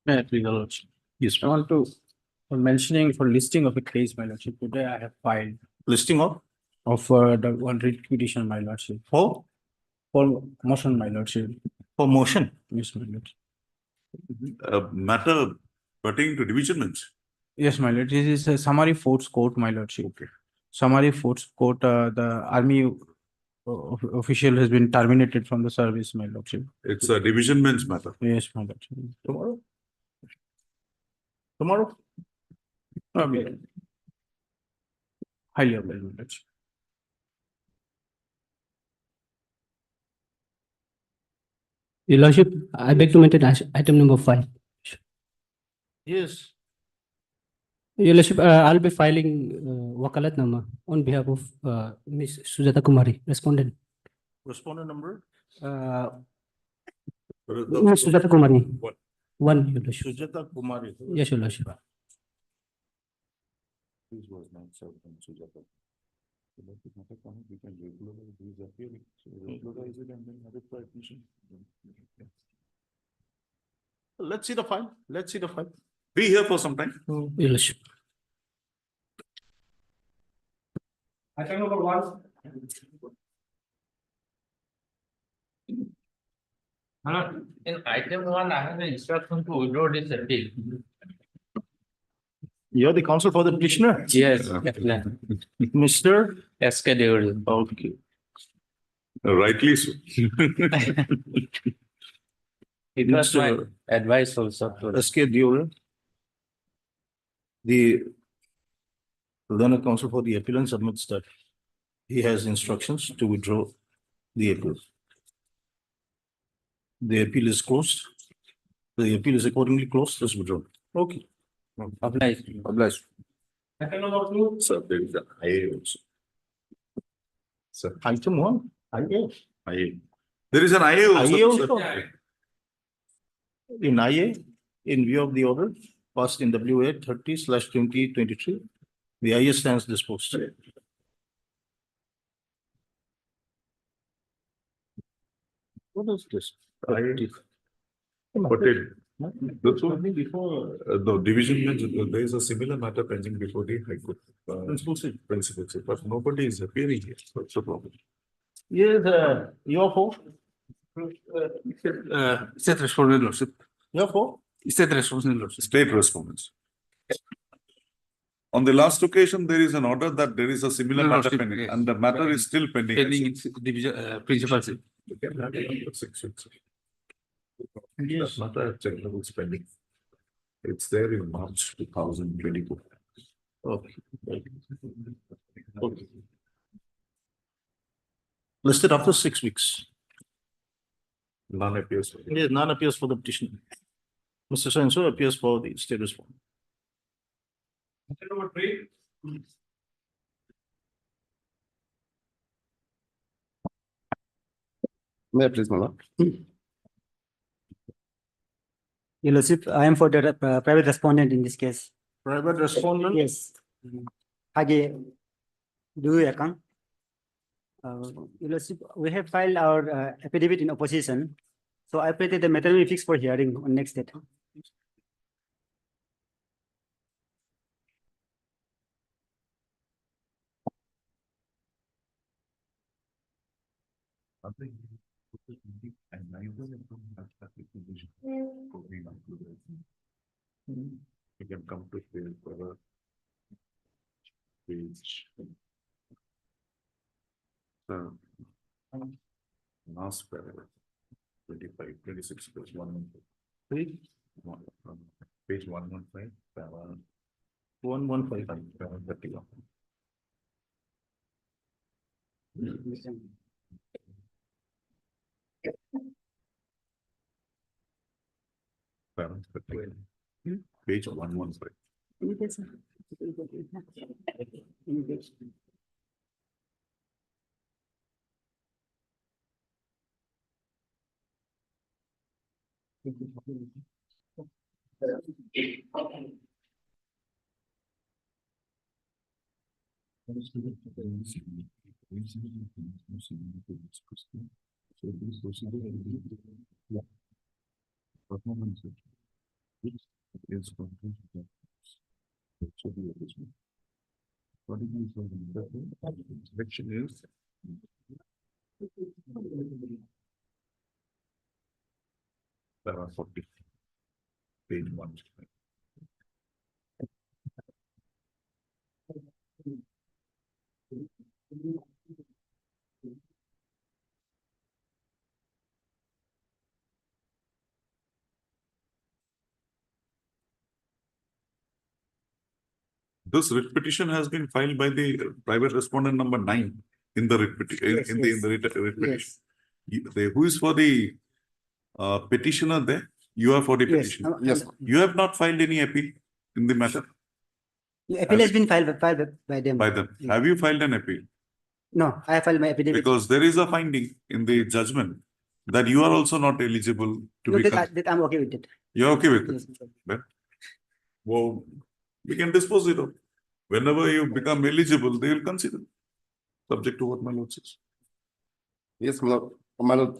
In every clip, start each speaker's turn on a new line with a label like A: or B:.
A: Please, Your Lordship.
B: Yes,
A: I want to, for mentioning for listing of a case, my Lordship, today I have filed
B: listing of
A: the one writ petition, my Lordship,
B: for
A: motion, my Lordship.
B: motion.
A: Yes, my Lord.
C: Matter pertaining to division bench.
A: Yes, my Lord. This is a summary force court, my Lordship.
C: Okay.
A: Summary force court, the army official has been terminated from the service, my Lordship.
C: It's a division bench matter.
A: Yes, my Lordship.
B: Tomorrow? Tomorrow?
A: Highly available, my Lordship.
D: Your Lordship, I beg to maintain item number 5.
B: Yes.
D: Your Lordship, I'll be filing wakalat nama on behalf of Ms. Sujata Kumari, respondent.
B: Respondent number?
D: Ms. Sujata Kumari.
C: What?
D: 1, Your Lordship.
B: Sujata Kumari.
D: Yes, Your Lordship.
C: This was not served on Sujata. We can regularize these appearing. So regularize it and then have it for admission.
B: Let's see the file. Let's see the file.
C: Be here for some time.
D: Your Lordship.
A: Item number 1.
E: In item 1, I have an instruction to withdraw this appeal.
B: You're the counsel for the petitioner?
E: Yes.
B: Mr.
E: Schedule.
B: Okay.
C: Rightly so.
E: It was my
B: Mr.
E: advice also. To
B: SK Deora. The learned counsel for the appellant submits that he has instructions to withdraw the appeal. The appeal is closed. The appeal is accordingly closed, is withdrawn. Okay.
E: oblige.
C: Obliged.
A: Item number 2.
C: Sir, there is an IA also. Sir,
B: Item 1. IA.
C: IA. There is an IA also.
B: IA also?
C: sir.
B: In IA, in view of the order passed in WA 30/2023, the IA stands disposed. What is this?
C: But it, that's only before the division bench, there is a similar matter pending before the High Court. Principal, but nobody is appearing here. What's the problem?
B: Yes, your for?
A: State respondent, Lordship.
B: Your for?
A: State respondent, Lordship.
C: State respondents. On the last occasion, there is an order that there is a similar
A: No,
C: matter
A: no,
C: pending,
A: yes.
C: and the matter is still pending.
A: Pending in division, principalship.
C: Yes. Matter general is pending. It's there in March 2024.
B: Okay. Okay. Listed after 6 weeks.
C: None appears.
B: Yes, none appears for the petitioner. Mr. So-and-so appears for the state respondent.
A: Item number 3.
F: May I please, Mala?
G: Your Lordship, I am for the private respondent in this case.
B: Private respondent?
G: Yes. Hage, do you account? Your Lordship, we have filed our affidavit in opposition. So I pray that the matter will be fixed for hearing on next date.
C: You can come to field for a page. Last paragraph. 25, 26, page 115. Page 115, paragraph
B: 1155.
C: 31. Paragraph 31. Page 115. Performance. Is should be this one. What is this? Eviction is. There are 40. Page 1. This writ petition has been filed by the private respondent number 9 in the writ petition.
G: Yes,
C: In the
G: yes.
C: writ petition.
G: Yes,
C: Who is for the petitioner there? You are for the
G: yes.
C: petitioner.
G: Yes.
C: You have not filed any appeal in the matter
G: Appeal has been filed by them.
C: by them.
G: Yeah.
C: Have you filed an appeal?
G: No, I filed my affidavit.
C: Because there is a finding in the judgment that you are also not eligible to
G: No,
C: be.
G: that I'm okay with it.
C: You're okay with it?
G: Yes.
C: Well, we can dispose it of. Whenever you become eligible, they will consider. Subject to what my lord says.
F: Yes, my lord.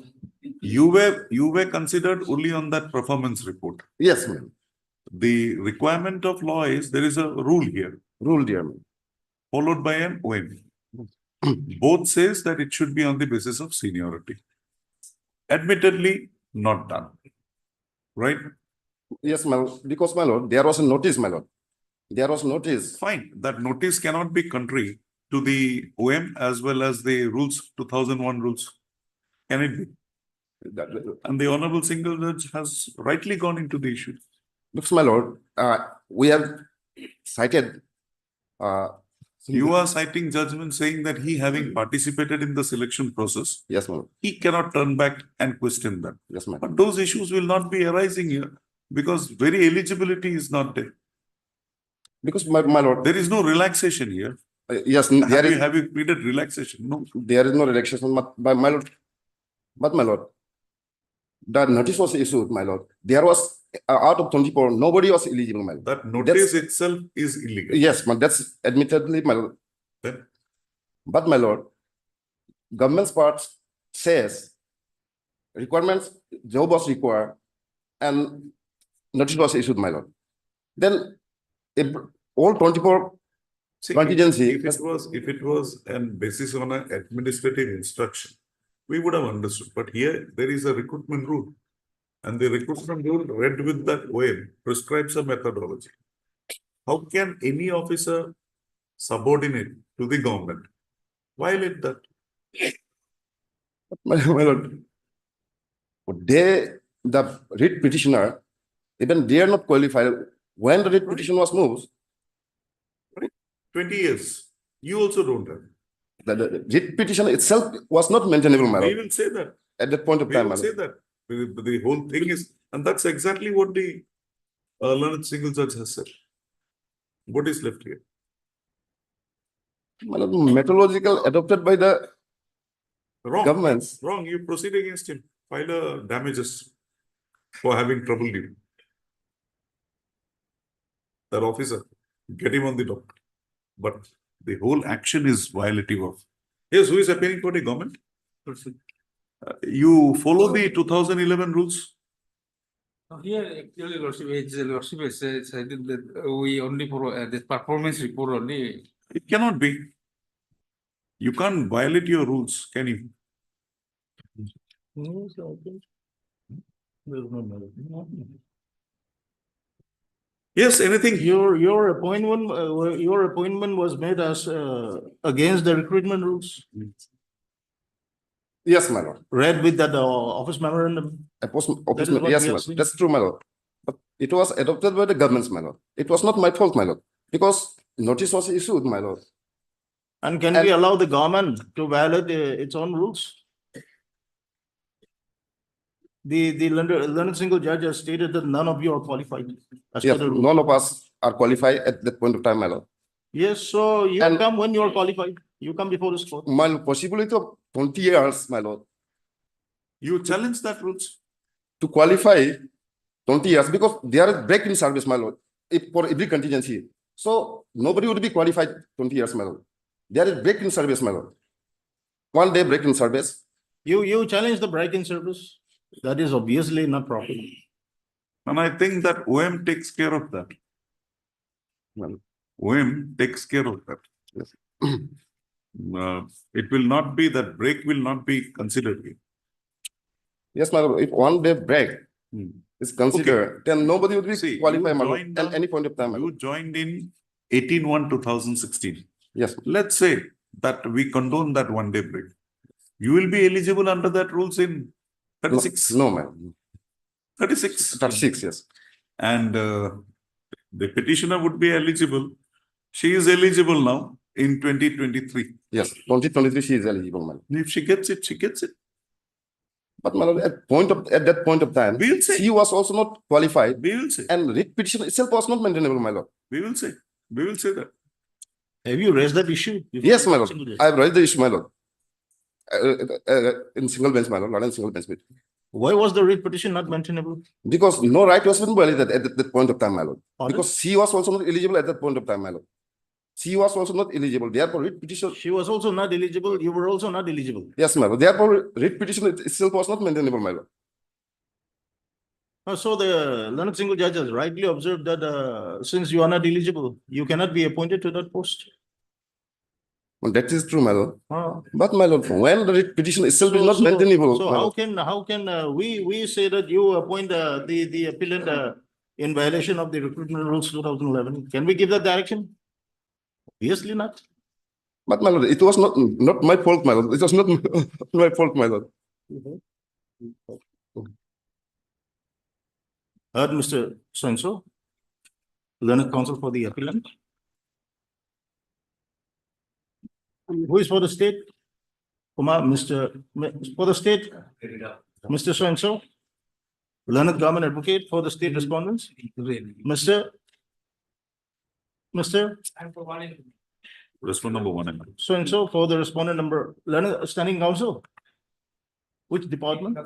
C: You were considered only on that performance report.
F: Yes, ma'am.
C: The requirement of law is there is a rule here
F: Rule, dear ma'am.
C: followed by an OM. Both says that it should be on the basis of seniority. Admittedly, not done. Right?
F: Yes, my lord. Because, my lord, there was a notice, my lord. There was notice.
C: Fine. That notice cannot be contrary to the OM as well as the rules, 2001 rules. Can it be? And the honorable single judge has rightly gone into the issue.
F: Looks, my lord, we have cited.
C: You are citing judgment saying that he having participated in the selection process,
F: Yes, my lord.
C: he cannot turn back and question that.
F: Yes, my lord.
C: But those issues will not be arising here because very eligibility is not there.
F: Because, my lord,
C: There is no relaxation here.
F: yes, there is.
C: Have you pleaded relaxation? No.
F: There is no relaxation, by my lord. But, my lord, the notice was issued, my lord. There was, out of 24, nobody was eligible, my lord.
C: That notice itself is illegal.
F: Yes, but that's admittedly, my lord.
C: Then
F: But, my lord, government's part says requirements, job was required, and notice was issued, my lord. Then, if all 24
C: see,
F: contingency.
C: if it was an basis on an administrative instruction, we would have understood. But here there is a recruitment rule. And the recruitment rule read with that way prescribes a methodology. How can any officer subordinate to the government violate that?
F: My lord, the writ petitioner, even they are not qualified. When the writ petition was moved,
C: 20 years. You also don't have.
F: the writ petition itself was not maintainable, my
C: We
F: lord,
C: will say that.
F: at that point of
C: We
F: time,
C: will
F: my
C: say
F: lord.
C: that. The whole thing is, and that's exactly what the learned single judge has said. What is left here?
F: My lord, methodological adopted by the
C: Wrong.
F: governments.
C: Wrong. You proceed against him. File a damages for having troubled you. That officer, get him on the dock. But the whole action is violative of. Yes, who is appearing for the government? You follow the 2011 rules?
E: Here, actually, Lordship has said that we only for this performance report only.
C: It cannot be. You can't violate your rules, can you? Yes, anything.
B: Your appointment was made as against the recruitment rules,
F: Yes, my lord.
B: read with that office memorandum.
F: Office,
B: is what
F: yes,
B: we
F: my
B: are
F: lord.
B: saying.
F: That's true, my lord. But it was adopted by the governments, my lord. It was not my fault, my lord, because notice was issued, my lord.
B: And can we allow the government to violate its own rules? The learned single judge has stated that none of you are qualified. As per
F: Yes,
B: the rule.
F: none of us are qualified at that point of time, my lord.
B: Yes, so you
F: And-
B: come when you are qualified. You come before this court.
F: My possibility of 20 years, my lord,
C: You challenge that rules.
F: to qualify 20 years, because there is break in service, my lord, if for every contingency. So nobody would be qualified 20 years, my lord. There is break in service, my lord. One day break in service.
B: You challenge the break-in service. That is obviously not proper.
C: And I think that OM takes care of that.
F: Well,
C: OM takes care of that.
F: yes.
C: It will not be, that break will not be considered here.
F: Yes, my lord, if 1 day break
C: Hmm.
F: is considered, then nobody would be
C: See, you
F: qualified, my lord,
C: joined
F: at
C: on-
F: any point of time. my
C: You
F: lord.
C: joined in 18/1/2016.
F: Yes,
C: Let's say that we condone that 1 day break. You will be eligible under that rules in 36.
F: no, man,
C: 36.
F: 36, yes.
C: And the petitioner would be eligible. She is eligible now in 2023.
F: Yes, 2023, she is eligible, my lord.
C: If she gets it, she gets it.
F: But my lord, at that point of time,
C: We will say.
F: she was also not qualified,
C: We will say.
F: and writ petition itself was not maintainable, my lord.
C: We will say. We will say that.
B: Have you raised that issue?
F: Yes, my lord, I have raised the issue, my lord. In single bench, my lord, not in single bench.
B: Why was the writ petition not maintainable?
F: Because no right was been violated at that point of time, my lord.
B: Pardon?
F: Because she was also not eligible at that point of time, my lord. She was also not eligible, therefore writ petition,
B: She was also not eligible, you were also not eligible.
F: yes, my lord, therefore writ petition itself was not maintainable, my lord.
B: So the learned single judge has rightly observed that since you are not eligible, you cannot be appointed to that post.
F: Well, that is true, my lord.
B: Ah.
F: But my lord, when the writ petition itself is
B: So-
F: not
B: so-
F: maintainable,
B: So
F: my
B: how
F: lord.
B: can we say that you appoint the appellant in violation of the recruitment rules 2011? Can we give that direction? Obviously not.
F: But my lord, it was not my fault, my lord. It was not my fault, my lord.
B: Heard Mr. So-and-so, learned counsel for the appellant. Who is for the state? Kumar, for the state, Mr. So-and-so. Learned government advocate for the state respondents, Mr.
C: Respond number 1.
B: So-and-so for the respondent number, learned standing counsel. Which department?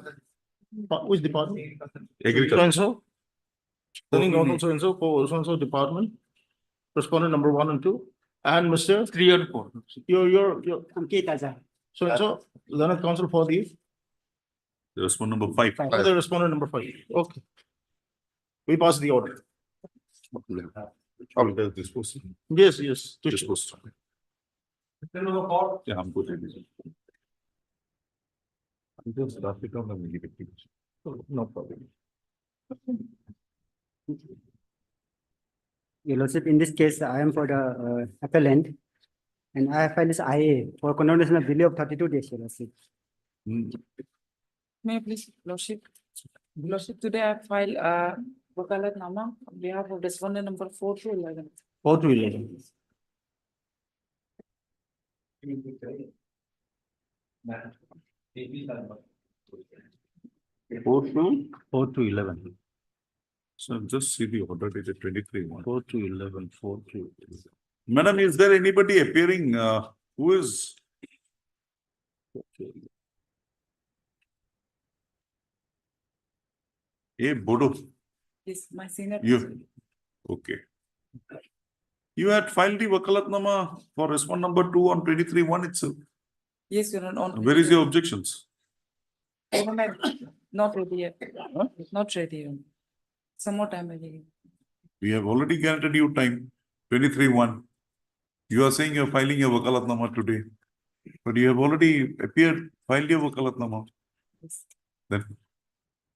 B: Which department?
C: Agriculture.
B: So-and-so. Standing counsel so-and-so for so-and-so department. Respondent number 1 and 2, and Mr.
E: 3 or 4.
B: Your
G: Ankit Azhar.
B: so-and-so, learned counsel for
C: Respond number 5.
B: for the respondent number 5. Okay. We pass the order.
C: How does this post?
B: Yes.
C: This post. Yeah, I'm good. I'm just drop it on the negative.
B: No problem.
G: Your lordship, in this case, I am for the appellant, and I filed this IA for condemnation of delay of 32 days, your lordship.
H: May I please, Lordship? Lordship, today I filed Wakalat Nama on behalf of respondent number 4 to 11.
B: 4 to 11. Four to 11.
C: So just see the order dated 23/1.
B: 4 to 11. 4 to 11.
C: Madam, is there anybody appearing who is? Hey, Bodo,
H: Yes, my senior.
C: You- okay. You had filed the wakalatnama for respond number 2 on 23/1 itself.
H: Yes, Your Honor. on-
C: Where is your objections?
H: Your Honor, not ready yet. Not ready. Your Honor. Some more time I will.
C: We have already granted you time, 23/1. You are saying you're filing your wakalatnama today. But you have already appeared, filed your wakalatnama.
H: Yes.
C: Then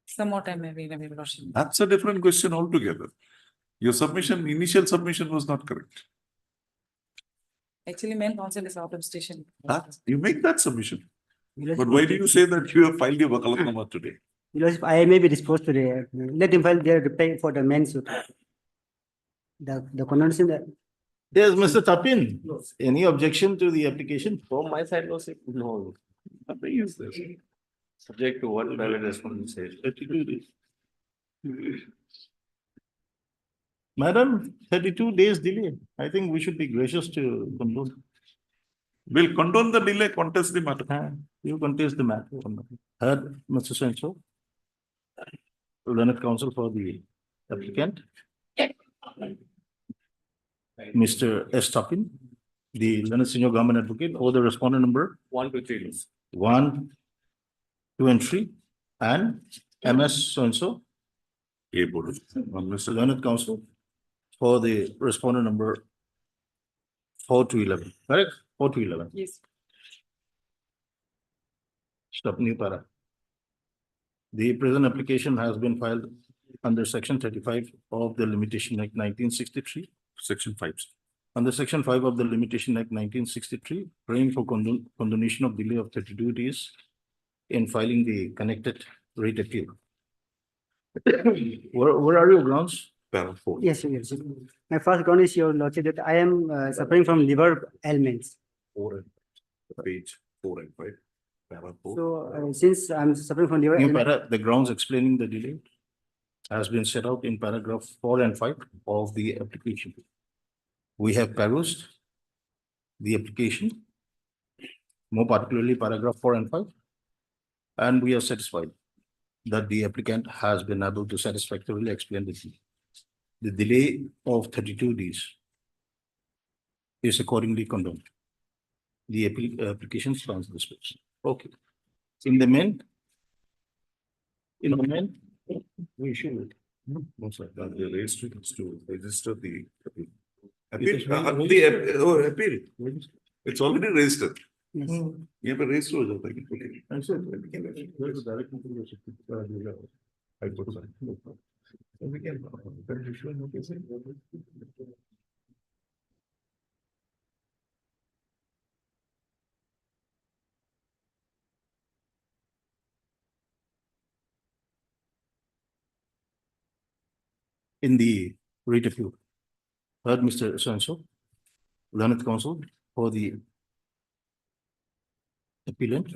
H: Some more time I will, Your Lordship.
C: that's a different question altogether. Your submission, initial submission was not correct.
H: Actually, main counsel is out of station.
C: You make that submission.
G: Your
C: But
G: lordship,
C: why do you say that you have filed your wakalatnama today?
G: your lordship, I may be disposed today. Let him file their reply for the main suit. The condemnation that
B: Yes, Mr. Tapin, any objection to the application?
I: From my side, Lordship, no,
C: Nothing is there.
I: subject to what valid respondent says.
B: 32 days. Madam, 32 days delay. I think we should be gracious to condone.
C: We'll condone the delay, contest the matter.
B: You contest the matter. Heard, Mr. Sancho. Learned counsel for the applicant. Mr. S. Tapin, the learned senior government advocate, or the respondent number
I: 1 to 3.
B: 1, 2, and 3, and MS so-and-so. Mr. Learned Counsel for the respondent number 4 to 11, correct? 4 to 11.
H: Yes.
B: Stop new para. The present application has been filed under section 35 of the Limitation Act 1963.
C: Section 5.
B: Under section 5 of the Limitation Act 1963, praying for condonation of delay of 32 days in filing the connected rate appeal. Where are your grounds?
C: Para 4.
G: Yes, yes. My first ground is, your lordship, that I am suffering from liver ailments.
C: 4 and page 4 and 5. Para 4.
G: So since I'm suffering from liver
B: New
G: ailments,
B: para, the grounds explaining the delay has been set out in paragraph 4 and 5 of the application. We have perused the application, more particularly paragraph 4 and 5, and we are satisfied that the applicant has been able to satisfactorily explain the delay. The delay of 32 days is accordingly condoned. The application stands dismissed. Okay. In the main, we should.
C: No, sir, the registry is to register the appeal.
B: It is
C: Appeal,
B: being
C: the appeal. It's already registered.
G: yes.
C: You have a register. Okay.
B: And so, there is a direct information.
C: I put that. We can.
B: In the rate appeal, heard Mr. So-and-so, learned counsel for the appellant,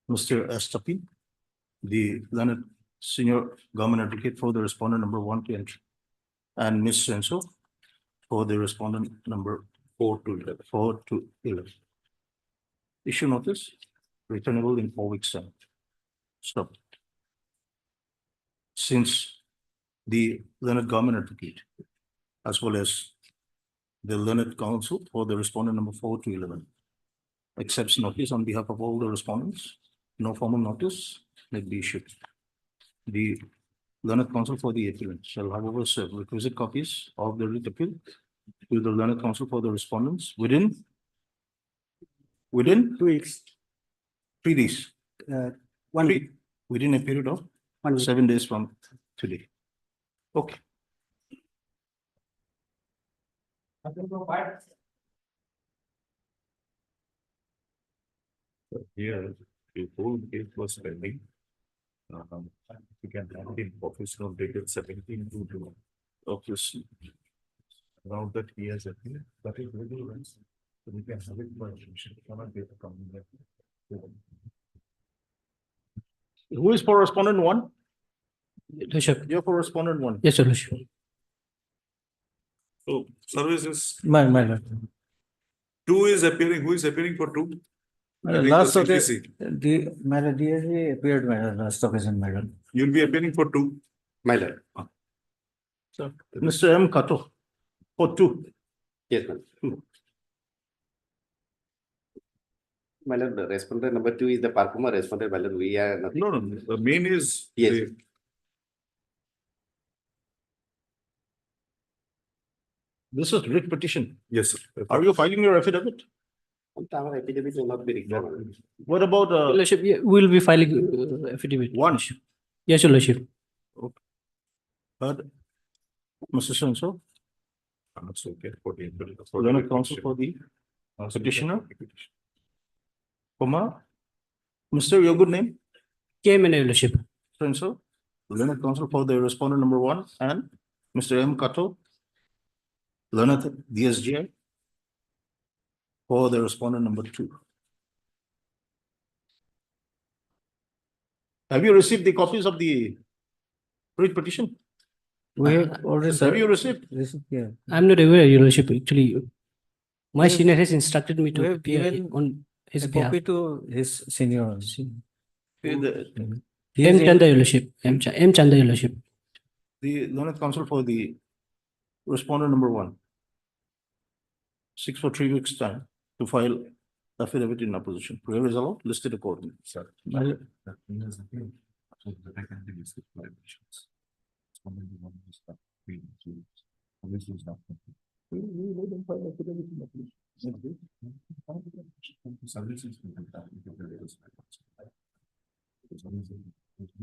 B: Mr. Estapi, the learned senior government advocate for the respondent number 1 to entry, and Ms. So-and-so for the respondent number 4 to 11. Issue notice, returnable in 4 weeks' time. Stop. Since the learned government advocate, as well as the learned counsel for the respondent number 4 to 11, accepts notice on behalf of all the respondents, no formal notice may be issued. The learned counsel for the appellant shall, however, serve requisite copies of the writ appeal to the learned counsel for the respondents within
G: 2 weeks.
B: 3 days,
G: 1 week.
B: within a period of
G: 1 week.
B: 7 days from today. Okay.
C: Here, the whole case was pending. You can have it in professional dated 17 to office. Now that he has appeared, that is really nice. So we can have it by admission. Cannot be a company that.
B: Who is for respondent 1?
D: Lordship.
B: You're for respondent 1.
D: Yes, your lordship.
C: So services,
A: My lord.
C: 2 is appearing. Who is appearing for 2?
A: Last of
C: CPC.
A: my lord, DSG appeared, my lord, last occasion, my lord.
C: You'll be appearing for 2.
F: My lord.
B: So, Mr. M. Kato, for 2.
F: Yes, ma'am. My lord, the respondent number 2 is the performer respondent. My lord, we are nothing.
C: No, the main is.
F: Yes.
B: This is writ petition.
C: Yes, sir.
B: Are you filing your affidavit?
F: Our affidavit will not be required.
B: What about
D: Your lordship, yeah, we'll be filing affidavit.
B: 1?
D: Yes, your lordship.
B: Heard Mr. So-and-so,
C: That's okay. For the
B: learned counsel for the petitioner, Mr. Your good name,
D: Came in, your lordship.
B: so-and-so, learned counsel for the respondent number 1, and Mr. M. Kato, learned DSGI for the respondent number 2. Have you received the copies of the writ petition?
A: We have already.
B: Have you received?
A: Yeah.
D: I'm not aware, your lordship, actually. My senior has instructed me
A: We
D: to
A: have
D: appear
A: given
D: on his
A: A
D: behalf.
A: copy to his senior.
D: M.
A: He is
D: Chanda, your lordship. M. Chanda, your lordship.
B: The learned counsel for the respondent number 1. 6 for 3 weeks' time to file affidavit in opposition. Prayer is allowed, listed accordingly.
C: Sir.
A: My lord,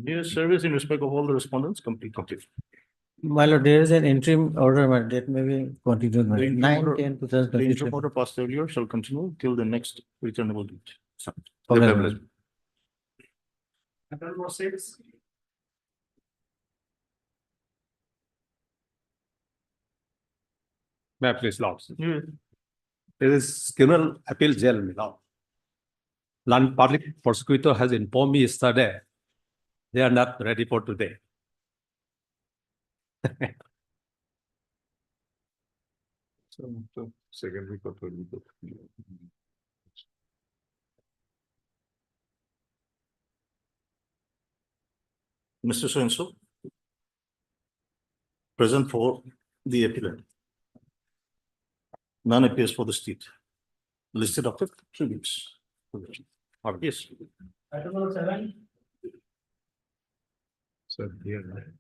B: Yes, service in respect of all the respondents, complete.
A: My lord, there is an interim order, my that may be continued, my
B: The
A: lord.
B: interim
A: 9,
B: order-
A: 10,
B: The
A: 2023.
B: interim order passed earlier shall continue till the next returnable date.
A: Okay, my lord.
J: May I please lord?
B: Yeah.
J: There is criminal appeal jail, my lord. Land public prosecutor has informed me yesterday. They are not ready for today.
C: Second week or third week.
B: Mr. So-and-so. Present for the appellant. None appears for the state. Listed after 3 weeks. Yes.
C: Sir, here.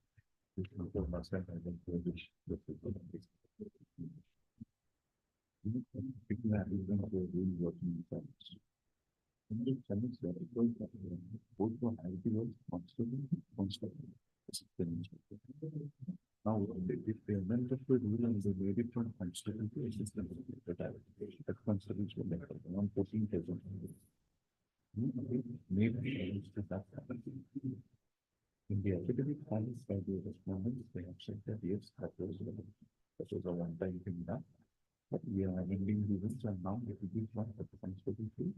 C: Now, if they amend the rule and they made it from constable to assistant, that constable should make around 14,000. Maybe that happened. In the academic files by the respondents, they have said that yes, that was a one-time thing done. But we are amending the rules and now it will be one for the constable to.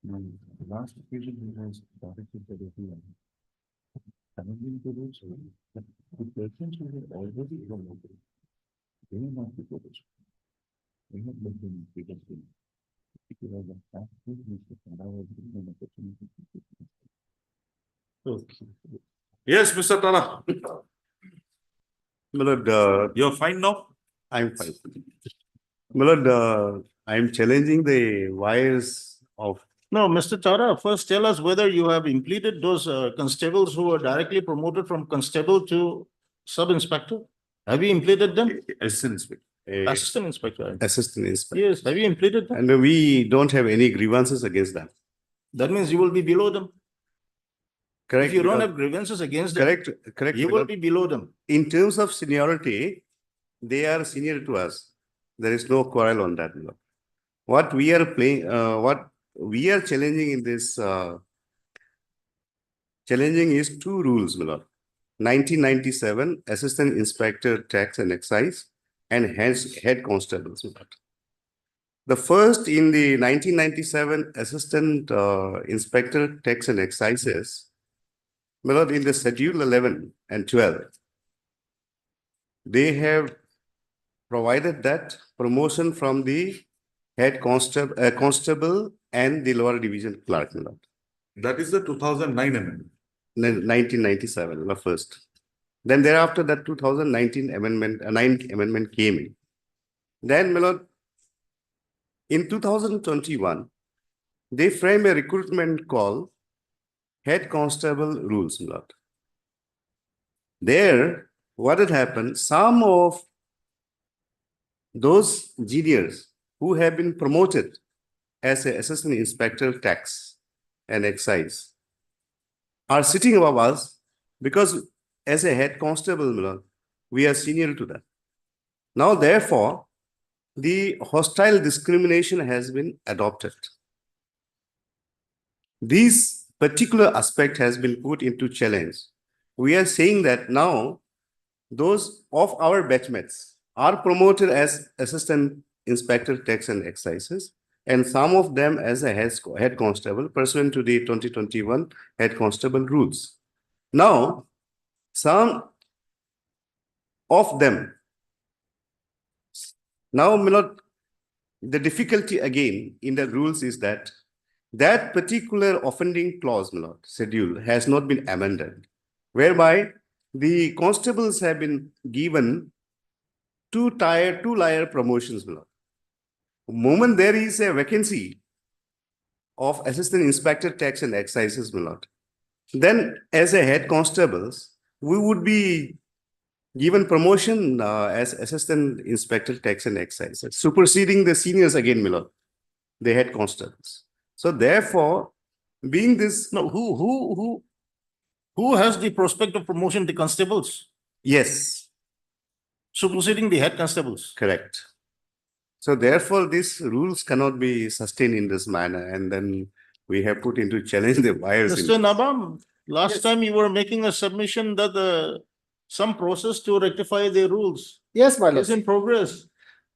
C: Now, the last occasion we was directed to the review. Amending the rules, the persons who were already promoted, they will not be promoted. They have been previously.
B: Okay.
C: Yes, Mr. Tala,
K: My lord,
C: you're fine now?
K: I'm fine. My lord, I'm challenging the wires of,
B: No, Mr. Tara, first tell us whether you have implemented those constables who were directly promoted from constable to sub-inspector. Have you implemented them?
C: Assistant Inspector.
B: Assistant inspector.
K: assistant inspector.
B: Yes, have you implemented them?
K: And we don't have any grievances against them.
B: That means you will be below them.
K: Correct?
B: If you don't
K: Because-
B: have grievances against them,
K: Correct.
B: you
K: my
B: will
K: lord.
B: be below them.
K: In terms of seniority, they are senior to us. There is no quarrel on that. my lord. What we are playing, what we are challenging in this, challenging is two rules, my lord. 1997, Assistant Inspector Tax and Excise, and hence head constables. my lord. The first in the 1997 Assistant Inspector Tax and Excises, my lord, in the Schedule 11 and 12, they have provided that promotion from the head constable and the lower division clerk, my lord.
C: That is the 2009 amendment.
K: 1997, the first. Then thereafter that 2019 amendment, 9th amendment came in. Then, my lord, in 2021, they frame a recruitment called head constable rules, my lord. There, what had happened, some of those juniors who have been promoted as an assistant inspector tax and excise are sitting above us because as a head constable, my lord, we are senior to them. Now, therefore, the hostile discrimination has been adopted. This particular aspect has been put into challenge. We are saying that now those of our batchmates are promoted as assistant inspector tax and excises, and some of them as a head constable pursuant to the 2021 head constable rules. Now, some of them, now, my lord, the difficulty again in the rules is that that particular offending clause, my lord, schedule has not been amended, whereby the constables have been given two layer promotions, my lord. The moment there is a vacancy, of Assistant Inspector Tax and Excises, my lord. Then as a head constables, we would be given promotion as Assistant Inspector Tax and Excises, superseding the seniors again, my lord, the head constables. So therefore, being this,
B: No, who has the prospect of promotion? The constables,
K: yes,
B: superseding the head constables.
K: correct. So therefore, these rules cannot be sustained in this manner, and then we have put into challenge the buyers.
B: Mr. Nabam, last time you were making a submission that some process to rectify the rules
L: Yes, my lord.
B: is in progress.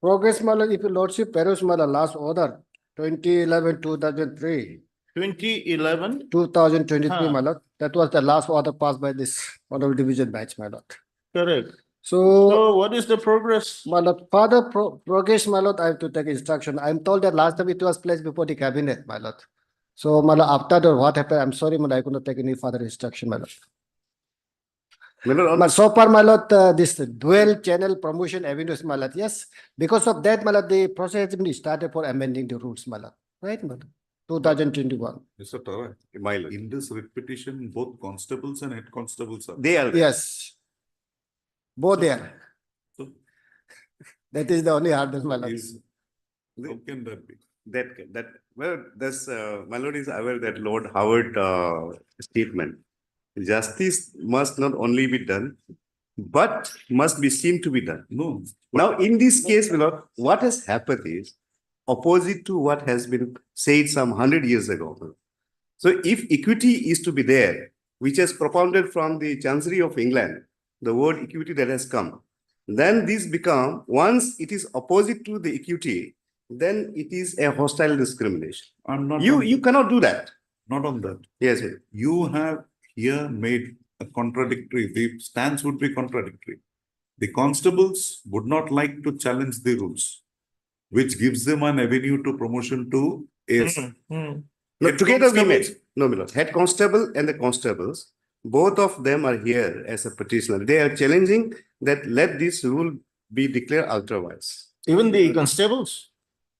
L: Progress, my lord, if you lordship peruse my lord, last order, 2011-2003,
B: 2011,
L: 2023,
B: Huh.
L: my lord. That was the last order passed by this honorable division bench, my lord.
B: correct.
L: So,
B: So what is the progress?
L: my lord, further progress, my lord, I have to take instruction. I'm told that last time it was placed before the cabinet, my lord. So, my lord, after the what happened, I'm sorry, my lord, I could not take any further instruction, my lord.
K: My lord, on
L: But so far, my lord, this dual channel promotion avenues, my lord, yes. Because of that, my lord, the process has been started for amending the rules, my lord. Right, my lord? 2021.
C: Mr. Tara,
K: my lord,
C: in this repetition, both constables and head constables are.
K: they are there.
L: Yes. Both there.
C: So
L: That is the only hardest, my lord.
C: is, how can that be?
K: That well, this my lord is aware that Lord Howard statement. Justice must not only be done, but must be seen to be done.
C: No.
K: Now, in this case, my lord, what has happened is opposite to what has been said some 100 years ago. So, if equity is to be there, which has propounded from the Chancery of England, the word equity that has come, then this become, once it is opposite to the equity, then it is a hostile discrimination.
C: I'm not.
K: You cannot do that.
C: Not on that.
K: Yes, sir.
C: You have here made a contradictory, the stance would be contradictory. The constables would not like to challenge the rules, which gives them an avenue to promotion to AS.
B: Hmm.
K: No,
C: Head
K: together we
C: constables-
K: made. No, my lord. Head constable and the constables, both of them are here as a petitioner. They are challenging that let this rule be declared otherwise.
B: Even the constables,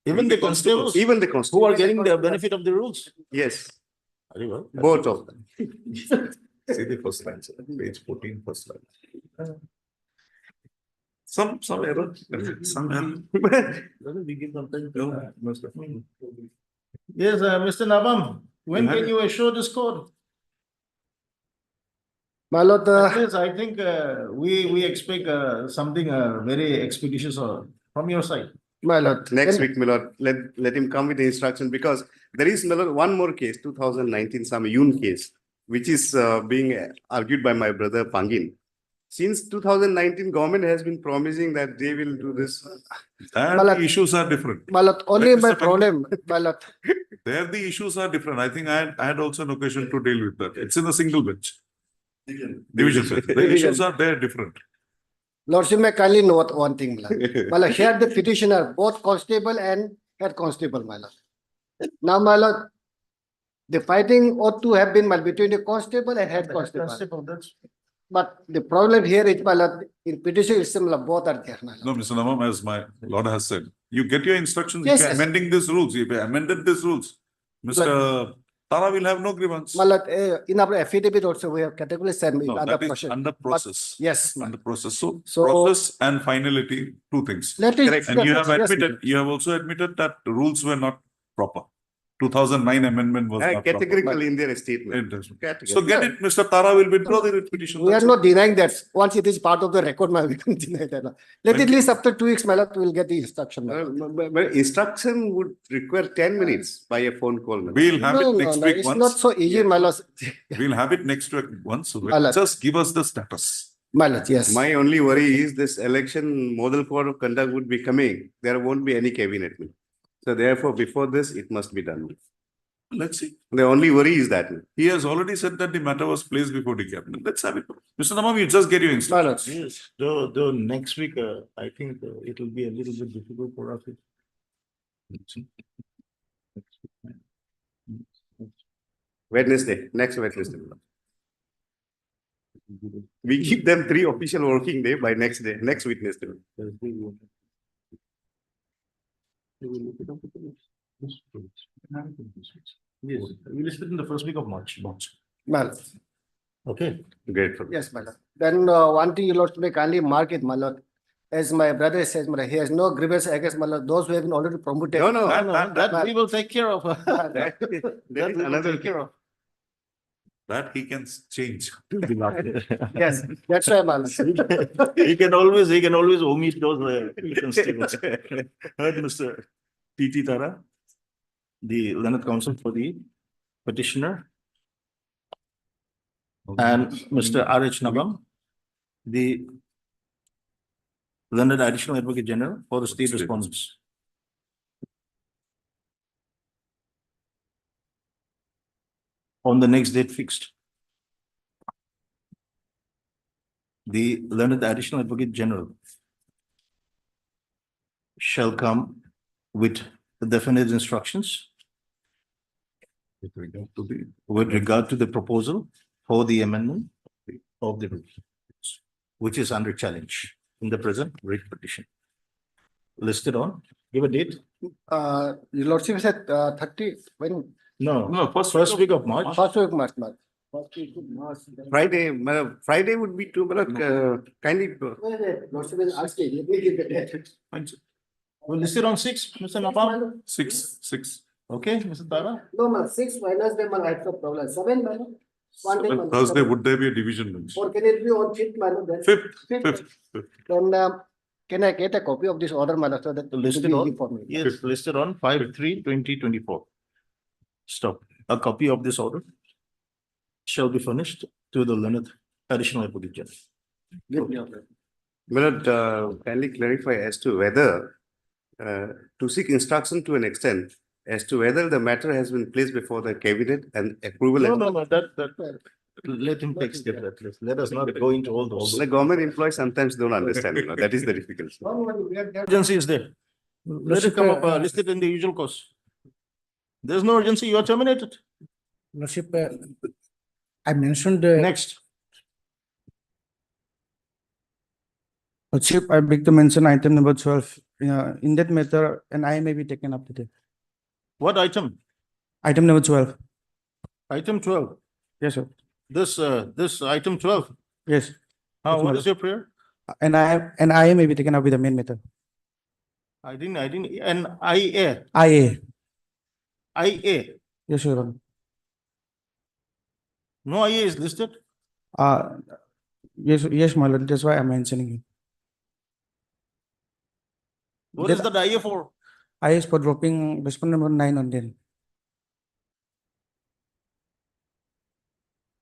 B: even the constables
K: Even the
B: who
K: constables.
B: are getting the benefit of the rules.
K: Yes,
B: Very well.
K: both of them.
C: See the first line, sir. Page 14, first line. Some error, some error.
B: Yes, Mr. Nabam, when
C: You have
B: can
C: it.
B: you assure this code?
L: My lord,
B: Yes, I think we expect something very expeditious from your side.
L: my lord.
K: Next
L: Can-
K: week, my lord, let him come with the instruction because there is, my lord, one more case, 2019, some Yoon case, which is being argued by my brother Pangin. Since 2019, government has been promising that they will do this.
C: There
L: Malat-
C: the issues are different.
L: My lord, only
C: Right,
L: my
C: Mr.
L: problem, my lord.
C: There the issues are different. I think I had also an occasion to deal with that. It's in a single bench. Division bench. The issues are there different.
L: Lordship may kindly note one thing, my lord. My lord, here the petitioner, both constable and head constable, my lord. Now, my lord, the fighting ought to have been, my lord, between the constable and head constable.
B: Constable, that's
L: But the problem here is, my lord, in petition is similar, both are there, my lord.
C: No, Mr. Namam, as my lord has said, you get your instructions.
L: Yes,
C: If you're
L: yes.
C: amending these rules, if you amended these rules, Mr. Tara will have no grievance.
L: My lord, in our affidavit also, we have categorically said
C: No,
L: under
C: that is
L: process.
C: under process.
L: Yes, my
C: Under
L: lord.
C: process. So
L: So-
C: process and finality, two things.
L: Let it.
K: Correct.
C: And you have
L: yes,
C: admitted, you have also admitted that the rules were not proper. 2009 amendment was not proper.
K: Categorical in their statement.
C: So get it, Mr. Tara will withdraw the petition.
L: We are
C: That's it.
L: not denying that. Once it is part of the record, my, we can deny that. Let it at least after 2 weeks, my lord, we'll get the instruction. my lord.
K: But instruction would require 10 minutes by a phone call. my lord.
C: We'll have
L: No,
C: it
L: no,
C: next
L: no,
C: week
L: it's not
C: once.
L: so easy, my lord.
C: We'll have it next week once.
L: Alas.
C: Just give us the status.
L: My lord, yes.
K: My only worry is this election model code of conduct would be coming. There won't be any cabinet. So therefore, before this, it must be done.
C: Let's see.
K: The only worry is that.
C: He has already said that the matter was placed before the cabinet. Let's have it. Mr. Namam, you just get your
L: My
C: instructions.
L: lord.
B: yes. Though next week, I think it will be a little bit difficult for us.
K: Wednesday, next Wednesday. We give them 3 official working day by next day, next Wednesday.
B: Yes, we listed in the first week of March.
L: My lord.
B: Okay.
K: Grateful.
L: Yes, my lord. Then one thing you lord may kindly mark it, my lord. As my brother says, my lord, he has no grievance against my lord, those who have been already promoted.
K: No, no.
B: That we will take care of.
K: That
B: That
K: is
B: we will
K: another
B: take care of.
C: That he can change.
L: Yes, that's why, my lord.
B: He can always omit those constables. Heard Mr. T.T. Tara, the learned counsel for the petitioner, and Mr. R.H. Nabam, the learned additional advocate general for the state respondents. On the next date fixed, the learned additional advocate general shall come with definite instructions with regard to the proposal for the amendment of the rules, which is under challenge in the present writ petition. Listed on, give a date?
L: Your lordship said 30, when?
B: No, first week of March.
L: First week March, March. First week of March.
K: Friday, Friday would be too, kindly.
L: Wait, lordship is asking, let me give the date.
B: We'll list it on 6, Mr. Napam.
C: 6.
B: Okay, Mr. Tara.
L: No, man, 6 Wednesday, man, I have no problem. 7, man. One day, man.
C: Thursday, would there be a division bench?
L: Or can it be on 5th, man? Then?
C: Fifth.
L: Then, can I get a copy of this order, man, so that it will be
B: Listed
L: easy
B: on,
L: for me?
B: yes, listed on 5/3/2024. Stop. A copy of this order shall be furnished to the learned additional advocate general.
L: Give me order.
K: Kindly clarify as to whether to seek instruction to an extent as to whether the matter has been placed before the cabinet and approval.
B: No, that, let him take step that list. Let us not go into all those.
K: The government employees sometimes don't understand, that is the difficulty.
B: Urgency is there. Let it come up, listed in the usual course. There's no urgency, you are terminated.
A: Lordship, I mentioned.
B: Next.
A: Lordship, I beg to mention item number 12. In that matter, an I may be taken up today.
B: What item?
A: Item number 12.
B: Item 12.
A: Yes, sir.
B: This item 12.
A: Yes.
B: What is your prayer?
A: And I may be taken up with the main matter.
B: I didn't, and IA. IA.
A: Yes, Your Honor.
B: No IA is listed.
A: Yes, my lord. That's why I'm mentioning it.
B: What is that IA for?
A: I is for dropping respondent number 9 on 10.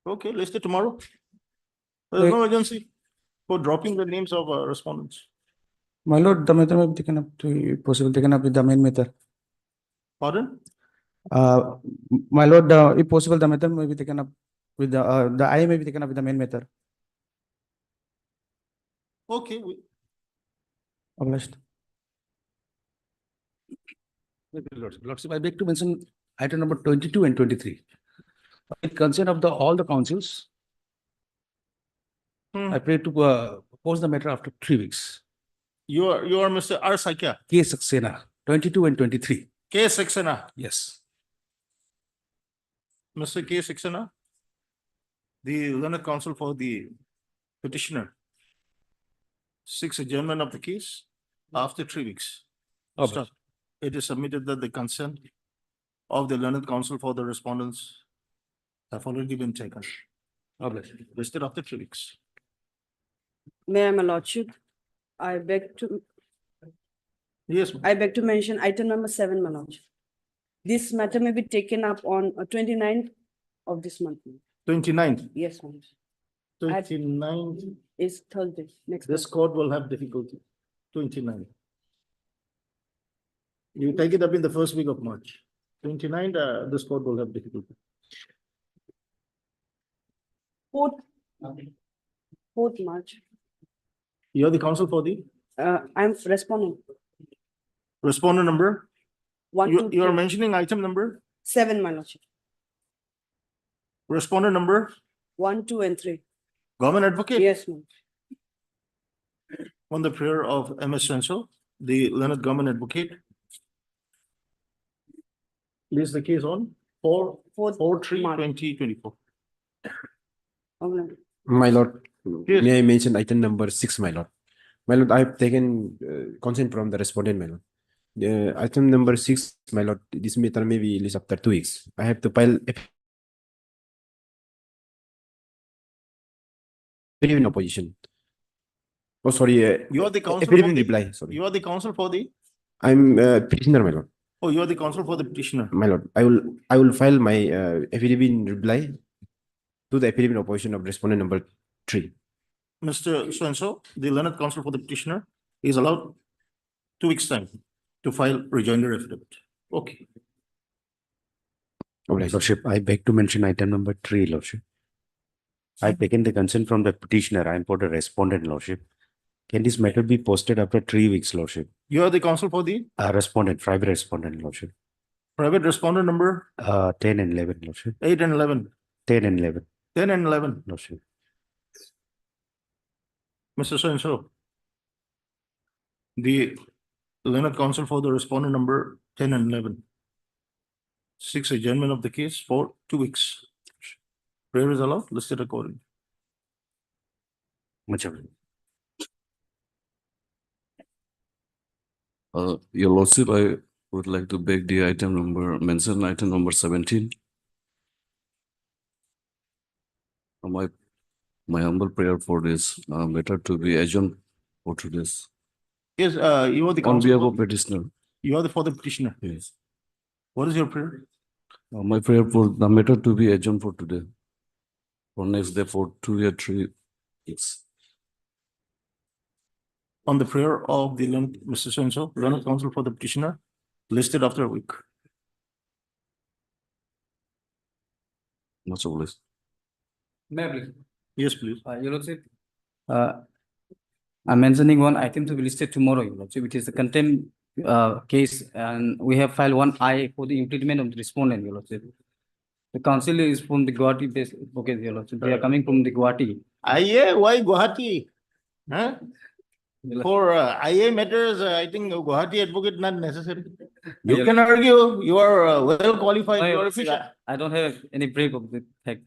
B: Okay, list it tomorrow. There's no urgency for dropping the names of respondents.
A: My lord, the matter may be taken up to possible taken up with the main matter.
B: Pardon?
A: My lord, if possible, the matter may be taken up with the I may be taken up with the main matter.
B: Okay.
A: Obliged. Lordship, I beg to mention item number 22 and 23. With consent of all the councils, I pray to pose the matter after 3 weeks.
B: You are Mr. R. Sakya.
A: K. Saxena, 22 and 23.
B: K. Saxena.
A: Yes.
B: Mr. K. Saxena, the learned counsel for the petitioner, seeks adjournment of the case after 3 weeks. Stop. It is submitted that the consent of the learned counsel for the respondents have already been taken. Listed after 3 weeks.
M: May I, my lordship, I beg to.
B: Yes.
M: I beg to mention item number 7, my lordship. This matter may be taken up on 29th of this month.
B: 29th.
M: Yes, my lordship.
B: 29th.
M: Is Thursday. Next.
B: This court will have difficulty. 29th. You take it up in the first week of March. 29th, this court will have difficulty.
M: 4th March.
B: You're the counsel for the?
M: I'm responding.
B: Respondent number?
M: 1,
B: You
M: 2,
B: are
M: 3.
B: mentioning item number?
M: 7, my lordship.
B: Respondent number?
M: 1, 2, and 3.
B: Government advocate?
M: Yes, ma'am.
B: On the prayer of MS Renshaw, the learned government advocate This is the case on 4/3/2024.
N: My lord,
B: Yes.
N: may I mention item number 6, my lord? My lord, I have taken consent from the respondent, my lord. Item number 6, my lord, this matter may be released after 2 weeks. I have to file affidavit in opposition. Oh, sorry,
B: You are the counsel.
N: affidavit
B: for
N: in
B: the-
N: reply, sorry.
B: You are the counsel for the,
N: I'm petitioner, my lord.
B: oh, you are the counsel for the petitioner.
N: My lord, I will file my affidavit in reply to the affidavit in opposition of respondent number 3.
B: Mr. So-and-so, the learned counsel for the petitioner is allowed 2 weeks' time to file rejoinder affidavit. Okay.
N: Obliged.
O: Lordship, I beg to mention item number 3, Lordship. I've taken the consent from the petitioner. I am for the respondent, Lordship. Can this matter be posted after 3 weeks, Lordship?
B: You are the counsel for the
O: Respondent, private respondent, Lordship.
B: private respondent number
O: 10 and 11, Lordship.
B: 8 and 11,
O: 10 and 11,
B: 10 and 11.
O: Lordship.
B: Mr. So-and-so. The learned counsel for the respondent number 10 and 11. 6 adjournment of the case for 2 weeks. Prayer is allowed, listed accordingly.
O: Much obliged.
I: Your Lordship, I would like to beg the mention item number 17. My humble prayer for this matter to be adjourned for 2 days.
B: Yes, you are the
I: On
B: counsel.
I: behalf
B: for-
I: of petitioner,
B: You are the for the petitioner.
I: yes.
B: What is your prayer?
I: My prayer for the matter to be adjourned for today. For next day for 2 or 3 weeks.
B: On the prayer of the learned, Mr. So-and-so, learned counsel for the petitioner, listed after a week.
I: Much obliged.
E: May I please?
B: Yes, please.
E: Your Lordship, I'm mentioning one item to be listed tomorrow, Your Lordship, which is the contempt case, and we have filed one I for the impleadment of the respondent, Your Lordship. The counsel is from the Guwahati based, okay, Your Lordship, they are coming from the Guwahati.
B: IA, why Guwahati? Huh?
E: Your Lordship.
B: For IA matters, I think Guwahati advocate not necessary. You
E: Your-
B: can argue, you are well qualified,
E: No,
B: you
E: Your
B: are
E: Lordship,
B: efficient.
E: I don't have any break of the fact.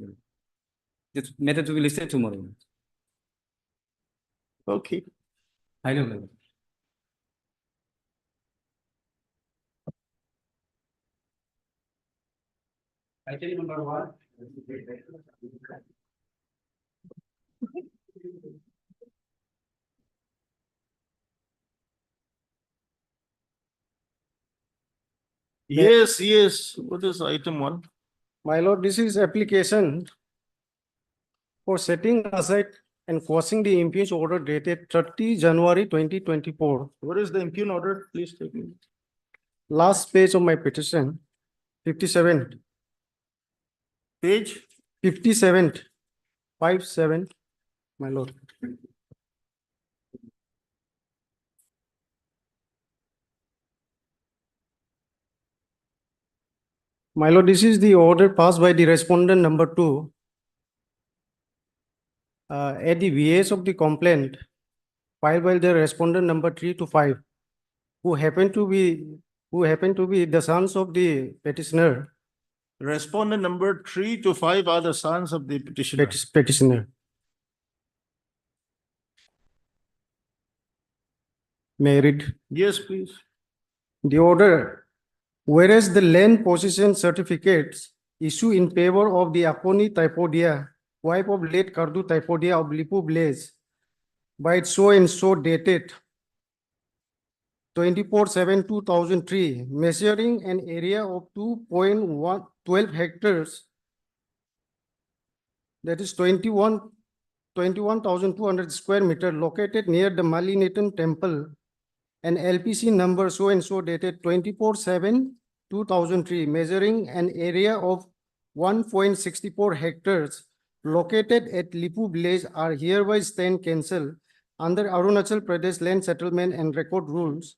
E: This matter to be listed tomorrow.
B: Okay.
E: I don't know. Item number 1.
B: Yes, yes. What is item 1?
L: My lord, this is application for setting aside and quashing the impeach order dated 30 January 2024.
B: What is the impugn order? Please take me.
L: Last page of my petition, 57.
B: Page?
L: 57, 57, my lord. My lord, this is the order passed by the respondent number 2. At the VS of the complaint filed by the respondent number 3 to 5, who happen to be the sons of the petitioner.
B: Respondent number 3 to 5 are the sons of the petitioner.
L: Petitioner. May I read?
B: Yes, please.
L: The order, whereas the land possession certificates issued in favor of the Aponi Taipodia, wife of late Kardu Taipodia of Lipu Blaze, by so and so dated 24/7/2003, measuring an area of 2.12 hectares, that is 21,200 square meter, located near the Malinatam temple, and LPC number so and so dated 24/7/2003, measuring an area of 1.64 hectares, located at Lipu Blaze, are hereby stand cancelled under Arunachal Pradesh Land Settlement and Record Rules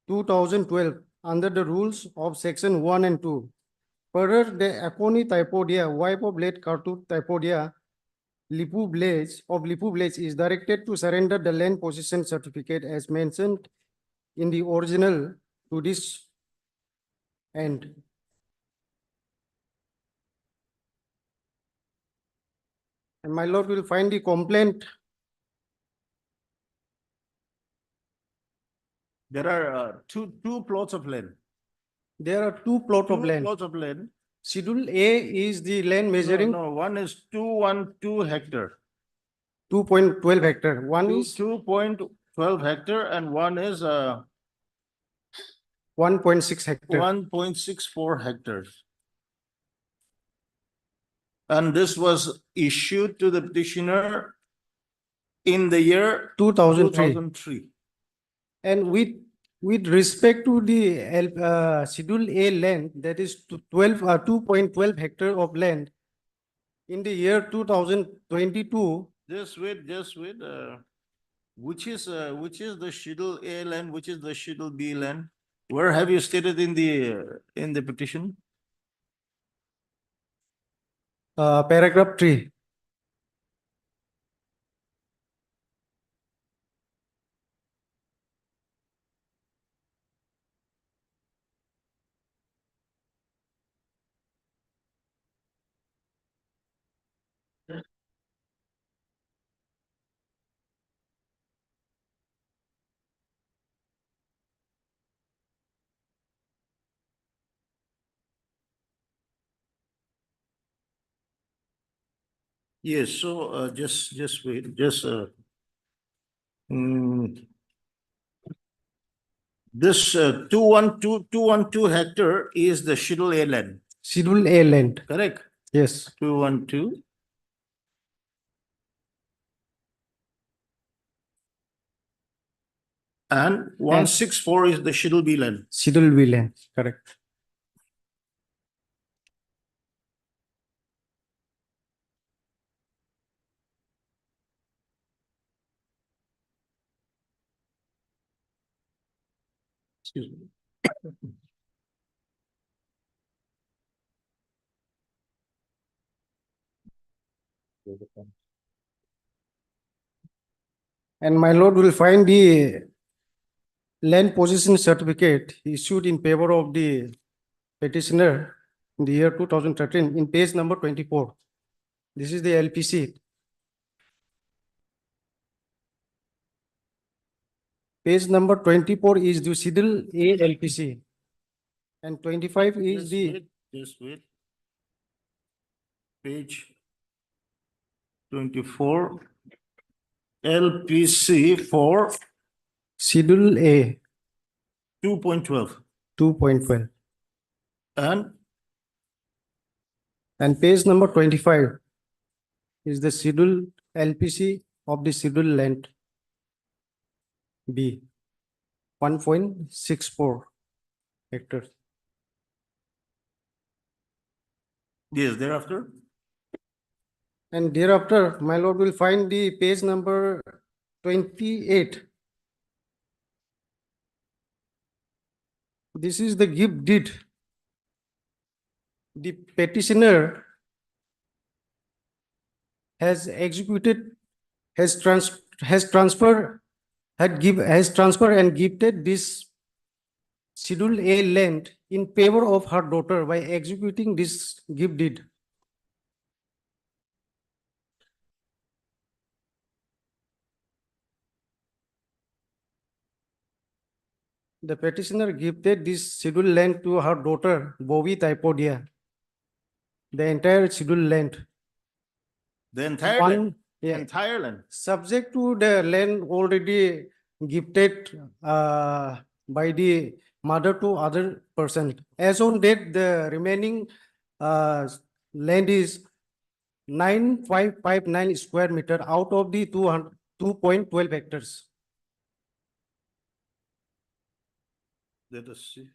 L: 2012, under the rules of section 1 and 2. Further, the Aponi Taipodia, wife of late Kartu Taipodia, Lipu Blaze is directed to surrender the land possession certificate as mentioned in the original to this end. And my lord will find the complaint.
B: There are two plots of land.
L: There are two plots of
B: Two
L: land.
B: plots of land.
L: Schedule A is the land measuring
B: No, one is 212 hectare.
L: 2.12 hectare. One is
B: 2.12 hectare and one is
L: 1.6 hectare.
B: 1.64 hectares. And this was issued to the petitioner in the year
L: 2003.
B: 2003.
L: And with respect to the Schedule A land, that is 2.12 hectare of land, in the year 2022,
B: Just wait. Which is the Schedule A land, which is the Schedule B land? Where have you stated in the petition?
L: paragraph 3.
B: Yes, so just wait, this 212 hectare is the Schedule A land,
L: Schedule A land.
B: correct?
L: Yes.
B: 212. And 164 is the Schedule B land.
L: Schedule B land, correct.
B: Excuse me.
L: And my lord will find the land possession certificate issued in favor of the petitioner in the year 2013 in page number 24. This is the LPC. Page number 24 is the Schedule A LPC. And 25 is
B: Just wait. Page 24. LPC for
L: Schedule A
B: 2.12.
L: 2.12.
B: And
L: page number 25 is the Schedule LPC of the Schedule land B 1.64 hectares.
B: yes, thereafter.
L: And thereafter, my lord will find the page number 28. This is the gift deed. The petitioner has executed, has transferred and gifted this Schedule A land in favor of her daughter by executing this gift deed. The petitioner gifted this Schedule land to her daughter, Bovi Taipodia. The entire Schedule land.
B: The entire land. Entire land.
L: Subject to the land already gifted by the mother to other person. As on date, the remaining land is 9559 square meter out of the 2.12 hectares.
B: Let us see.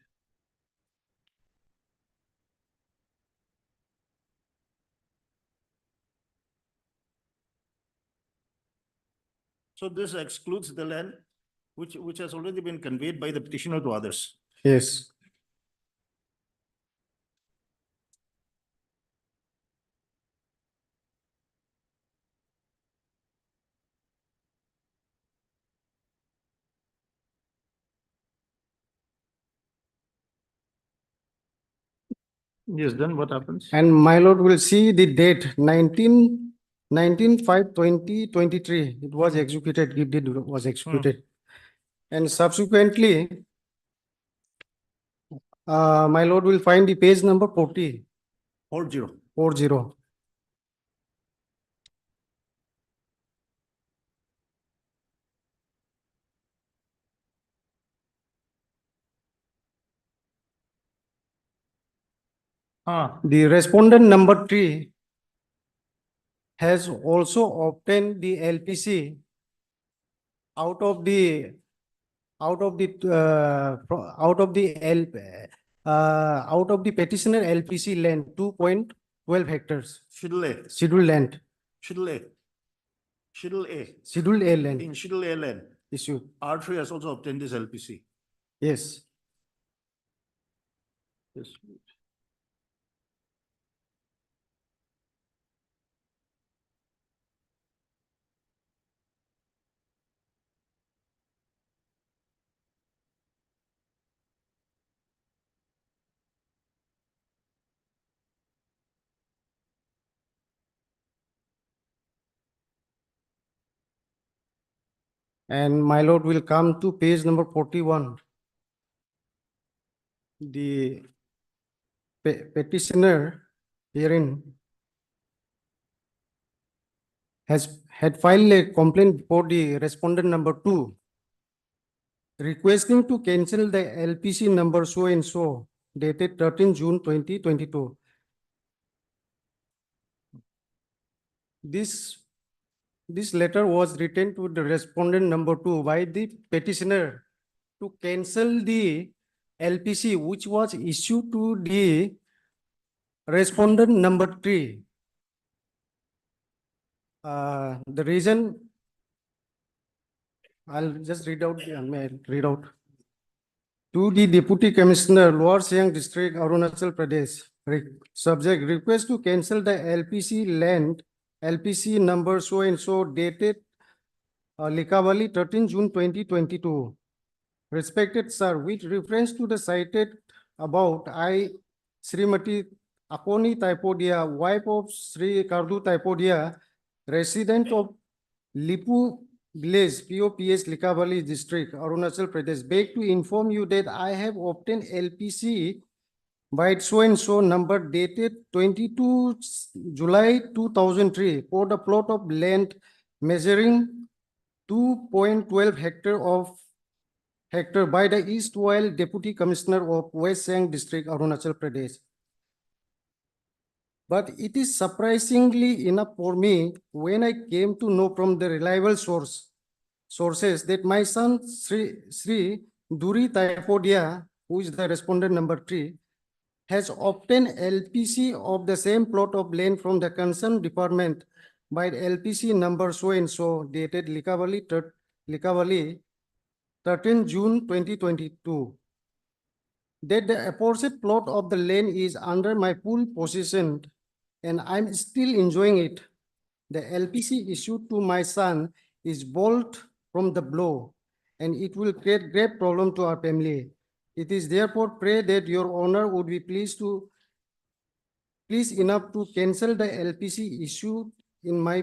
B: So this excludes the land which has already been conveyed by the petitioner to others.
L: Yes.
B: Yes, then what happens?
L: And my lord will see the date 19/5/2023. It was executed, gift deed was executed. And subsequently, my lord will find the page number 40.
B: 40.
L: 40. The respondent number 3 has also obtained the LPC out of the out of the petitioner LPC land 2.12 hectares.
B: Schedule A.
L: Scheduled land.
B: Schedule A. Schedule A.
L: Scheduled A land.
B: In Schedule A land,
L: Issue.
B: R3 has also obtained this LPC.
L: Yes.
B: Yes.
L: And my lord will come to page number 41. The petitioner herein had filed a complaint for the respondent number 2, requesting to cancel the LPC number so and so, dated 13 June 2022. This letter was written to the respondent number 2 by the petitioner to cancel the LPC which was issued to the respondent number 3. The reason, I'll just read out. To the Deputy Commissioner, Lower Siang District, Arunachal Pradesh, subject request to cancel the LPC land, LPC number so and so, dated Likavali 13 June 2022. Respected sir, with reference to the cited about, I, Srimati Akoni Taipodia, wife of Sri Kardu Taipodia, resident of Lipu Village, POPS, Likavali District, Arunachal Pradesh, beg to inform you that I have obtained LPC by so and so number dated 22 July 2003 for the plot of land measuring 2.12 hectare by the East Royal Deputy Commissioner of West Siang District, Arunachal Pradesh. But it is surprisingly enough for me when I came to know from the reliable sources that my son Sri Duri Taipodia, who is the respondent number 3, has obtained LPC of the same plot of land from the concerned department by LPC number so and so, dated Likavali 13 June 2022. That the aforesaid plot of the land is under my full possession and I'm still enjoying it. The LPC issued to my son is bolt from the blow and it will create great problem to our family. It is therefore pray that your honor would be pleased enough to cancel the LPC issued in my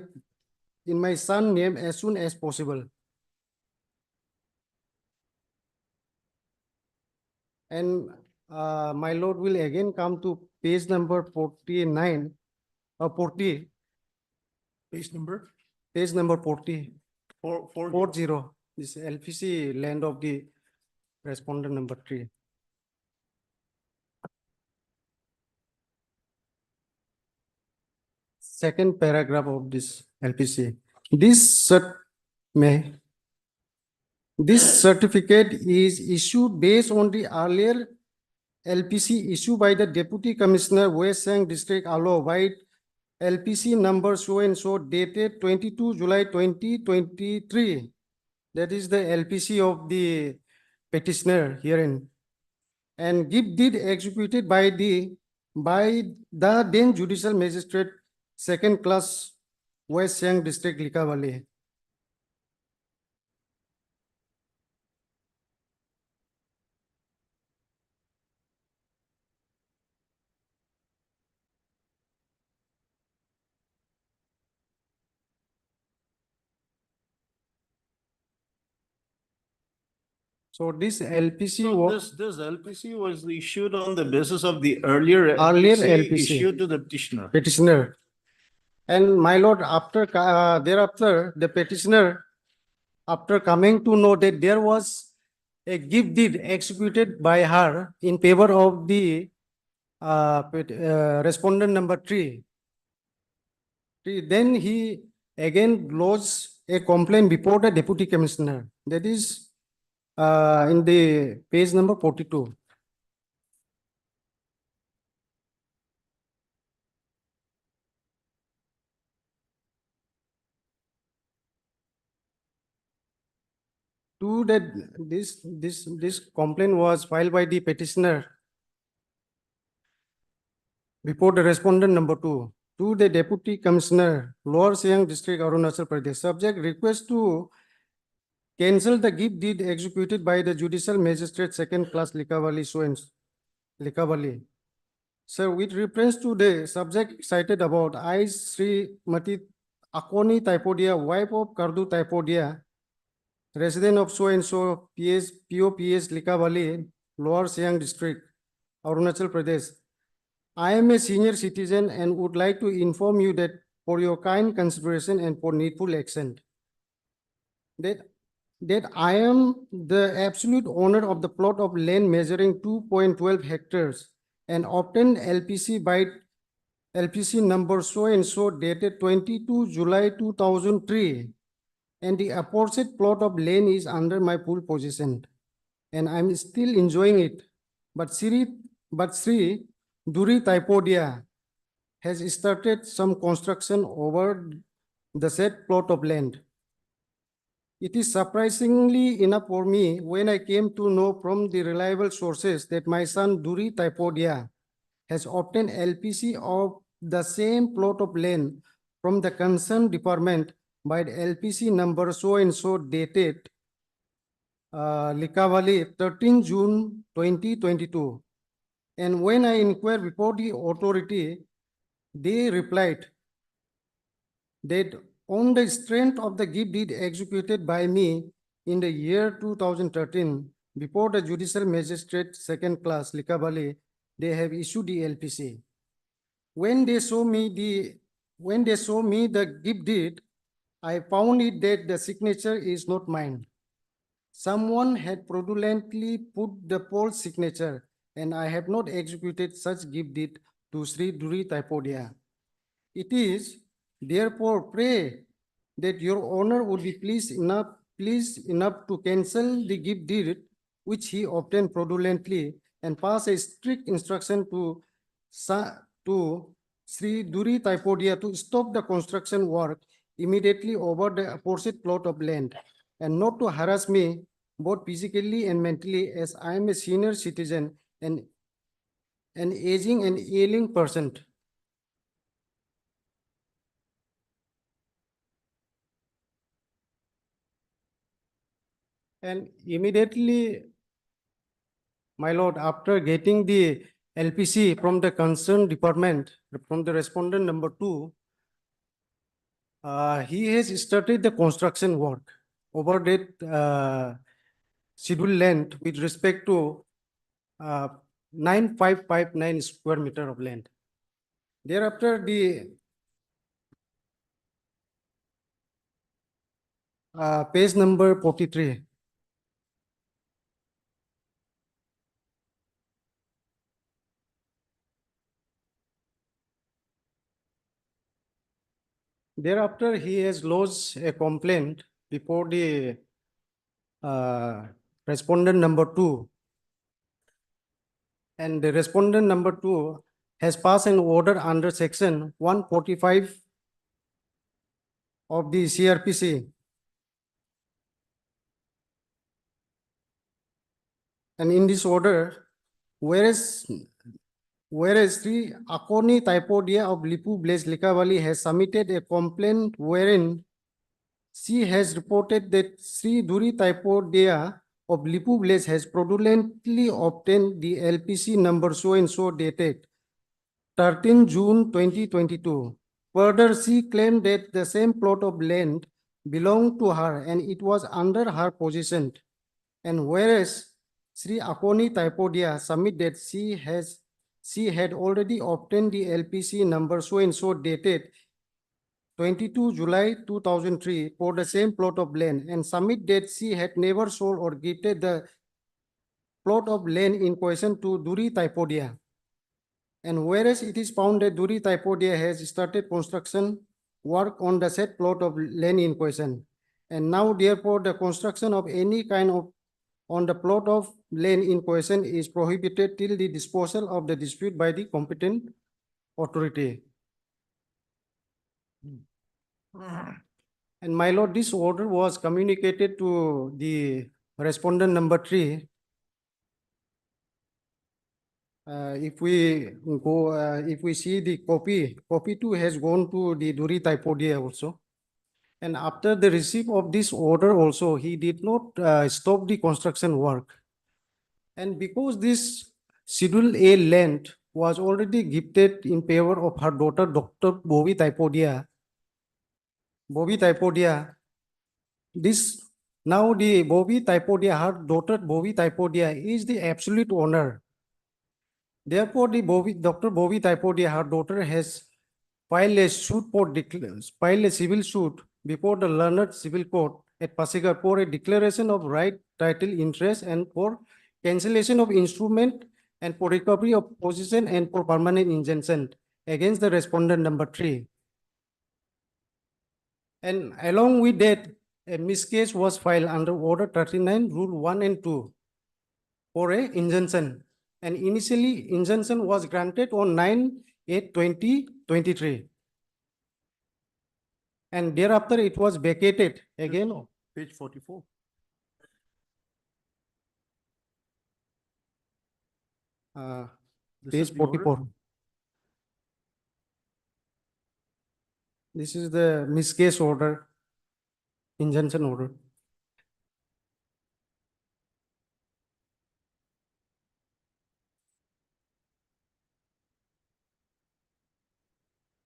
L: son name as soon as possible. And my lord will again come to page number 49 or 40.
B: Page number?
L: Page number 40.
B: 40.
L: This LPC land of the respondent number 3. Second paragraph of this LPC. This certificate is issued based on the earlier LPC issued by the Deputy Commissioner, West Siang District, Alo, by LPC number so and so, dated 22 July 2023. That is the LPC of the petitioner herein. And gift deed executed by the then Judicial Magistrate, Second Class, West Siang District, Likavali. So this LPC
B: So
L: was
B: this LPC was issued on the basis of the earlier
L: Earlier
B: LPC
L: LPC.
B: issued to the petitioner.
L: petitioner. And my lord, after thereafter, the petitioner, after coming to know that there was a gift deed executed by her in favor of the respondent number three, then he again lodged a complaint before the deputy commissioner. That is in the page number 42. To that this complaint was filed by the petitioner before the respondent number two to the deputy commissioner, Lower Siang District, Arunachal Pradesh. Subject request to cancel the gift deed executed by the judicial magistrate second class Likavali Likavali. Sir, with reference to the subject cited about, I, Sri Mati Akoni Taipodia, wife of Kardu Taipodia, resident of so and so POPS Likavali, Lower Siang District, Arunachal Pradesh. I am a senior citizen and would like to inform you that for your kind consideration and for needful action, that I am the absolute owner of the plot of land measuring 2.12 hectares and obtained LPC by LPC number so and so dated 22 July 2003. And the aforesaid plot of land is under my full possession and I'm still enjoying it. But Sri Duri Taipodia has started some construction over the said plot of land. It is surprisingly enough for me when I came to know from the reliable sources that my son Duri Taipodia has obtained LPC of the same plot of land from the concerned department by the LPC number so and so dated Likavali 13 June 2022. And when I inquired before the authority, they replied that on the strength of the gift deed executed by me in the year 2013, before the judicial magistrate second class Likavali, they have issued the LPC. When they saw me the gift deed, I found it that the signature is not mine. Someone had fraudulently put the false signature, and I have not executed such gift deed to Sri Duri Taipodia. It is therefore pray that your honor would be pleased enough to cancel the gift deed which he obtained fraudulently and pass a strict instruction to Sri Duri Taipodia to stop the construction work immediately over the aforesaid plot of land and not to harass me both physically and mentally, as I am a senior citizen and an aging and ailing person. And immediately, my lord, after getting the LPC from the concerned department, from the respondent number two, he has started the construction work over that scheduled land with respect to 9559 square meter of land. Thereafter, the page number 43. Thereafter, he has lodged a complaint before the respondent number two. And the respondent number two has passed an order under section 145 of the CRPC. And in this order, whereas Sri Akoni Taipodia of Lipu Blaze Likavali has submitted a complaint wherein she has reported that Sri Duri Taipodia of Lipu Blaze has fraudulently obtained the LPC number so and so dated 13 June 2022. Further, she claimed that the same plot of land belonged to her and it was under her possession. And whereas Sri Akoni Taipodia submit that she had already obtained the LPC number so and so dated 22 July 2003 for the same plot of land and submit that she had never sold or gifted the plot of land in question to Duri Taipodia. And whereas it is found that Duri Taipodia has started construction work on the said plot of land in question. And now therefore the construction of any kind of on the plot of land in question is prohibited till the disposal of the dispute by the competent authority. And my lord, this order was communicated to the respondent number 3. If we see the copy 2 has gone to the Duri Taipodia also. And after the receipt of this order also, he did not stop the construction work. And because this Schedule A land was already gifted in favor of her daughter, Dr. Bobby Taipodia, this now the Bobby Taipodia, her daughter Bobby Taipodia is the absolute owner. Therefore, Dr. Bobby Taipodia, her daughter, has filed a civil suit before the learned civil court at Pasigar for a declaration of right, title, interest, and for cancellation of instrument, and for recovery of possession, and for permanent injunction against the respondent number 3. And along with that, a miscase was filed under Order 39, Rule 1 and 2 for a injunction. And initially, injunction was granted on 9/8/2023. And thereafter, it was vacated again.
B: Page 44. This is
L: Page
B: the order?
L: 44. This is the miscase order, injunction order.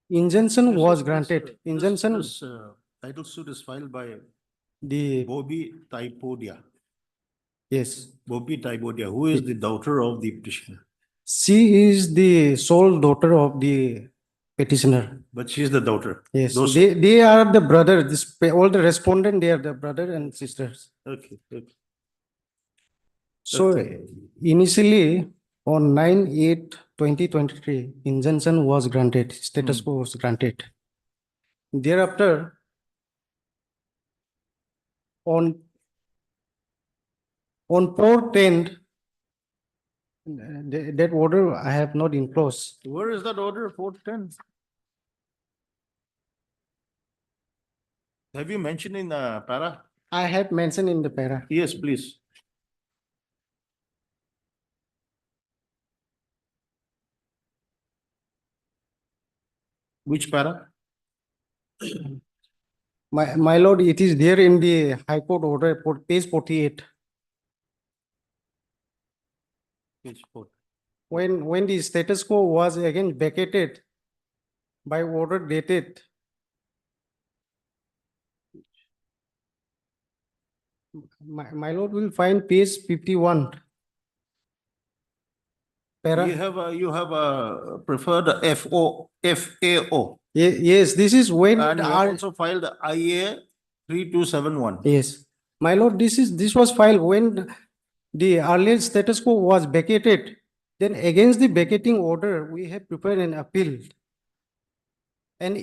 L: Injunction was granted. Injunction.
B: This title suit is filed by
L: The
B: Bobby Taipodia.
L: yes,
B: Bobby Taipodia, who is the daughter of the petitioner.
L: she is the sole daughter of the petitioner.
B: But she is the daughter.
L: Yes,
B: Those-
L: they are the brother. All the respondent, they are the brother and sisters.
B: Okay, okay.
L: So initially on 9/8/2023, injunction was granted, status quo was granted. Thereafter, on 4/10, that order I have not enclosed.
B: Where is that order, 410? Have you mentioned in para?
L: I have mentioned in the para.
B: Yes, please. Which para?
L: My lord, it is there in the High Court order for page 48.
B: Page 4.
L: When the status quo was again vacated by order dated my lord will find page 51. Para.
B: You have preferred FAO.
L: Yes, this is when
B: And you have also filed IA 3271.
L: yes, my lord, this was filed when the earlier status quo was vacated. Then against the vacating order, we have prepared an appeal. And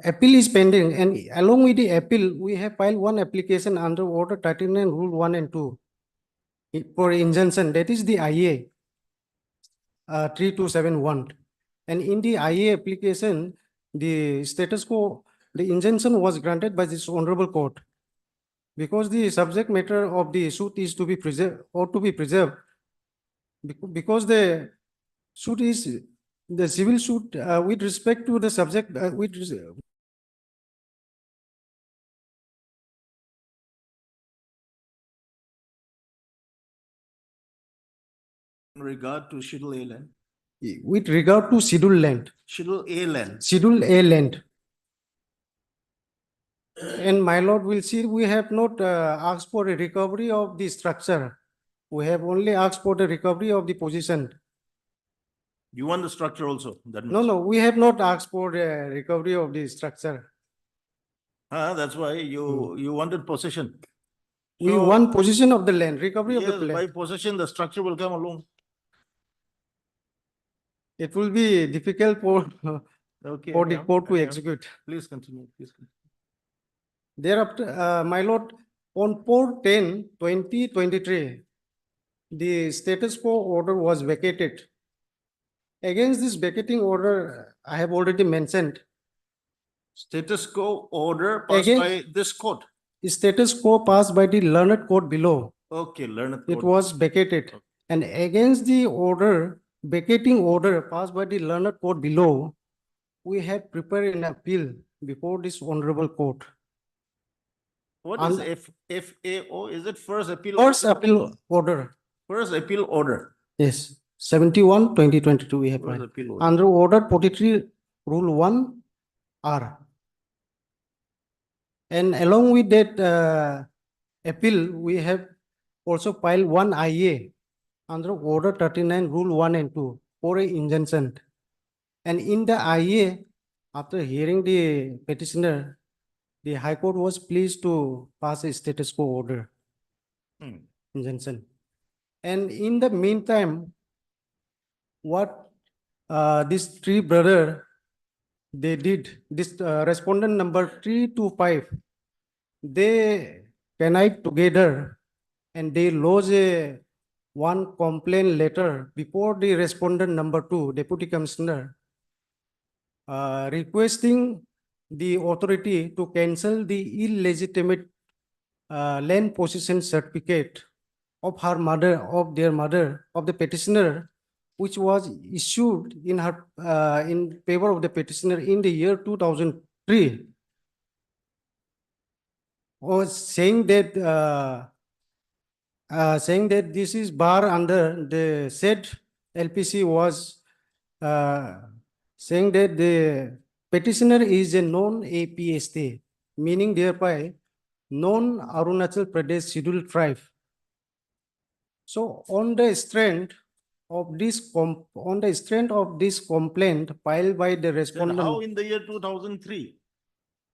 L: appeal is pending, and along with the appeal, we have filed one application under Order 39, Rule 1 and 2 for injunction. That is the IA 3271. And in the IA application, the status quo, the injunction was granted by this honorable court because the subject matter of the suit is to be preserved or to be preserved because the suit is the civil suit with respect to the subject
B: In regard to Schedule A land.
L: with regard to scheduled land.
B: Schedule A land.
L: Schedule A land. And my lord will see, we have not asked for a recovery of the structure. We have only asked for the recovery of the position.
B: You want the structure also, that means.
L: No, no, we have not asked for the recovery of the structure.
B: That's why you wanted possession.
L: We
B: So-
L: want possession of the land, recovery of the
B: Yes, by
L: land.
B: possession, the structure will come along.
L: It will be difficult for,
B: Okay.
L: for the
B: hang on,
L: court to
B: hang on.
L: execute.
B: Please continue, please. Continue.
L: Thereafter, my lord, on 4/10/2023, the status quo order was vacated. Against this vacating order, I have already mentioned.
B: Status quo order passed
L: Again-
B: by this court.
L: Status quo passed by the learned court below.
B: Okay, learned
L: It
B: court.
L: was vacated. And against the order, vacating order passed by the learned court below, we have prepared an appeal before this honorable court.
B: What is
L: And-
B: FAO? Is it first appeal?
L: First
B: order?
L: appeal order,
B: First appeal order.
L: yes, 71/2022 we have
B: First
L: filed.
B: appeal order.
L: Under order 43, rule 1R. And along with that appeal, we have also filed one IA under order 39, rule 1 and 2 for a injunction. And in the IA, after hearing the petitioner, the High Court was pleased to pass a status quo order injunction. And in the meantime, what these three brother they did, this respondent number 3 to 5, they connived together and they lodged a one complaint letter before the respondent number 2, Deputy Commissioner, requesting the authority to cancel the illegitimate land possession certificate of her mother, of their mother, of the petitioner, which was issued in her in favor of the petitioner in the year 2003, was saying that this is bar under the said LPC was saying that the petitioner is a non-APST, meaning thereby non-Arunachal Pradesh scheduled tribe. So on the strength of this complaint filed by the
B: Then
L: respondent.
B: how in the year 2003,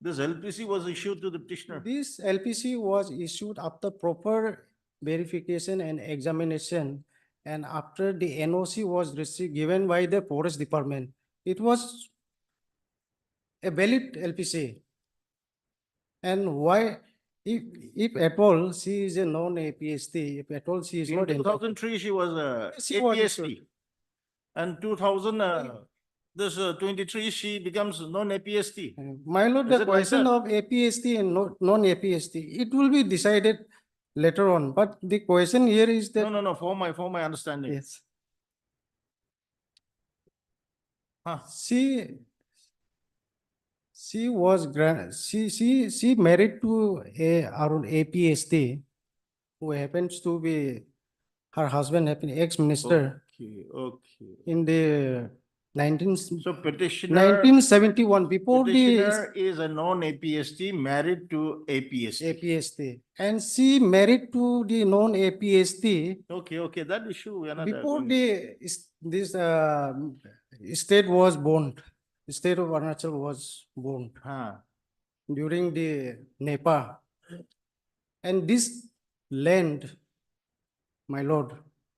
B: this LPC was issued to the petitioner?
L: This LPC was issued after proper verification and examination, and after the NOC was received, given by the Forest Department. It was a valid LPC. And why, if at all she is a non-APST, if at all she is
B: In
L: not.
B: 2003, she was
L: She was
B: APST. And 23, she becomes non-APST.
L: My lord,
B: Is
L: the
B: it like
L: question
B: that?
L: of APST and non-APST, it will be decided later on, but the question here is that.
B: No, for my understanding.
L: Yes.
B: Huh.
L: She was she married to a Arun APST, who happens to be, her husband happened ex-minister
B: Okay.
L: in the
B: So petitioner.
L: 1971, before the
B: Petitioner is a non-APST married to APST.
L: APST, and she married to the non-APST
B: Okay, that issue we are not.
L: before
B: going-
L: this state was born. The state of Arunachal was born
B: Huh.
L: during the NEPA. And this land, my lord,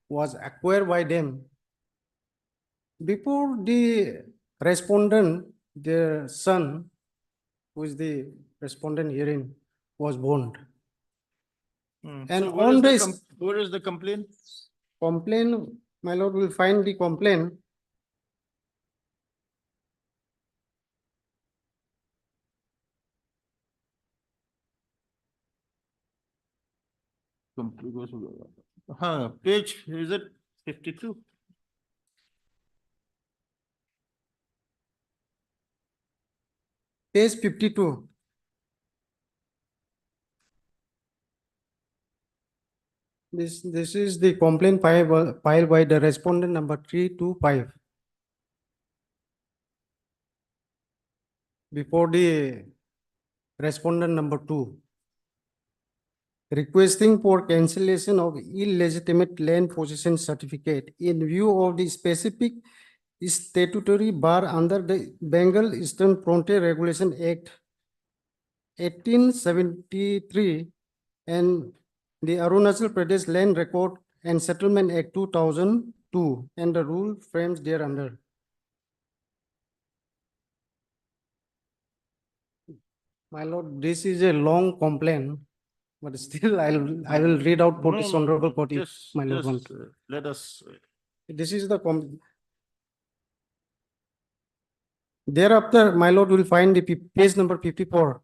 L: was acquired by them before the respondent, their son, who is the respondent herein, was born. And
B: So where
L: on
B: is the
L: this
B: where is the complaint?
L: complaint, my lord will find the complaint.
B: Page, is it 52?
L: Page 52. This is the complaint filed by the respondent number 3 to 5. Before the Respondent number 2. Requesting for cancellation of illegitimate land possession certificate in view of the specific statutory bar under the Bengal Eastern Frontier Regulation Act 1873 and the Arunachal Pradesh Land Record and Settlement Act 2002 and the rule frames thereunder. My lord, this is a long complaint, but still I will read out for this honorable court if my lord wants.
B: Let us,
L: This is the thereafter, my lord will find the page number 54.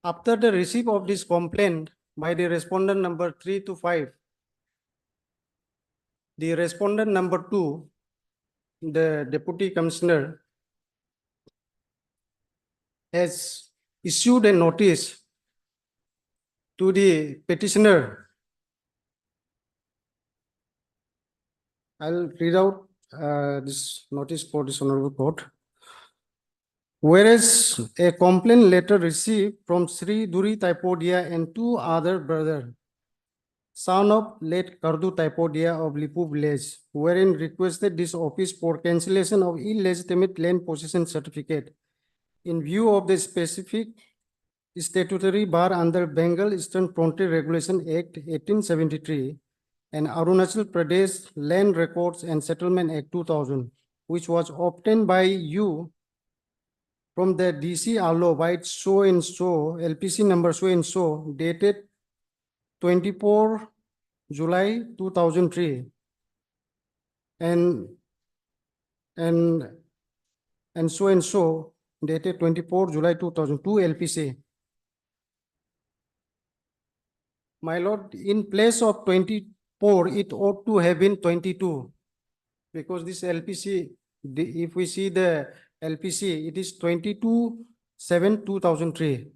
L: After the receipt of this complaint by the respondent number 3 to 5, the respondent number 2, the deputy commissioner, has issued a notice to the petitioner. I'll read out this notice for this honorable court. Whereas a complaint letter received from Sri Duri Taipodia and 2 other brothers, son of late Kardu Taipodia of Lipu village, wherein requested this office for cancellation of illegitimate land possession certificate in view of the specific statutory bar under Bengal Eastern Frontier Regulation Act 1873 and Arunachal Pradesh Land Records and Settlement Act 2000, which was obtained by you from the DC Allo by so and so, LPC number so and so, dated 24 July 2003, and so and so, dated 24 July 2002, LPC. My lord, in place of 24, it ought to have been 22, because this LPC, if we see the LPC, it is 22/7/2003.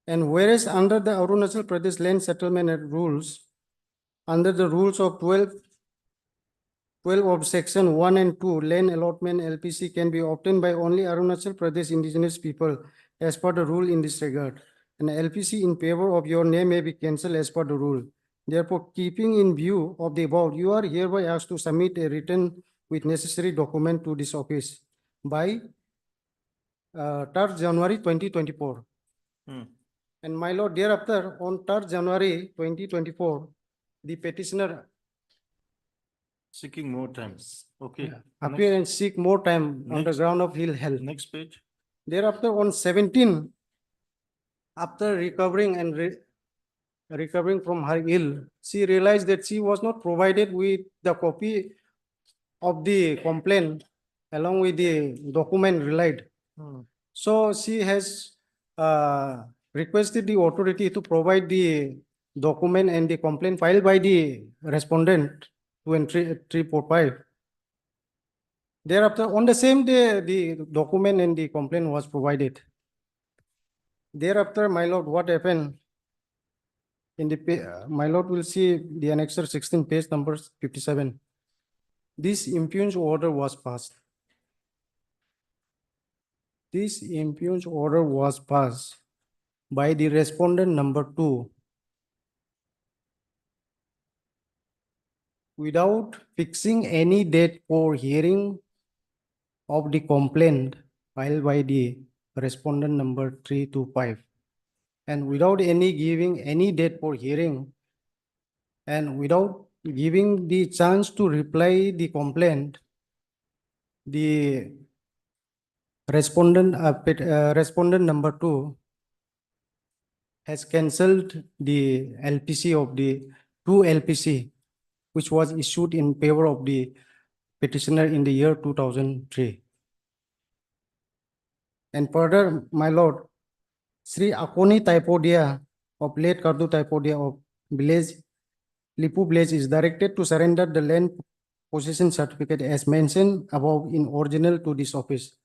L: And whereas under the Arunachal Pradesh Land Settlement Rules, under the rules of 12 of section 1 and 2, land allotment LPC can be obtained by only Arunachal Pradesh indigenous people as per the rule in this regard. An LPC in favor of your name may be cancelled as per the rule. Therefore, keeping in view of the above, you are hereby asked to submit a written with necessary document to this office by 3rd January 2024. And my lord, thereafter, on 3rd January 2024, the petitioner
B: seeking more times. Okay.
L: appear and seek more time on the ground of ill health.
B: Next page.
L: Thereafter, on 17, after recovering and recovering from her ill, she realized that she was not provided with the copy of the complaint along with the document relied. So she has requested the authority to provide the document and the complaint filed by the respondent 2 and 345. Thereafter, on the same day, the document and the complaint was provided. Thereafter, my lord, what happened? In the my lord will see the annexure 16, page number 57. This impugned order was passed. This impugned order was passed by the respondent number 2 without fixing any date for hearing of the complaint filed by the respondent number 3 to 5, and without any giving any date for hearing, and without giving the chance to reply the complaint, the respondent respondent number 2 has cancelled the LPC of the 2 LPC which was issued in favor of the petitioner in the year 2003. And further, my lord, Sri Akoni Taipodia of late Kardu Taipodia of village Lipu village is directed to surrender the land possession certificate as mentioned above in original to this office.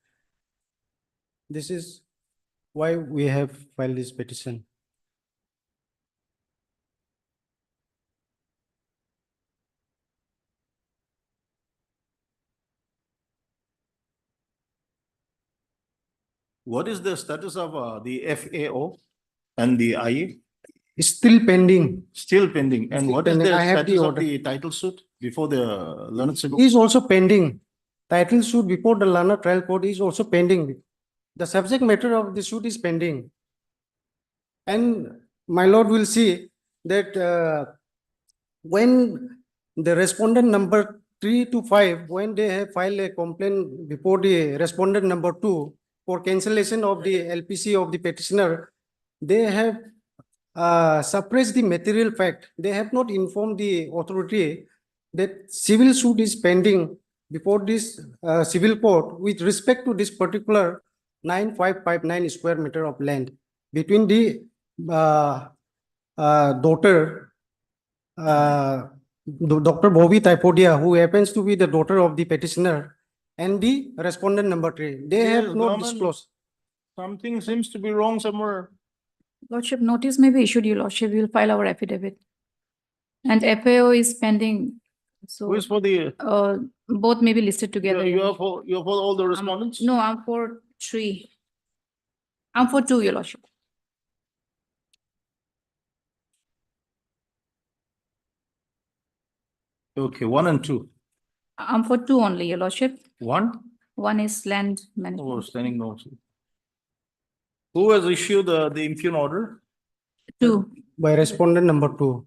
L: This is why we have filed this petition.
B: What is the status of the FAO and the IA?
L: It's still pending.
B: Still pending. And
L: Still
B: what is
L: pending.
B: the
L: I have the
B: status of
L: order.
B: the title suit before the learned civil?
L: Is also pending. Title suit before the learner trial court is also pending. The subject matter of the suit is pending. And my lord will see that when the respondent number 3 to 5, when they have filed a complaint before the respondent number 2 for cancellation of the LPC of the petitioner, they have suppressed the material fact. They have not informed the authority that civil suit is pending before this civil court with respect to this particular 9559 square meter of land between the daughter, Dr. Bobby Typodia, who happens to be the daughter of the petitioner, and the respondent number 3. They
B: Yes,
L: have not
B: government-
L: disclosed.
B: Something seems to be wrong somewhere.
P: Lordship, notice may be issued, your lordship, we will file our affidavit. And FAO is pending,
B: Who
P: so
B: is for the,
P: both may be listed together.
B: you are for all the respondents?
P: No, I'm for 3. I'm for 2, your lordship.
B: Okay, 1 and 2.
P: I'm for 2 only, your lordship.
B: 1?
P: 1 is land
B: Oh,
P: management.
B: standing notes. Who has issued the impugn order?
P: 2.
L: By respondent number 2.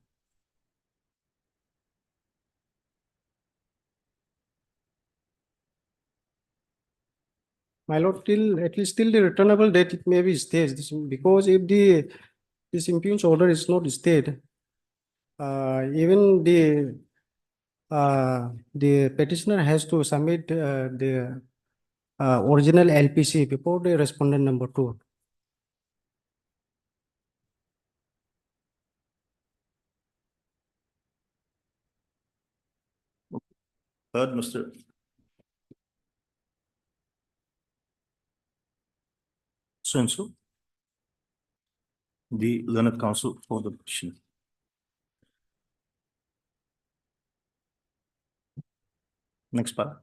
L: My lord, till at least till the returnable date, it may be stayed. Because if this impugned order is not stayed, even the petitioner has to submit the original LPC before the respondent number 2.
B: Heard, Mr. So the learned counsel for the petition. Next part.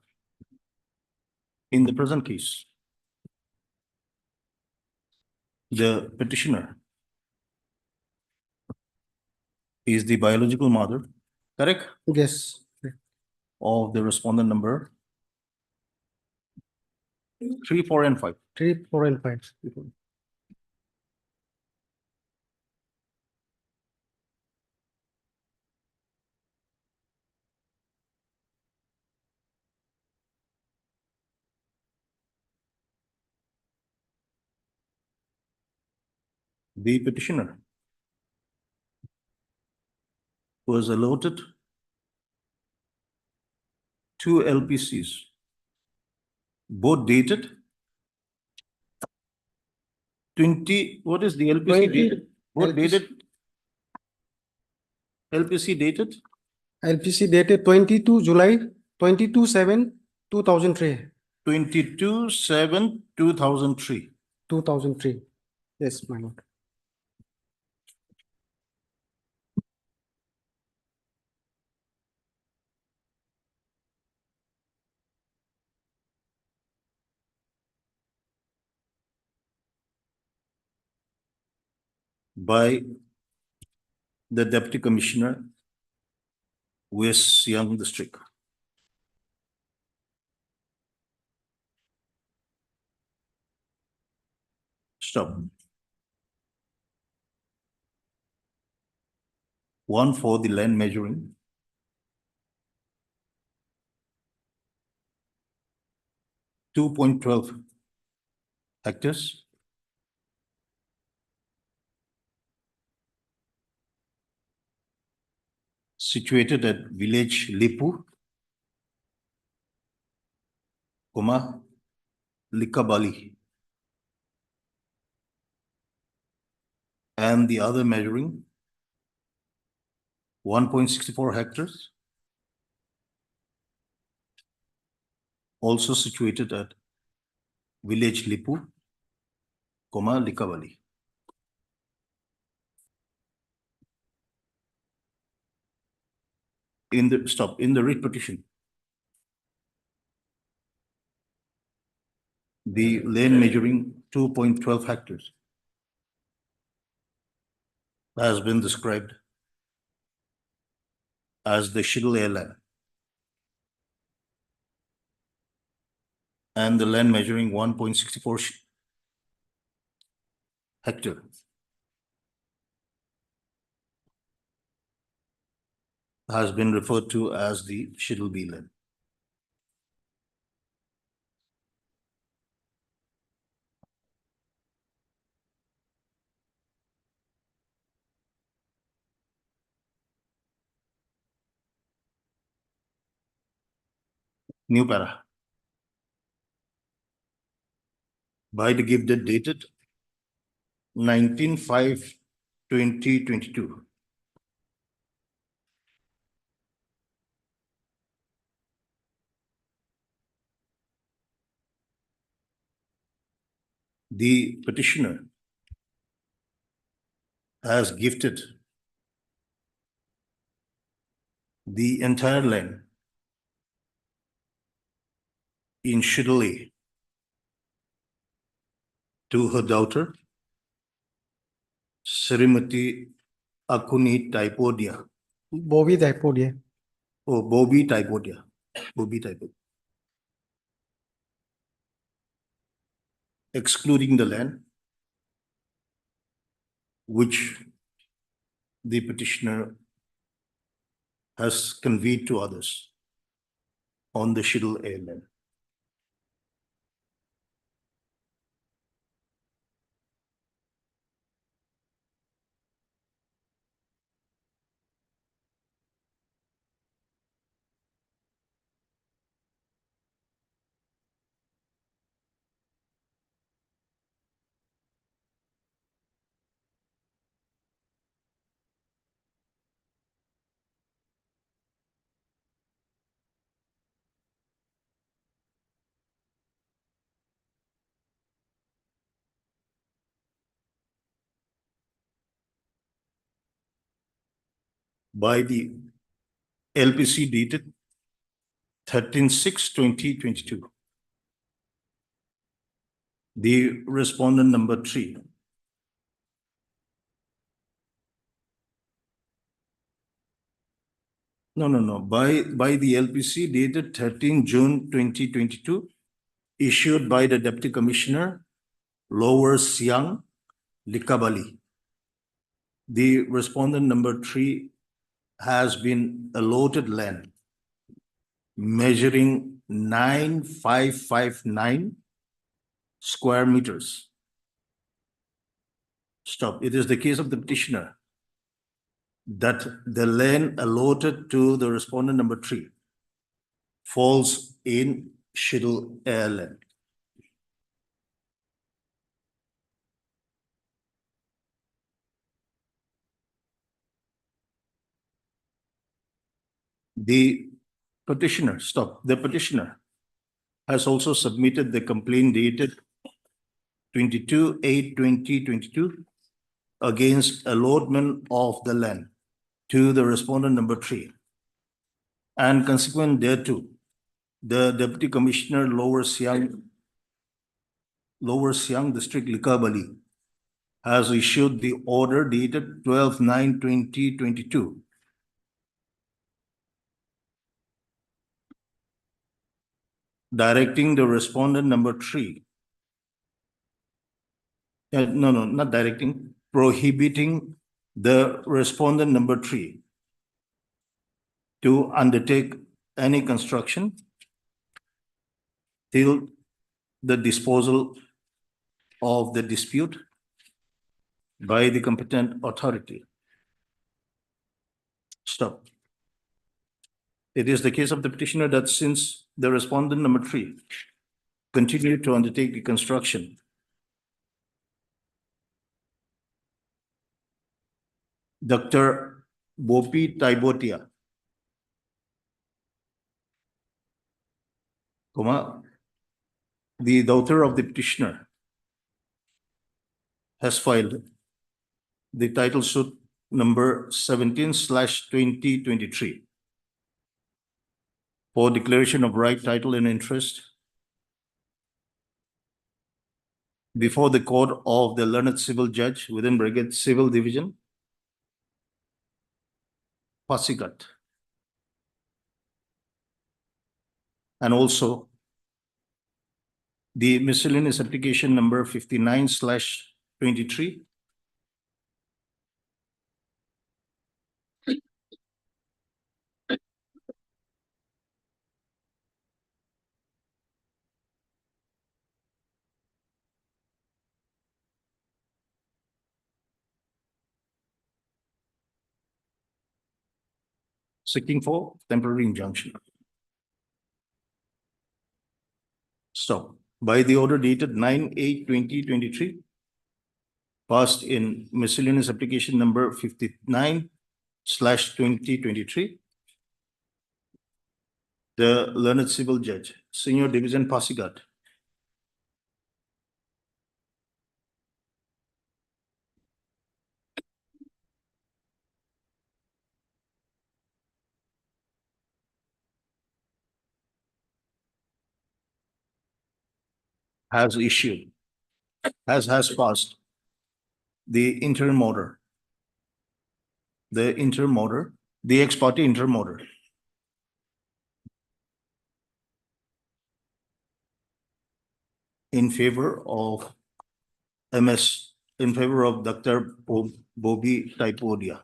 B: In the present case, the petitioner is the biological mother, correct?
L: Yes.
B: Of the respondent number 3, 4, and 5.
L: 3, 4, and 5.
B: The petitioner was allotted 2 LPCs, both dated 20, what is the LPC
L: 20
B: dated? Both
L: LPC.
B: dated? LPC dated?
L: LPC dated 22 July 22/7/2003.
B: 22/7/2003.
L: 2003. Yes, my lord.
B: By the Deputy Commissioner, West Siang District. Stop. 1 for the land measuring. 2.12 hectares. Situated at village Lipu, Likabali. And the other measuring 1.64 hectares. Also situated at village Lipu, Likabali. In the writ petition, the land measuring 2.12 hectares has been described as the Schedule A land, and the land measuring 1.64 hectare has been referred to as the Schedule B land. New para. By the gift date dated 19/5/2022. The petitioner has gifted the entire land in Schedule A to her daughter, Srimati Akuni Taipodia.
L: Bobby Dipodia.
B: Oh, Bobby Taipodia. Bobby Taipodia. Excluding the land which the petitioner has conveyed to others on the Schedule A land. By the LPC dated 13/6/2022. The respondent number 3 No. By the LPC dated 13 June 2022, issued by the Deputy Commissioner, Lower Siang, Likabali. The respondent number 3 has been allotted land measuring 9,559 square meters. Stop. It is the case of the petitioner that the land allotted to the respondent number 3 falls in Schedule A land. The petitioner has also submitted the complaint dated 22/8/2022 against allotment of the land to the respondent number 3. And consequent thereto, the Deputy Commissioner Lower Siang District Likabali has issued the order dated 12/9/2022 directing the respondent number 3. No, not directing, prohibiting the respondent number 3 to undertake any construction till the disposal of the dispute by the competent authority. Stop. It is the case of the petitioner that since the respondent number 3 continued to undertake the construction, Dr. Bopi Taibotia, the daughter of the petitioner, has filed the title suit number 17/2023 for declaration of right, title, and interest before the court of the learned civil judge within Brigade Civil Division, Pasigat. And also the miscellaneous application number 59/23, seeking for temporary injunction. Stop. By the order dated 9/8/2023, passed in miscellaneous application number 59/2023, the learned civil judge, Senior Division Pasigat, has issued, has passed the interim order, the ex parte interim order in favor of MS, in favor of Dr. Bobby Typodia.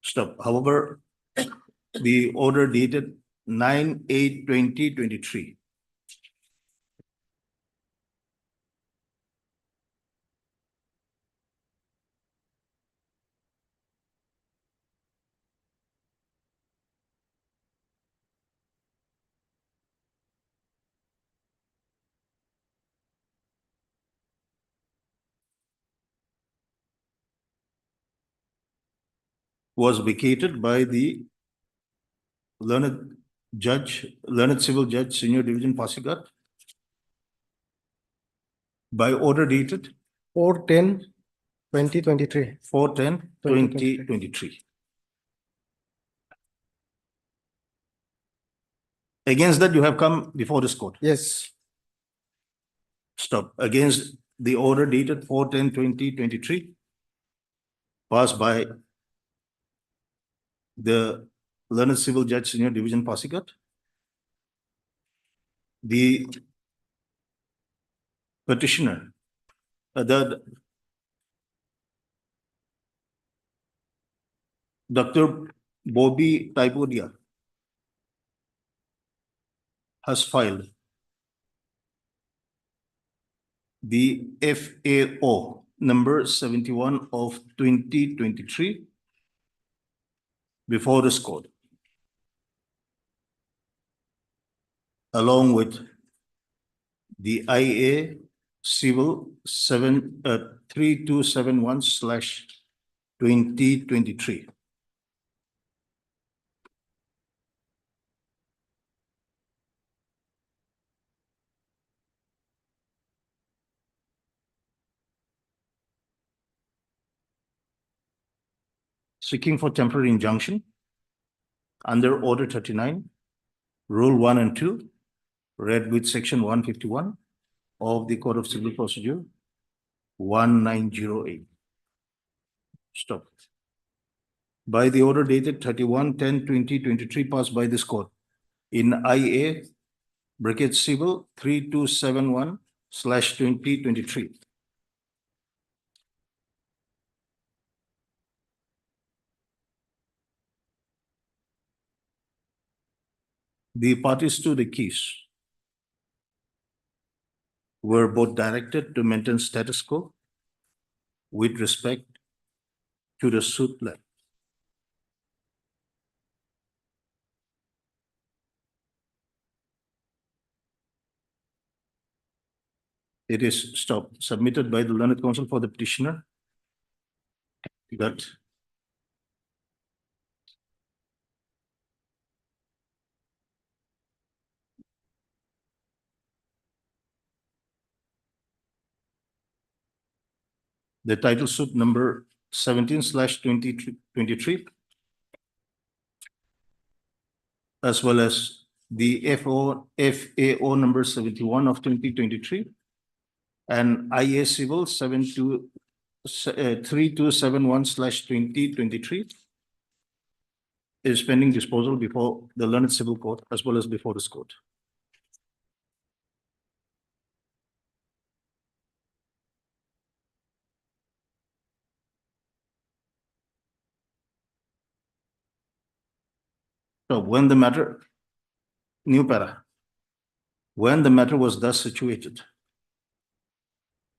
B: Stop. However, the order dated 9/8/2023 was vacated by the learned civil judge, Senior Division Pasigat, by order dated
L: 4/10/2023.
B: 4/10/2023. Against that, you have come before this court.
L: Yes.
B: Stop. Against the order dated 4/10/2023, passed by the learned civil judge, Senior Division Pasigat, the petitioner, the Dr. Bobby Typodia, has filed the FAO number 71 of 2023 before this court, along with the IA Civil 3271/2023. Seeking for temporary injunction under Order 39, Rule 1 and 2, read with Section 151 of the Code of Civil Procedure 1908. Stop. By the order dated 31/10/2023, passed by this court in IA Brigade Civil 3271/2023. The parties to the case were both directed to maintain status quo with respect to the suit left. It is submitted by the learned counsel for the petitioner that the title suit number 17/2023, as well as the FAO number 71 of 2023, and IA Civil 3271/2023 is pending disposal before the Learned Civil Court as well as before this court. So when the matter, new para, when the matter was thus situated,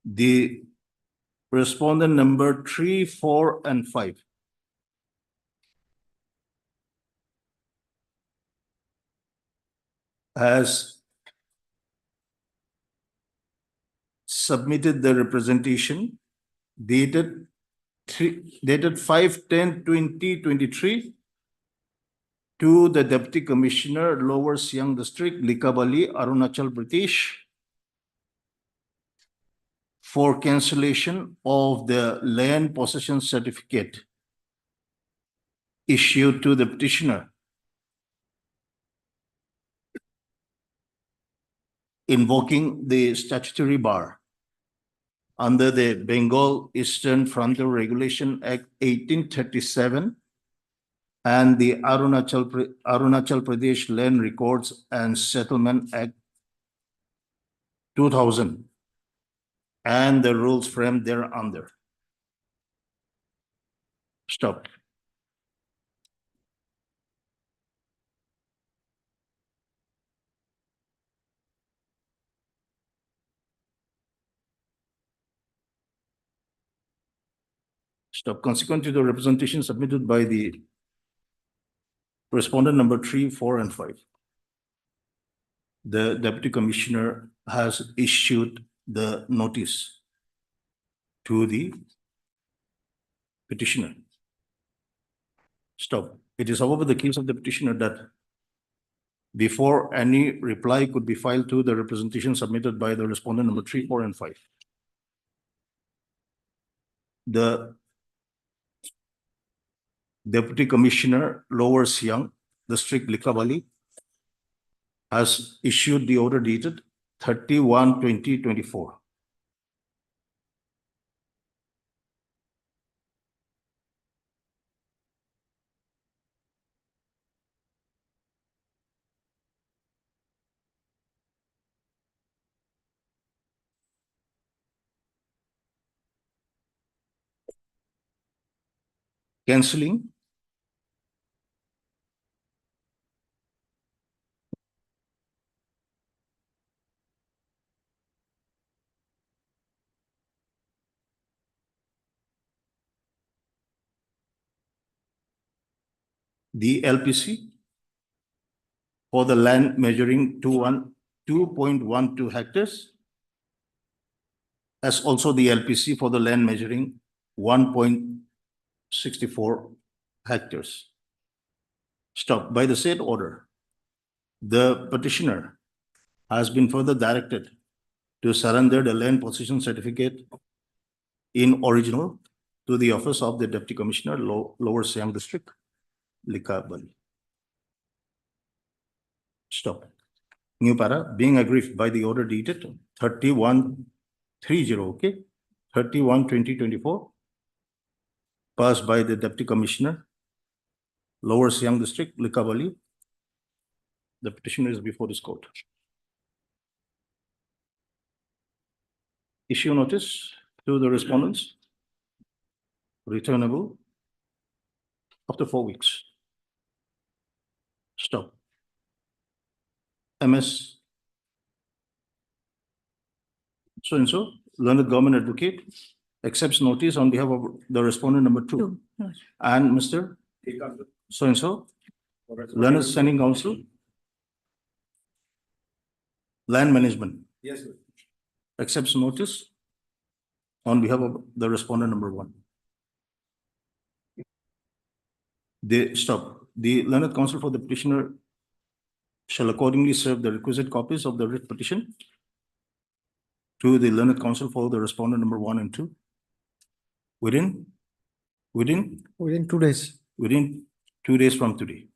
B: the respondent number 3, 4, and 5 has submitted the representation dated 5/10/2023 to the Deputy Commissioner, Lower Siang District, Likabali, Arunachal Pradesh, for cancellation of the land possession certificate issued to the petitioner invoking the statutory bar under the Bengal Eastern Frontier Regulation Act 1837 and the Arunachal Pradesh Land Records and Settlement Act 2000 and the rules framed thereunder. Stop. Stop. Consequent to the representation submitted by the respondent number 3, 4, and 5, the Deputy Commissioner has issued the notice to the petitioner. Stop. It is, however, the case of the petitioner that before any reply could be filed to the representation submitted by the respondent number 3, 4, and 5, the Deputy Commissioner, Lower Siang District, Likabali, has issued the order dated 31/2024. Cancelling the LPC for the land measuring 2.12 hectares, as also the LPC for the land measuring 1.64 hectares. Stop. By the said order, the petitioner has been further directed to surrender the land possession certificate in original to the office of the Deputy Commissioner, Lower Siang District, Likabali. Stop. New para, being aggrieved by the order dated 31/30, okay, 31/2024, passed by the Deputy Commissioner, Lower Siang District, Likabali. The petitioner is before this court. Issue notice to the respondents, returnable after 4 weeks. Stop. MS so-and-so, learned government advocate, accepts notice on behalf of the respondent number 2 and Mr. So-and-so, learned standing counsel, land management.
N: Yes, sir.
B: Accepts notice on behalf of the respondent number 1. The learned counsel for the petitioner shall accordingly serve the requisite copies of the writ petition to the learned counsel for the respondent number 1 and 2 within
L: 2 days.
B: Within 2 days from today.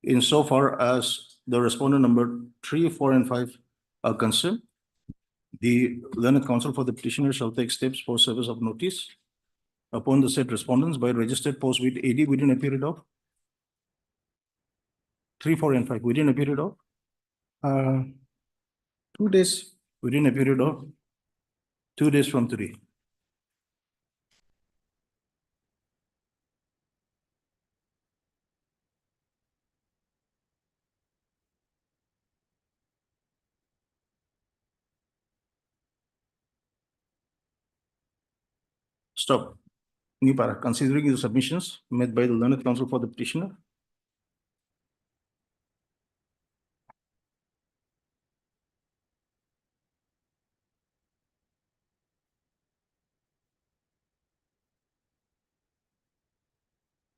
B: Insofar as the respondent number 3, 4, and 5 are concerned, The learned counsel for the petitioner shall take steps for service of notice upon the said respondents by registered post with AD within a period of 3, 4, and 5, within a period of
N: 2 days.
B: within a period of 2 days from today. Stop. New para, considering the submissions made by the learned counsel for the petitioner.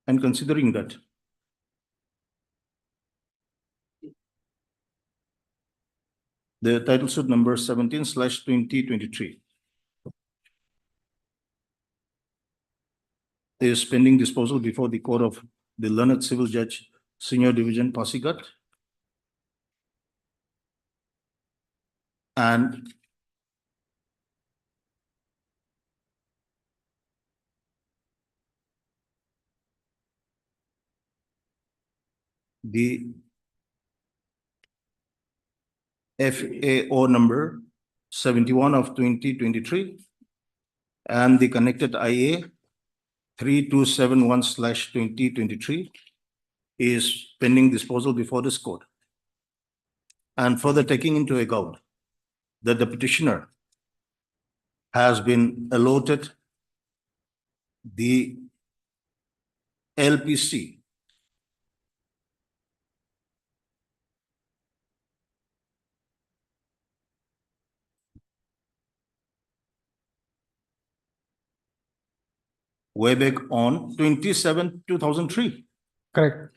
B: And considering that the title suit number 17/2023 is pending disposal before the court of the learned civil judge, Senior Division, Pasigat. And the FAO number 71 of 2023 and the connected IA 3271/2023 is pending disposal before this court. And further taking into account that the petitioner has been allotted the LPC way back on 27/2003.
N: Correct.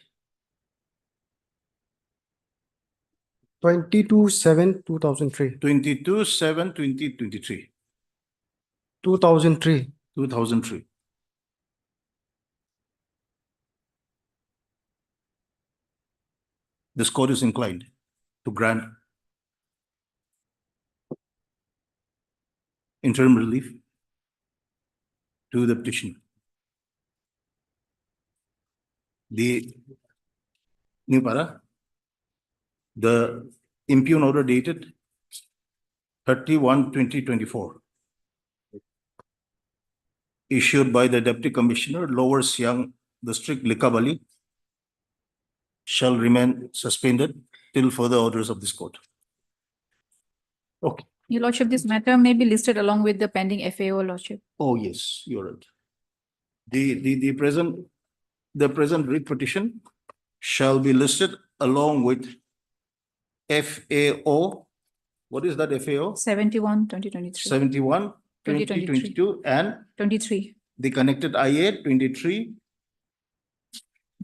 N: 22/7/2003.
B: 22/7/2023.
N: 2003.
B: 2003. This court is inclined to grant interim relief to the petitioner. The new para, the impugn order dated 31/2024 issued by the Deputy Commissioner, Lower Siang District, Likabali, shall remain suspended till further orders of this court. Okay.
P: Your Lordship, this matter may be listed along with the pending FAO, Lordship.
B: Oh, yes, you're right. The present writ petition shall be listed along with FAO. What is that FAO?
P: 71/2023.
B: 71/2022 and
P: 23.
B: the connected IA 23.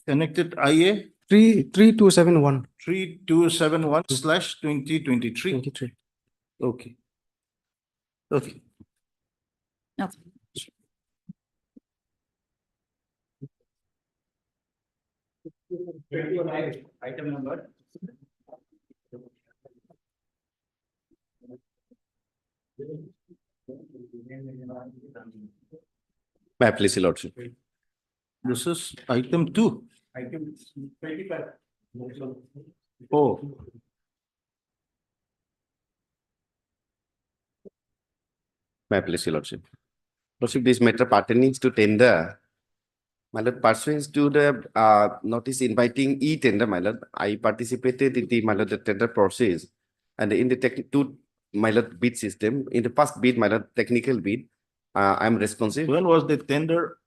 B: Connected IA
N: 3271.
B: 3271/2023.
N: 23.
B: Okay. Okay.
P: No.
B: Item number.
K: May I please, Your Lordship?
B: This is item 2. Item 25. Oh.
K: May I please, Your Lordship? Lordship, this matter pertaining to tender, my lord, pursuant to the notice inviting e-tender, my lord, I participated in the, my lord, the tender process. And in the my lord, bid system, in the first bid, my lord, technical bid, I'm responsive.
B: When was the tender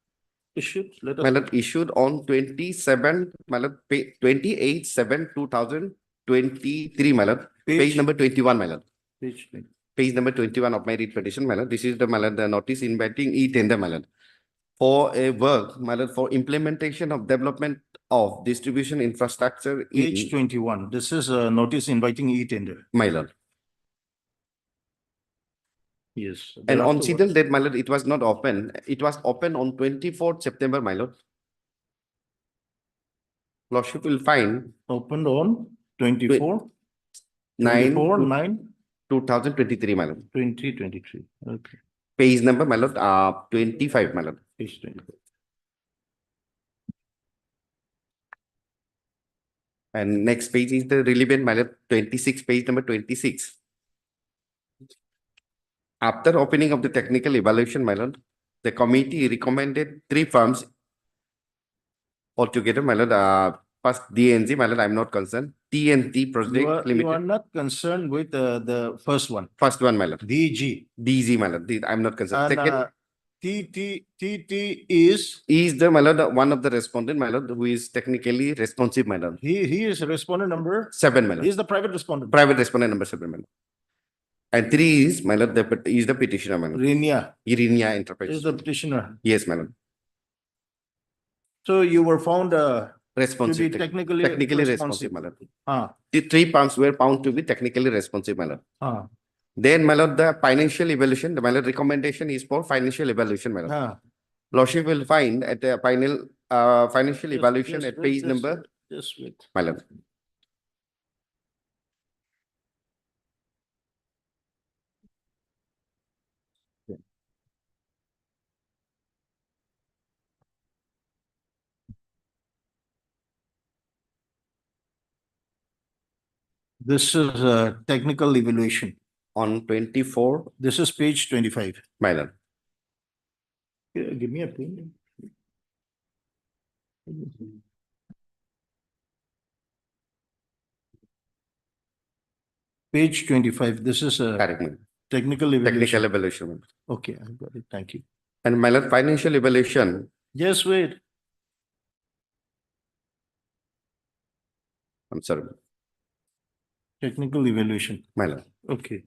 B: issued? Let us.
K: My lord, issued on 27, my lord, 28/7/2023, my lord, page number 21, my lord. Page number 21 of my writ petition, my lord. This is the, my lord, the notice inviting e-tender, my lord, for a work, my lord, for implementation of development of distribution infrastructure.
B: Page 21. This is a notice inviting e-tender.
K: My lord.
B: Yes.
K: And on
B: Thereafter,
K: single date, my lord, it was not open. It was open on 24th September, my lord. Lordship will find
B: opened on 24.
K: 9
B: 24/9.
F: 2023, my lord.
B: 2023. Okay.
F: Page number, my lord, 25, my lord.
B: Page 25.
F: And next page is the relevant, my lord, 26, page number 26. After opening of the technical evaluation, my lord, the committee recommended 3 firms altogether, my lord. First DNG, my lord, I'm not concerned. TNT Project
B: You are
F: Limited.
B: not concerned with the first one.
F: First one, my lord.
B: DG.
F: DG, my lord. I'm not concerned.
B: And
F: Second
B: TT is
F: the, my lord, one of the respondent, my lord, who is technically responsive, my lord.
B: he is respondent number
F: 7, my lord.
B: He is the private respondent.
F: Private respondent number 7, my lord. And 3 is, my lord, is the petitioner, my lord. Irinia Enterprise.
B: Is the petitioner.
F: Yes, my lord.
B: So you were found
F: Responsive.
B: to be technically
F: responsive, my lord.
B: Ah.
F: The 3 firms were found to be technically responsive, my lord.
B: Ah.
F: Then, my lord, the financial evaluation, the my lord recommendation is for financial evaluation, my lord.
B: Ah.
F: Lordship will find at the final financial evaluation at page number,
B: Just wait.
F: my lord.
B: This is a technical evaluation.
F: On 24,
B: This is page 25.
F: my lord.
B: Give me a pen. Page 25. This is a
F: Correct, my lord.
B: technical evaluation.
F: Technical evaluation, my lord.
B: Okay, I got it. Thank you.
F: And my lord, financial evaluation.
B: Just wait.
F: I'm sorry,
B: Technical evaluation.
F: my lord.
B: Okay.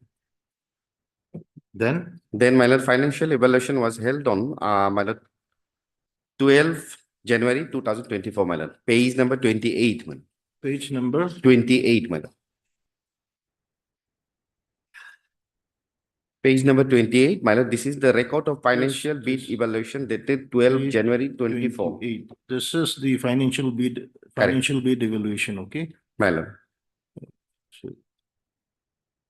B: Then
F: my lord, financial evaluation was held on my lord, 12 January 2024, my lord. Page number 28, my lord.
B: page number
F: 28, my lord. Page number 28, my lord. This is the record of financial bid evaluation dated 12
B: Page
F: January 24.
B: 28. This is the financial bid evaluation. Okay.
F: My lord.
B: So,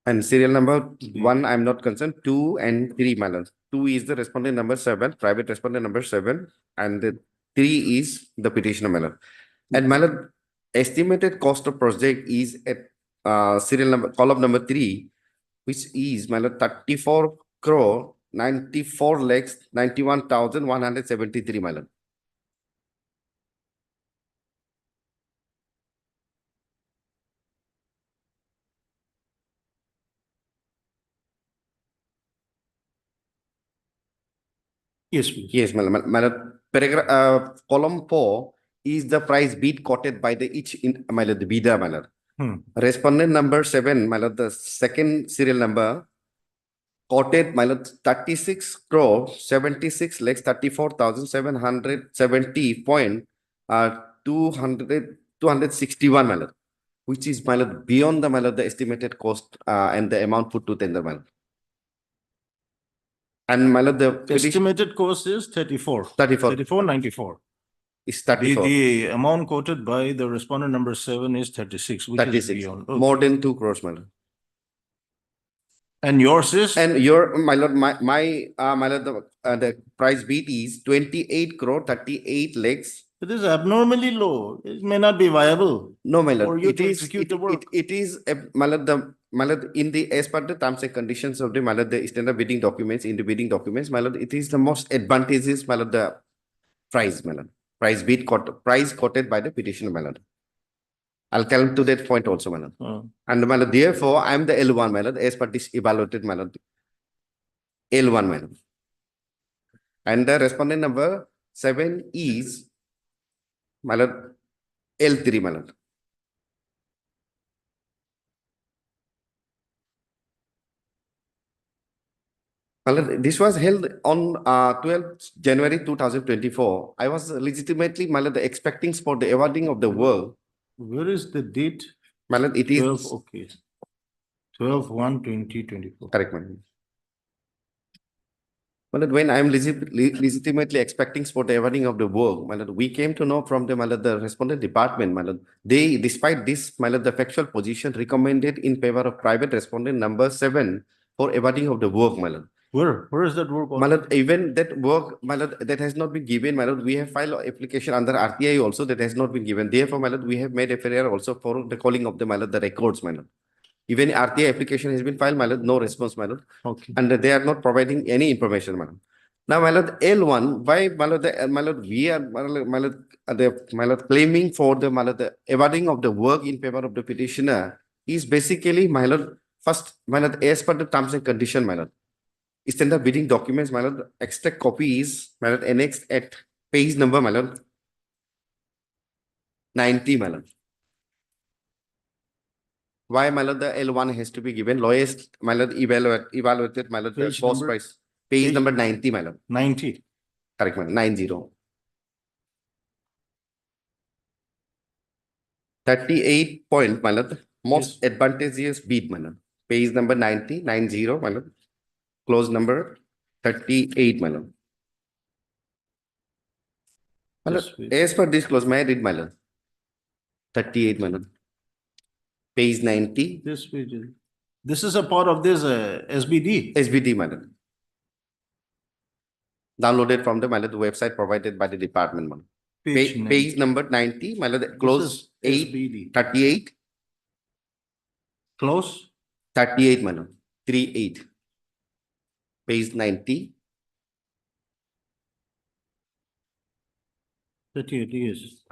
F: And serial number 1, I'm not concerned. 2 and 3, my lord. 2 is the respondent number 7, private respondent number 7, and the 3 is the petitioner, my lord. And my lord, estimated cost of project is at serial number, column number 3, which is, my lord, 34 crore 94 lakhs 91,173, my lord.
B: yes, please.
F: Yes, my lord. My lord, paragraph, column 4 is the price bid quoted by the each in, my lord, the bidder, my lord. Respondent number 7, my lord, the second serial number quoted, my lord, 36 crore 76 lakhs 34,770 point 261, my lord, which is, my lord, beyond the, my lord, the estimated cost and the amount put to tender, my lord. And my lord, the
B: Estimated cost is 34. 94.
F: Is 34.
B: The amount quoted by the respondent number 7 is 36, which is
F: 36.
B: beyond.
F: More than 2 crores, my lord.
B: And yours is?
F: And your, my lord, my lord, the price bid is 28 crore 38 lakhs.
B: It is abnormally low. It may not be viable.
F: No, my lord.
B: For you
F: It
B: to
F: is,
B: execute the work.
F: it is, my lord, in the, as per the terms and conditions of the, my lord, the standard bidding documents, in the bidding documents, my lord, it is the most advantageous, my lord, the price, my lord. Price bid, price quoted by the petitioner, my lord. I'll come to that point also, my lord. And my lord, therefore, I am the L1, my lord, as per this evaluated, my lord. L1, my lord. And the respondent number 7 is, my lord, L3, my lord. My lord, this was held on 12th January 2024. I was legitimately, my lord, expecting for the awarding of the work.
B: Where is the date?
F: My lord, it is
B: 12, okay. 12/1/2024.
F: correct, my lord.
K: Malad, when I am legitimately expecting for the awarding of the work, Malad, we came to know from the Malad, the respondent department, Malad, they, despite this, Malad, the factual position recommended in favor of private respondent number 7 for awarding of the work, Malad.
B: Where is that work?
K: Malad, even that work, Malad, that has not been given, Malad, we have filed application under RTI also that has not been given. Therefore, Malad, we have made a FIR also for the calling of the Malad, the records, Malad. Even RTI application has been filed, Malad, no response, Malad.
B: Okay.
K: And they are not providing any information, Malad. Now, Malad, L1, why, Malad, Malad, we are, Malad, claiming for the, Malad, the awarding of the work in favor of the petitioner is basically, Malad, first, Malad, as per the terms and condition, Malad. Standard bidding documents, Malad, extract copies, Malad, annexed at page number, Malad, 90, Malad. Why, Malad, the L1 has to be given lowest, Malad, evaluated, Malad, the
B: Page
K: cost
B: number?
K: price. Page
B: Page-
K: number 90, Malad.
B: 90.
K: Correct, Malad, 90. 38 point, Malad, most advantageous bid, Malad. Page number 90, 90, Malad. Close number 38, Malad. Malad, as per this clause, may I read, Malad? 38, Malad. Page 90.
B: This is a part of this SBD.
K: SBD, Malad. Downloaded from the Malad website provided by the department, Malad. Page number 90, Malad, close 8, 38.
B: Close?
K: 38, Malad. 38. Page 90.
B: 38 years.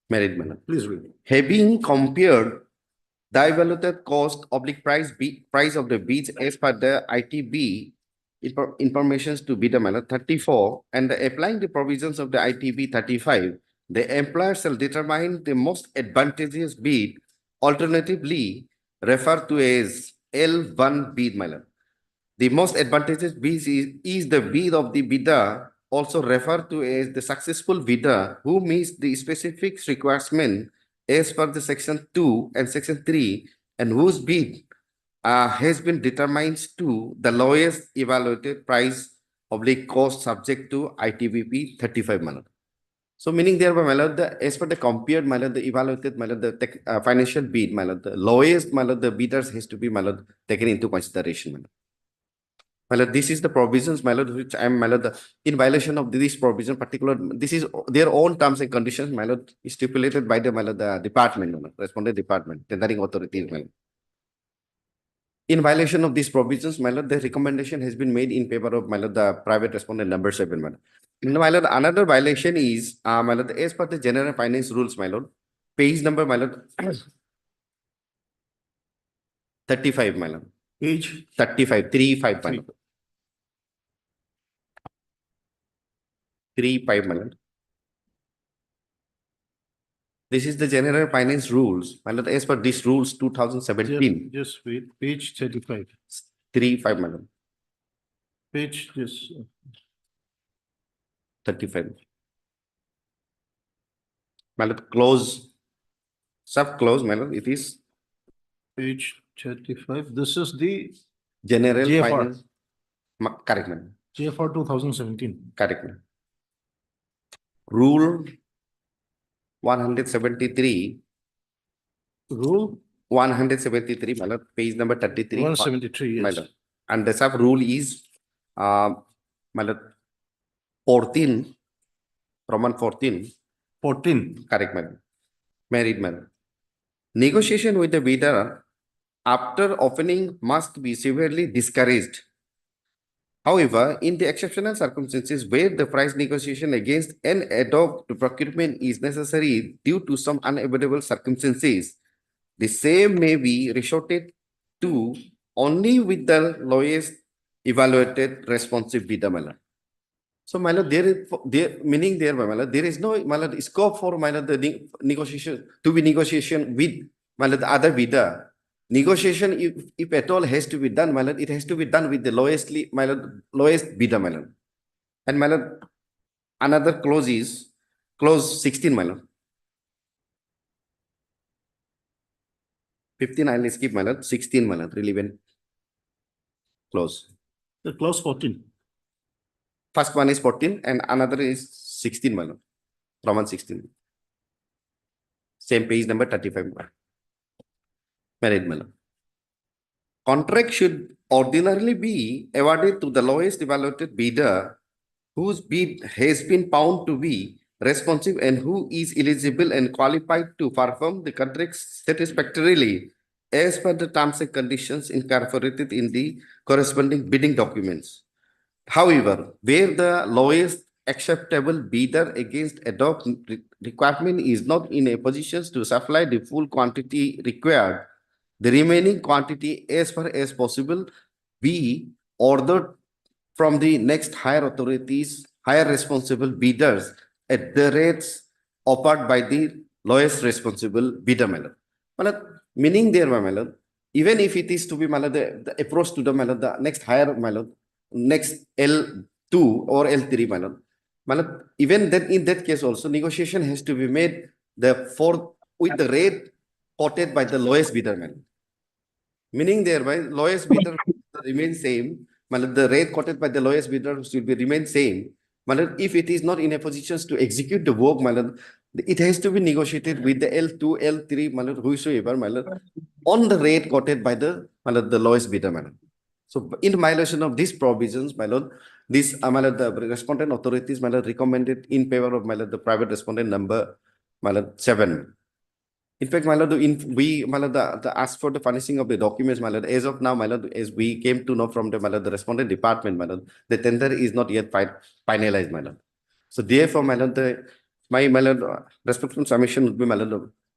K: Married, Malad.
B: Please read.
K: Having compared the evaluated cost oblique price of the bids as per the ITB informations to bidder, Malad, 34, and applying the provisions of the ITB 35, the employer shall determine the most advantageous bid, alternatively referred to as L1 bid, Malad. The most advantageous bid is the bid of the bidder, also referred to as the successful bidder who meets the specific requirement as per the section 2 and section 3 and whose bid has been determined to the lowest evaluated price oblique cost subject to ITBP 35, Malad. So meaning thereby, Malad, as per the compared, Malad, the evaluated, Malad, the financial bid, Malad, the lowest, Malad, the bidders has to be, Malad, taken into consideration, Malad. Malad, this is the provisions, Malad, which I am, Malad, in violation of this provision, particular, this is their own terms and conditions, Malad, stipulated by the, Malad, the department, Malad, respondent department, tendering authority, Malad. In violation of these provisions, Malad, the recommendation has been made in favor of, Malad, the private respondent number 7, Malad. Malad, another violation is, Malad, as per the general finance rules, Malad, page number, Malad, 35, Malad.
B: Page
K: 35, 35, Malad. 35, Malad. This is the general finance rules, Malad, as per these rules 2017.
B: Just wait. Page 35.
K: 35, Malad.
B: Page this.
K: 35. Malad, close, sub-close, Malad, it is.
B: Page 35. This is the
K: General
B: JFR.
K: finance. Correct, Malad.
B: JFR 2017.
K: Correct, Malad. Rule 173.
B: Rule
K: 173, Malad, page number 33.
B: 173, yes.
K: Malad. And the sub-rule is, Malad, 14, Roman 14.
B: 14.
K: Correct, Malad. Married, Malad. Negotiation with the bidder after opening must be severely discouraged. However, in the exceptional circumstances where the price negotiation against an ad hoc procurement is necessary due to some unavoidable circumstances, the same may be resorted to only with the lowest evaluated responsive bidder, Malad. So, Malad, there meaning there, Malad, there is no, Malad, scope for, Malad, the negotiation to be negotiation with, Malad, the other bidder. Negotiation, if at all has to be done, Malad, it has to be done with the lowest bidder, Malad. And, Malad, another clause is clause 16, Malad. 15, I'll skip, Malad. 16, Malad, relevant clause.
B: The clause 14.
K: First one is 14 and another is 16, my lord. Roman 16. Same page number 35. Married, my lord. Contract should ordinarily be awarded to the lowest evaluated bidder whose bid has been found to be responsive and who is eligible and qualified to perform the contract satisfactorily as per the terms and conditions incorporated in the corresponding bidding documents. However, where the lowest acceptable bidder against adopt requirement is not in a position to supply the full quantity required, the remaining quantity as far as possible be ordered from the next higher authorities, higher responsible bidders at the rates offered by the lowest responsible bidder, my lord. Meaning there, my lord, even if it is to be, my lord, the approach to the, my lord, the next higher, my lord, next L2 or L3, my lord. My lord, even then in that case also, negotiation has to be made with the rate quoted by the lowest bidder, my lord. Meaning thereby lowest bidder remains same. The rate quoted by the lowest bidder should be remain same. If it is not in a position to execute the work, it has to be negotiated with the L2, L3, whosoever, on the rate quoted by the lowest bidder. So in violation of these provisions, this the respondent authorities recommended in favor of the private respondent number 7. In fact, we asked for the furnishing of the documents, as of now, as we came to know from the respondent department, the tender is not yet finalized, So therefore, my respectful submission would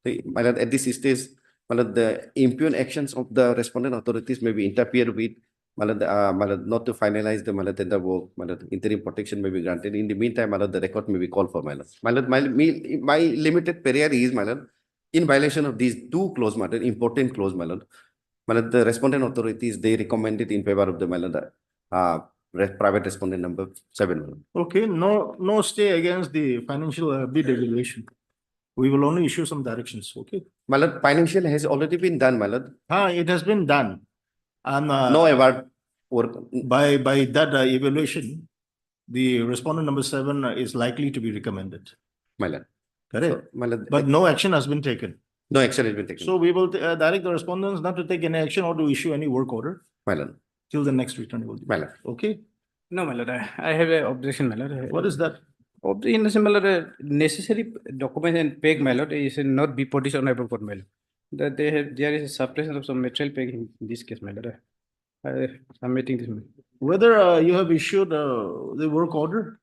K: be, at this stage, the impugn actions of the respondent authorities may be interfered with, not to finalize the tender work, interim protection may be granted. In the meantime, the record may be called for, my limited prayer is, in violation of these two clause, important clause, the respondent authorities, they recommended in favor of the private respondent number 7.
B: Okay, no stay against the financial bid evaluation. We will only issue some directions, okay?
K: Financial has already been done,
B: It has been done. And
K: no award work.
B: By that evaluation, the respondent number 7 is likely to be recommended. Correct. But no action has been taken.
K: No action has been taken.
B: So we will direct the respondents not to take any action or to issue any work order till the next return will be. Okay?
E: No, my lord, I have an objection, my lord.
B: What is that?
E: In the similar necessary documents and peg, my lord, is not be produced on able court, my lord. That there is a suppression of some material peg in this case, my lord. I'm meeting this.
B: Whether you have issued the work order?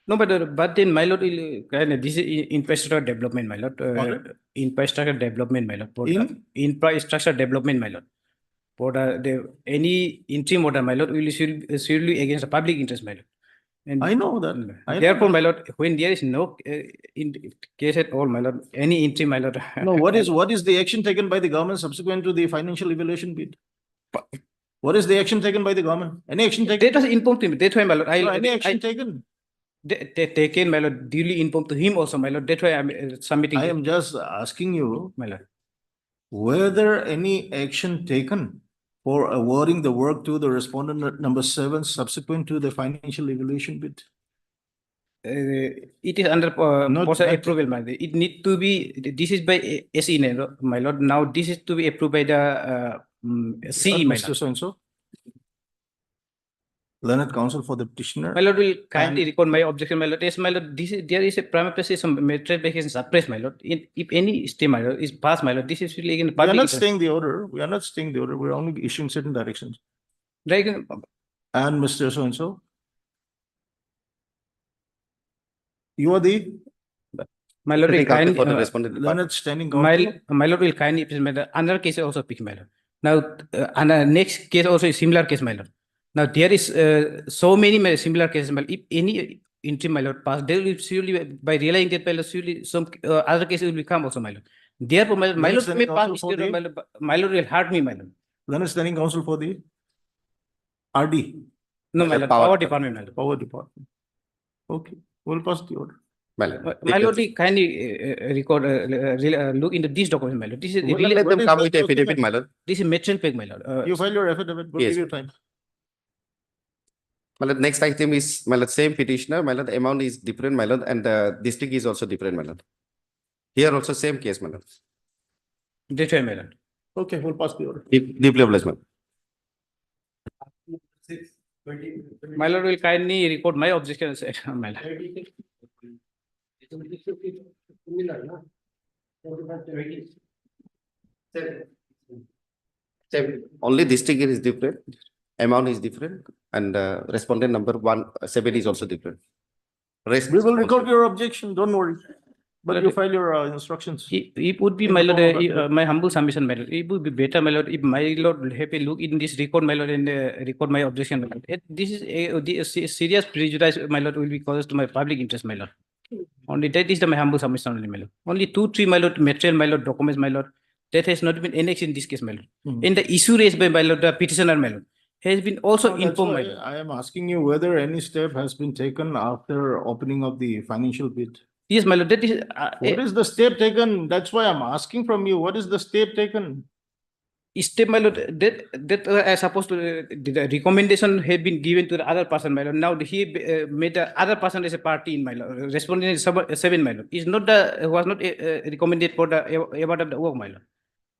E: No, but then, my lord, this is infrastructure development, my lord. Infrastructure development, my lord. Infrastructure development, my lord. For any interim order, my lord, will surely against the public interest, my lord. And
B: I know that.
E: Therefore, my lord, when there is no case at all, my lord, any interim, my lord.
B: No, what is the action taken by the government subsequent to the financial evaluation bid? What is the action taken by the government? Any action taken?
E: That was informed to me. That's why, my lord.
B: Any action taken?
E: Taken, my lord, duly informed to him also, my lord. That's why I'm submitting.
B: I am just asking you,
E: my lord,
B: whether any action taken for awarding the work to the respondent number 7 subsequent to the financial evaluation bid?
E: It is under approval, my lord. It need to be. This is by SE, my lord. Now this is to be approved by the CE, my
B: Mr.
E: lord.
B: So-and-so, learned counsel for the petitioner.
E: My lord will kindly record my objection, my lord. Yes, my lord. There is a prima facie some material basis suppressed, my lord. If any stay, my lord, is passed, my lord, this is really again
B: We are
E: public.
B: not staying the order. We are not staying the order. We are only issuing certain directions.
E: Like,
B: and Mr. So-and-so, you are the
E: my lord will kindly
K: for the respondent
B: learned standing counsel.
E: My lord will kindly another case also pick, my lord. Now, and next case also is similar case, my lord. Now there is so many similar cases. If any interim, my lord, pass, there will surely by relying that, my lord, surely some other cases will come also, my lord. Therefore, my lord may pass. My lord will hurt me, my lord.
B: Learned standing counsel for the RD.
E: No, my lord, power department, my lord.
B: Power department. Okay, we'll pass the order.
E: My lord, kindly record, look into this document, my lord. This is really,
K: let them come with affidavit, my lord.
E: This is material peg, my lord.
B: You file your affidavit. We'll give you time.
K: My lord, next item is, my lord, same petitioner, my lord, the amount is different, my lord, and the district is also different, my lord. Here also same case, my lord.
E: Different, my lord.
B: Okay, we'll pass the order.
K: Deeply obliged, my lord.
E: My lord will kindly report my objections, my lord.
K: Only district is different, amount is different, and respondent number 17 is also different. Rest
B: We will
K: also-
B: record your objection, don't worry. But
E: But
B: you
E: it-
B: file your instructions.
E: It would be,
B: In
E: my
B: the
E: lord,
B: form of record.
E: my humble submission, my lord. It would be better, my lord, if my lord have a look in this record, my lord, and record my objection, my lord. This is a serious prejudice, my lord, will be caused to my public interest, my lord. Only that is my humble submission, only, my lord. Only 2-3, my lord, material, my lord, documents, my lord, that has not been annexed in this case, my lord.
B: Hmm.
E: In the issue raised by my lord, the petitioner, my lord, has been also
B: No, that's
E: informed, my
B: why
E: lord.
B: I am asking you whether any step has been taken after opening of the financial bid.
E: Yes, my lord, that is,
B: What is the step taken? That's why I'm asking from you. What is the step taken?
E: step, my lord, that I supposed to, the recommendation had been given to the other person, my lord. Now he made the other person as a party in my lord. Respondent is 7, my lord. Is not the, was not recommended for the award of the work, my lord.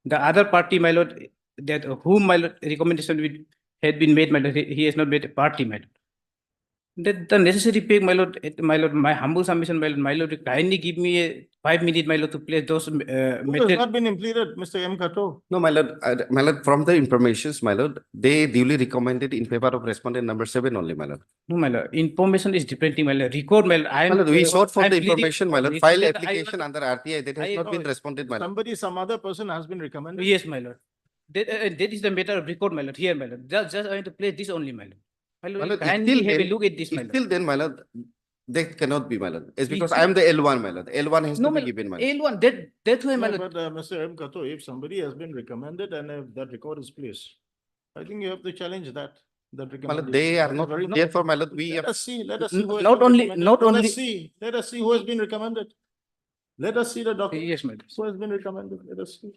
E: The other party, my lord, that whom my lord recommendation had been made, my lord, he has not made a party, my lord. The necessary pay, my lord, my humble submission, my lord, kindly give me a 5 minutes, my lord, to place those
B: Who has
E: material.
B: not been impleaded, Mr. M. Kato?
K: No, my lord, from the informations, my lord, they duly recommended in favor of respondent number 7 only, my lord.
E: No, my lord, information is different thing, my lord. Record, my lord. I am.
K: My lord, we sought for
E: I'm
K: the
E: pleading-
K: information, my lord,
E: Record
K: file
E: that I
K: application
E: was-
K: under RTI that has not been responded, my lord.
B: Somebody, some other person has been recommended?
E: Yes, my lord. That is the matter of record, my lord. Here, my lord. Just I want to place this only, my lord. My
K: My
E: lord,
K: lord,
E: kindly
K: still
E: have a
K: then-
E: look at this, my lord.
K: Still then, my lord, that cannot be, my lord. It's because
E: It's-
K: I am the L1, my lord. L1 has
E: No,
K: to
E: my
K: be
E: lord.
K: given, my lord.
E: L1, that's why, my
B: No,
E: lord.
B: but Mr. M. Kato, if somebody has been recommended and if that record is placed, I think you have to challenge that
K: My lord,
B: recommendation.
K: they are
B: That is
K: not,
B: very
K: therefore, my lord, we
B: Let
K: have,
B: us see, let us see who has
E: Not
B: been
E: only-
B: recommended.
E: not
B: Let
E: only-
B: us see who has been recommended. Let us see the document.
E: Yes, my lord.
B: Who has been recommended? Let us see.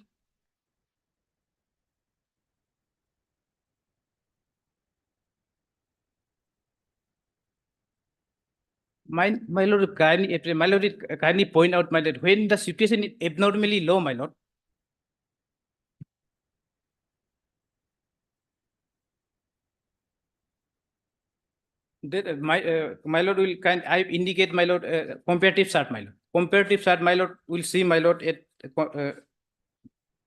E: My lord, kindly point out, my lord, when the situation is abnormally low, my lord. That my lord will I indicate, my lord, comparative chart, my lord. Comparative chart, my lord, will see, my lord, at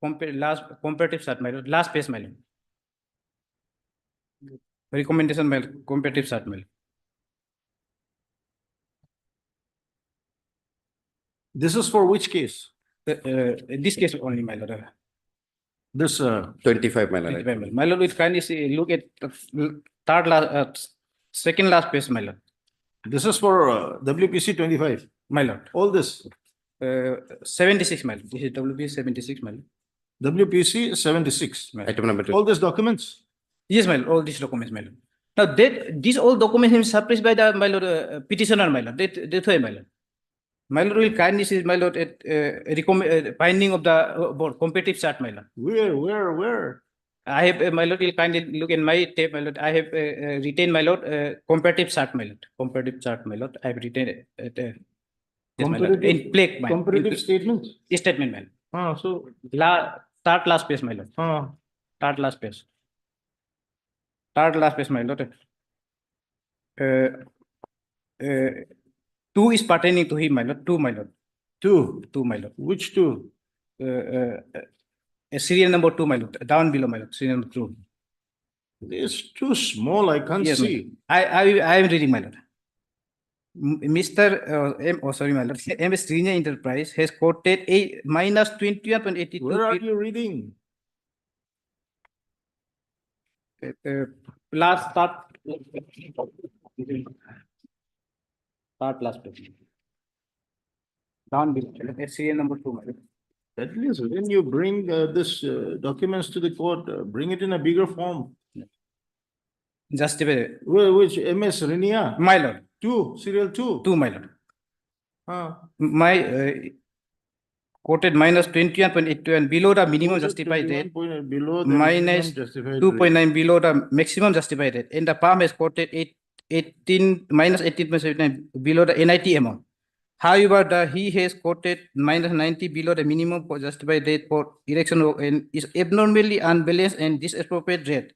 E: comparative chart, my lord, last page, my lord. Recommendation, my lord, comparative chart, my lord.
B: This is for which case?
E: This case only, my lord.
B: This
K: 25, my lord.
E: 25, my lord. My lord, will kindly see, look at the second last page, my lord.
B: This is for WPC 25.
E: My lord.
B: All this.
E: 76, my lord. This is WP 76, my lord.
B: WPC 76.
K: Item number 2.
B: All these documents.
E: Yes, my lord, all these documents, my lord. Now, these all documents have been suppressed by the, my lord, petitioner, my lord. That's why, my lord. My lord will kindly see, my lord, at finding of the board, comparative chart, my lord.
B: Where?
E: I have, my lord, will kindly look in my tape, my lord. I have retained, my lord, comparative chart, my lord. Comparative chart, my lord. I have retained it. Yes, my lord. In plaque, my lord.
B: Comparative statement.
E: Statement, my lord.
B: So.
E: Start last page, my lord. Start last page. Start last page, my lord. 2 is pertaining to him, my lord. 2, my lord.
B: 2,
E: my lord.
B: Which 2?
E: Serial number 2, my lord. Down below, my lord. Serial number 2.
B: It's too small. I can't
E: Yes, my
B: see.
E: lord. I am reading, my lord. Mr. Sorry, my lord. MS Senior Enterprise has quoted a minus 21.82.
B: Where are you reading?
E: Last start last page. Down below. Serial number 2, my lord.
B: At least when you bring this documents to the court, bring it in a bigger form.
E: Justify.
B: Which MS Rinia?
E: My lord.
B: 2, serial 2.
E: 2, my lord. My quoted minus 21.82 and below the minimum justified rate.
B: Below the
E: Minus
B: minimum justified
E: 2.9 below the maximum justified rate. And the palm has quoted -18.79 below the NIT amount. However, he has quoted -90 below the minimum for justified rate for erection and is abnormally unbalanced and disappropriate rate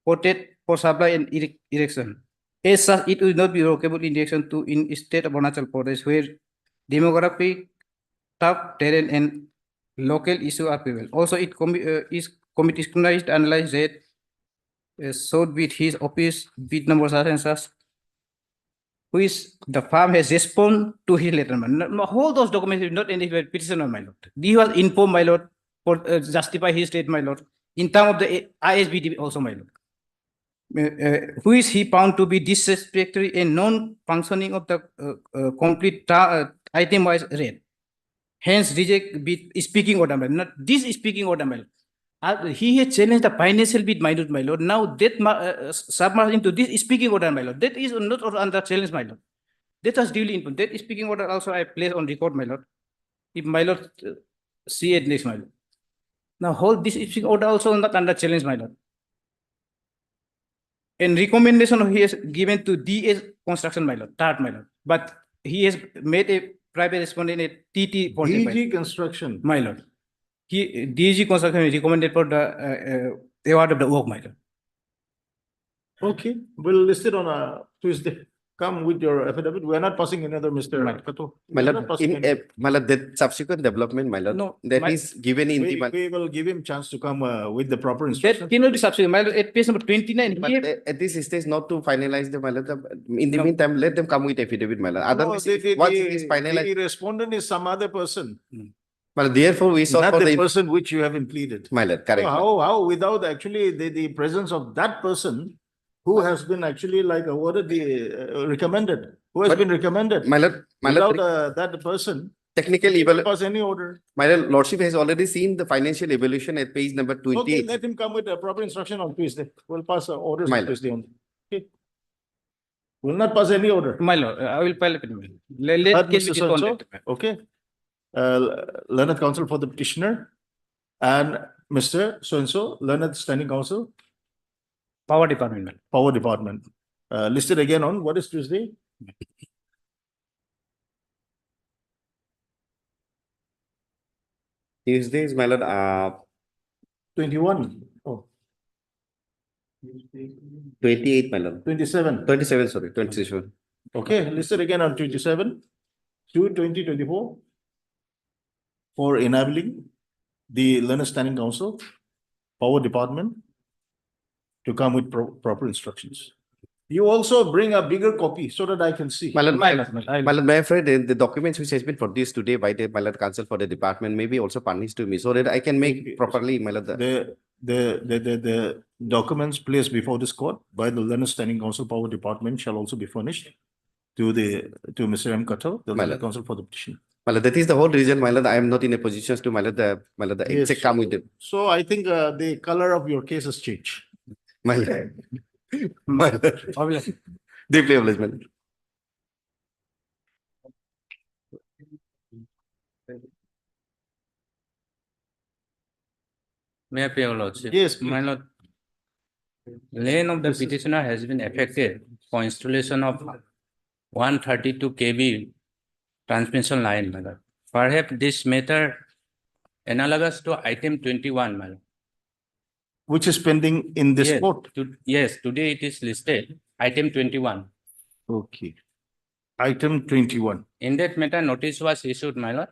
E: quoted for supply and erection. As such, it will not be workable in direction to in state of Arunachal Pradesh where demographic, tough terrain and local issue are prevalent. Also, it is committee scrutinized, analyzed that showed with his office bid number such and such, which the farm has responded to his letter. All those documents is not any petitioner, my lord. He was informed, my lord, for justify his rate, my lord, in terms of the ISBD also, my lord. Which he found to be dissatisfactory and non-functioning of the complete item-wise rate. Hence, reject bid speaking order, my lord. Not this speaking order, my lord. He has challenged the financial bid, my lord. Now that submerged into this speaking order, my lord. That is not under challenge, my lord. That was duly input. That speaking order also I place on record, my lord. If my lord see it next, my lord. Now hold this speaking order also not under challenge, my lord. And recommendation he has given to DS construction, my lord, TART, my lord. But he has made a private respondent at TT for
B: DG construction.
E: my lord. DG construction is recommended for the award of the work, my lord.
B: Okay, we'll list it on a Tuesday. Come with your affidavit. We are not passing another Mr. Kato.
K: My lord, my lord, that subsequent development, my lord,
E: No,
K: that is given in the.
B: We will give him chance to come with the proper
E: That
B: instructions.
E: cannot be substituted, my lord. At page number 29,
K: But at this stage, not to finalize the, my lord, in the meantime, let them come with affidavit, my lord. Otherwise, once it is finalized.
B: The respondent is some other person.
K: But therefore, we sought
B: Not
K: for
B: the
K: the.
B: person which you have impleaded.
K: My lord, correct.
B: So how without actually the presence of that person who has been actually like awarded the recommended, who has been recommended.
K: My lord,
B: without that person.
K: Technical
B: Pass any order.
K: My lordship has already seen the financial evaluation at page number 28.
B: Okay, let him come with a proper instruction on Tuesday. We'll pass orders
K: My
B: on
K: lord.
B: Tuesday only. Okay. Will not pass any order.
E: My lord, I will file a petition. Let
B: Mr. So-and-so. Okay. Learned counsel for the petitioner and Mr. So-and-so, learned standing counsel.
E: Power department.
B: Power department. Listed again on what is Tuesday?
K: Tuesday is, my lord,
B: 21. Oh.
K: 28, my lord.
B: 27.
K: 27, sorry, 27.
B: Okay, listed again on 27, 2/20/24 for enabling the learned standing counsel, power department to come with proper instructions. You also bring a bigger copy so that I can see.
K: My lord, my afraid the documents which has been produced today by the, my lord, counsel for the department may be also furnished to me so that I can make properly, my lord.
B: The documents placed before this court by the learned standing counsel power department shall also be furnished to Mr. M. Kato, the learned counsel for the petition.
K: My lord, that is the whole reason, my lord, I am not in a position to, my lord, the
B: Yes.
K: exact come with it.
B: So I think the color of your case has changed.
K: My lord. My lord. Deeply obliged, my lord.
Q: May I pay your lordship?
B: Yes,
Q: my lord. Lane of the petitioner has been affected for installation of 132 kV transmission line, my lord. Perhaps this matter analogous to item 21, my lord.
B: Which is pending in this court.
Q: Yes, today it is listed, item 21.
B: Okay. Item 21.
Q: In that matter, notice was issued, my lord.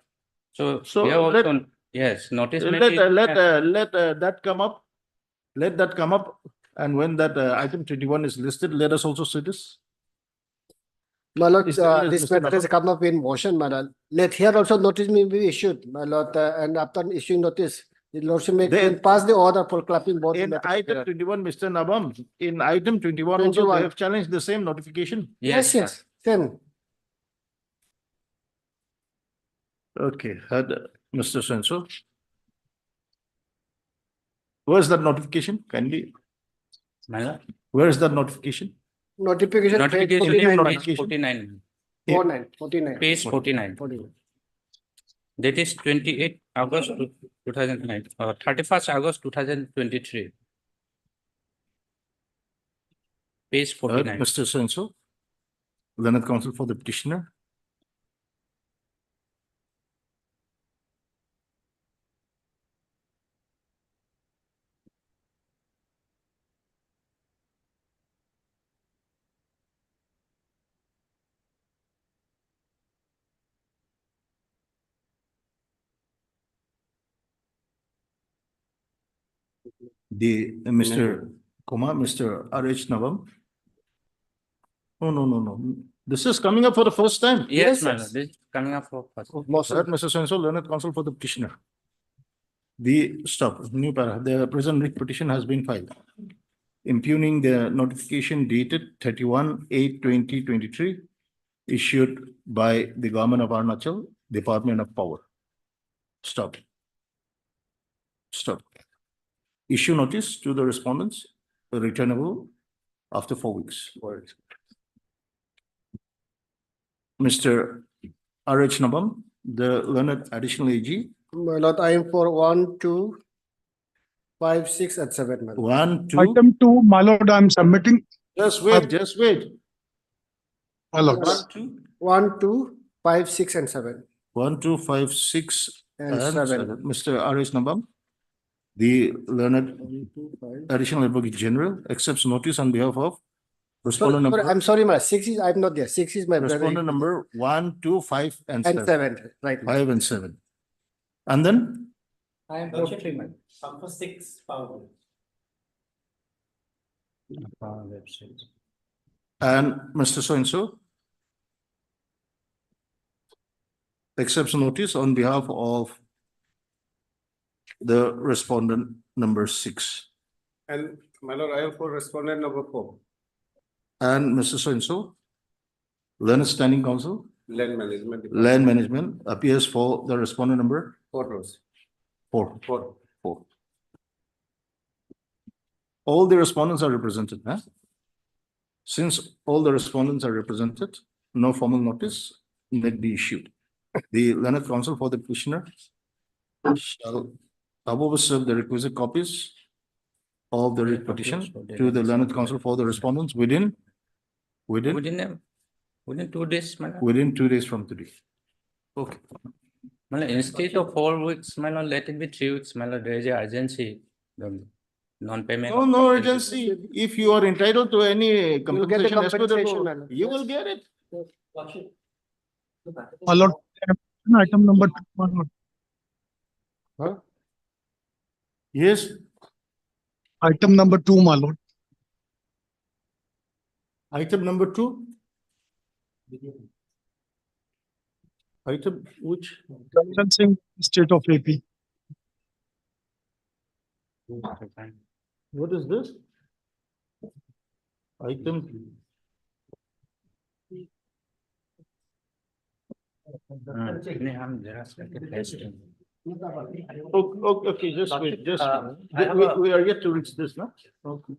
Q: So we have
B: let-
Q: also, yes, notice.
B: Let that come up. Let that come up. And when that item 21 is listed, let us also see this.
L: My lord,
B: Is there-
L: this
B: Mr.
L: matter has come up in motion, my lord. Let here also notice may be issued, my lord, and after issuing notice, the lordship may pass the order for clapping both.
B: In item 21, Mr. Nabam, in item 21 also
L: 21.
B: they have challenged the same notification.
L: Yes, yes, same.
B: Okay, Mr. Senso. Where's that notification? Kindly. Where is that notification?
L: Notification.
Q: Notification
L: page
Q: name
L: 49.
Q: page 49.
L: 49.
Q: Page 49. That is 28 August 2009, 31st August 2023. Page 49.
B: Mr. Senso. learned counsel for the petitioner. Mr. Kumar, Mr. R.H. Navam. Oh, no. This is coming up for the first time.
Q: Yes, my lord, this is coming up for first.
B: That Mr. So-and-so, learned counsel for the petitioner. New para. The present writ petition has been filed, impugning the notification dated 31/8/2023, issued by the government of Arunachal, Department of Power. Stop. Issue notice to the respondents, returnable after 4 weeks. Mr. R.H. Nabam, the learned additional AG.
L: My lord, I am for 1, 2, 5, 6, and 7. My lord.
B: 1, 2.
R: Item 2, my lord, I am submitting.
B: Just wait.
R: My lord.
L: 1, 2, 5, 6, and 7.
B: 1, 2, 5, 6,
L: And
B: and
L: 7.
B: 7. Mr. R.H. Nabam, the learned additional advocate general accepts notice on behalf of respondent number.
L: I'm sorry, my 6 is, I'm not there. 6 is my brother.
B: Respondent number 1, 2, 5, and 7.
L: And 7, right.
B: 5 and 7. And then
E: I am for 3, man. I'm for 6 power.
B: and Mr. So-and-so accepts notice on behalf of the respondent number 6.
K: And my lord, I am for respondent number 4.
B: And Mr. So-and-so, learned standing counsel,
K: Land management.
B: land management, appears for the respondent number
K: 4 rows.
B: 4. All the respondents are represented, huh? Since all the respondents are represented, no formal notice need be issued. The learned counsel for the petitioner shall above serve the requisite copies of the writ petition to the learned counsel for the respondents within
Q: 2 days, my lord.
B: within 2 days from today. Okay.
Q: My lord, instead of 4 weeks, my lord, let it be 3 weeks, my lord. There is an urgency, the non-payment.
B: No urgency. If you are entitled to any
L: You will get the
B: compensation, as per the
L: compensation,
B: law,
L: my lord.
B: you will get it.
R: My lord, item number 2, my lord.
B: Yes,
R: Item number 2, my lord.
B: item number 2. Item which?
R: Licensing state of AP.
B: What is this? Item. Okay, just wait, we are yet to reach this, no? Okay.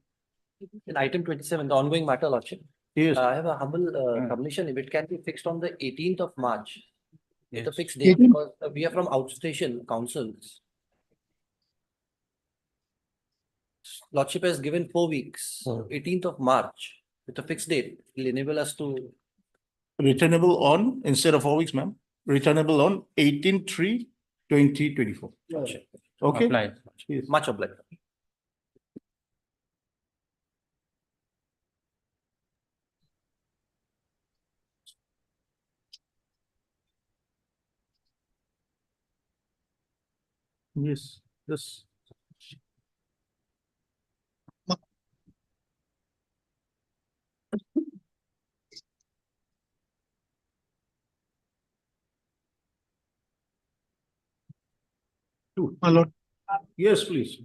S: In item 27, the ongoing matter, Lordship.
B: Yes.
S: I have a humble submission. If it can be fixed on the 18th of March, with a
Q: Yes.
S: fixed date, because we are from outstation councils. Lordship has given 4 weeks, 18th of March, with a fixed date, will enable us to.
B: Returnable on, instead of 4 weeks, ma'am, returnable on 18/3/2024. Okay?
Q: Apply.
B: Yes.
S: Much obliged.
B: Yes, yes.
R: My lord.
B: Yes, please.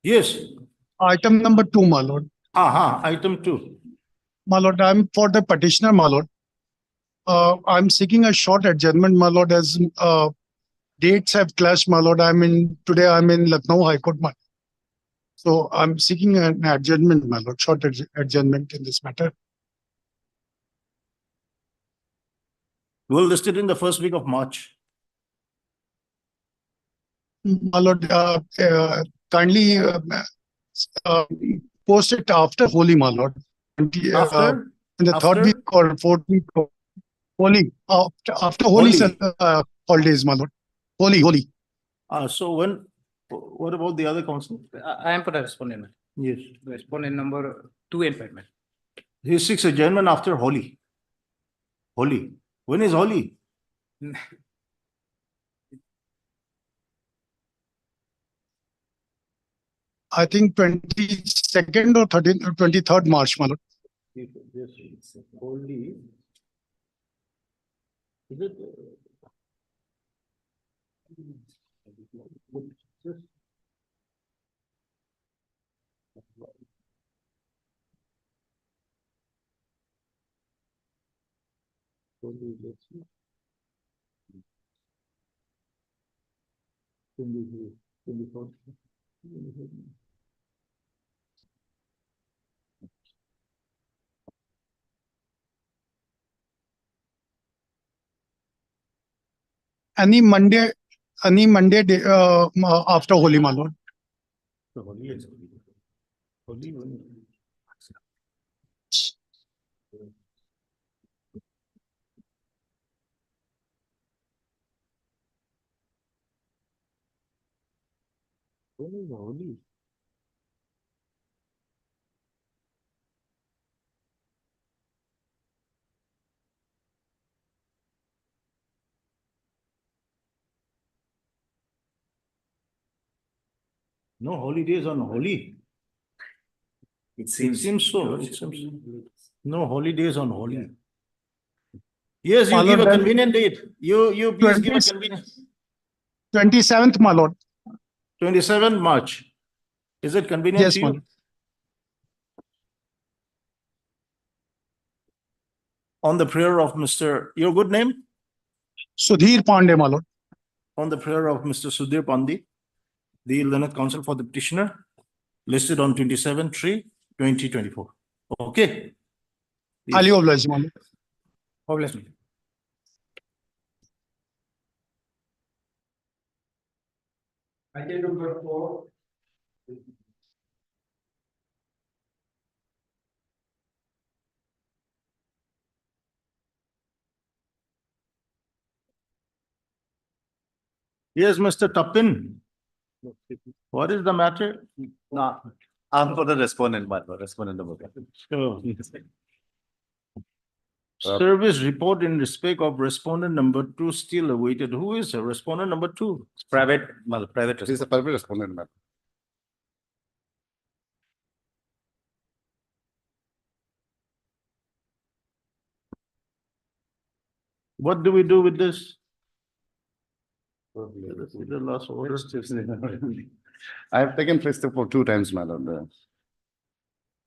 B: Yes.
R: Item number 2, my lord.
B: Item 2.
R: My lord, I'm for the petitioner, my lord. I'm seeking a short adjournment, my lord, as dates have clashed, my lord. Today I'm in Lucknow High Court, my lord. So I'm seeking an adjournment, my lord, short adjournment in this matter.
B: We'll list it in the first week of March.
R: My lord, kindly post it after Holi, my lord.
B: After?
R: in the third
B: After?
R: week or fourth week of Holi, after Holi holidays, my lord. Holi.
B: So what about the other council?
E: I am for the respondent.
B: Yes.
E: Respondent number 2 impleadment.
B: He seeks adjournment after Holi. Holi. When is Holi?
R: I think 22nd or 13th or 23rd March, my lord.
B: Holi. Is it?
R: Any Monday day, after Holi, my lord.
B: No holidays on Holi. It seems so. It seems. No holidays on Holi. Yes, you
R: My
B: give
R: lord,
B: a
R: then
B: convenient date. You please give a
R: 20
B: convenient.
R: 27th, my lord.
B: 27 March. Is it convenient to
R: Yes, my
B: you?
R: lord.
B: On the prayer of Mr. Your good name?
R: Sudhir Pandey, my lord.
B: On the prayer of Mr. Sudhir Pandey, the learned counsel for the petitioner, listed on 27/3/2024. Okay.
R: Ali oblige, my lord.
E: Obviously.
L: Item number 4.
B: Yes, Mr. Tappin. What is the matter?
O: No, I'm for the respondent, but respondent number.
B: Oh. Service report in respect of respondent number 2 still awaited. Who is respondent number 2?
O: Private, private.
F: This is a private respondent, ma'am.
B: What do we do with this? This is the last order.
F: I have taken first step for 2 times, my lord.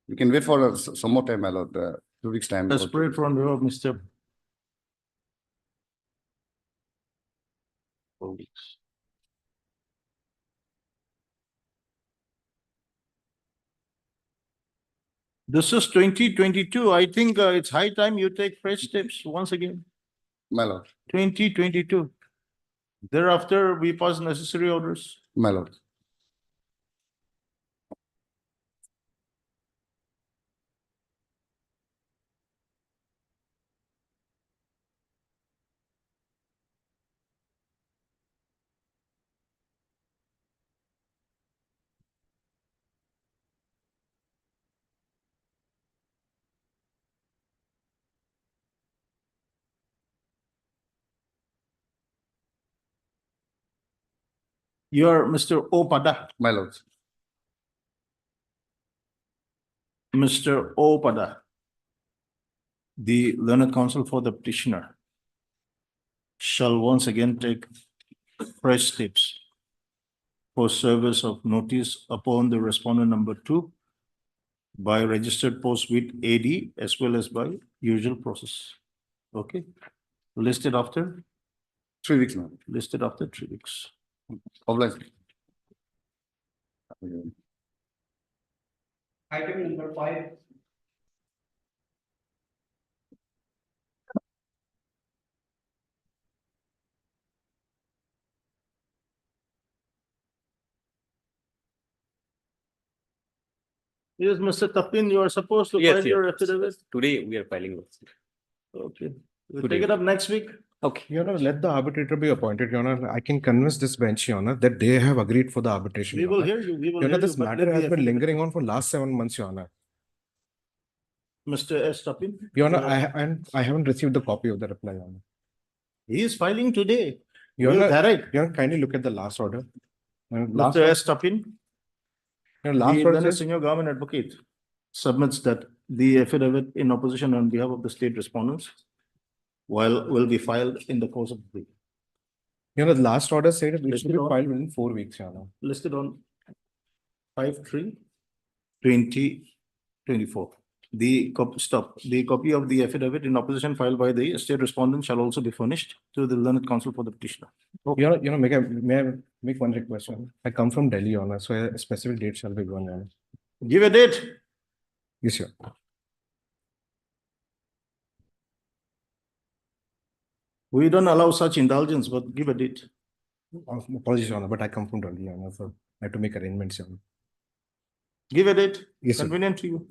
F: You can wait for some more time, my lord, 2 weeks time.
B: Let's pray from you, Mr. 4 weeks. This is 2022. I think it's high time you take fresh steps once again.
F: My lord.
B: 2022. Thereafter, we pass necessary orders.
F: My lord.
B: You're Mr. Opada.
F: My lord.
B: Mr. Opada, the learned counsel for the petitioner, shall once again take fresh steps for service of notice upon the respondent number 2 by registered post with AD as well as by usual process. Okay. Listed after
F: 3 weeks, ma'am.
B: listed after 3 weeks.
F: Obliged.
L: Item number 5.
B: Yes, Mr. Tapin, you are supposed to
T: Yes,
B: file
T: yes.
B: your affidavit.
T: Today we are filing.
B: Okay. We'll
T: Today.
B: take it up next week.
T: Okay.
N: Your Honor, let the arbitrator be appointed, Your Honor. I can convince this bench, Your Honor, that they have agreed for the arbitration.
B: We
N: Your
B: will
N: Honor.
B: hear you. We will
N: Your
B: hear
N: Honor,
B: you.
N: this
B: but
N: matter
B: let
N: has
B: the
N: been
B: affidavit-
N: lingering on for last 7 months, Your Honor.
B: Mr. S. Tapin.
N: Your Honor, I haven't received the copy of the reply, Your Honor.
B: He is filing today.
N: Your
B: Will
N: Honor,
B: direct.
N: Your Honor, kindly look at the last order.
B: Mr. S. Tapin.
N: Your
B: The
N: last order
B: Learned
N: says,
B: Senior Government Advocate submits that the affidavit in opposition on behalf of the state respondents will be filed in the course of the week.
N: Your Honor, the last order said it should
B: Listed
N: be
B: on-
N: filed within 4 weeks, Your Honor.
B: Listed on 5/3/2024. The copy of the affidavit in opposition filed by the state respondent shall also be furnished to the learned counsel for the petitioner.
N: Your Honor, may I make one request, Your Honor? I come from Delhi, Your Honor, so a specific date shall be given, Your Honor.
B: Give a date.
N: Yes, Your Honor.
B: We don't allow such indulgence, but give a date.
N: Apologies, Your Honor, but I come from Delhi, Your Honor, so I have to make arrangements, Your Honor.
B: Give a date.
N: Yes, sir.
B: Convenient to you.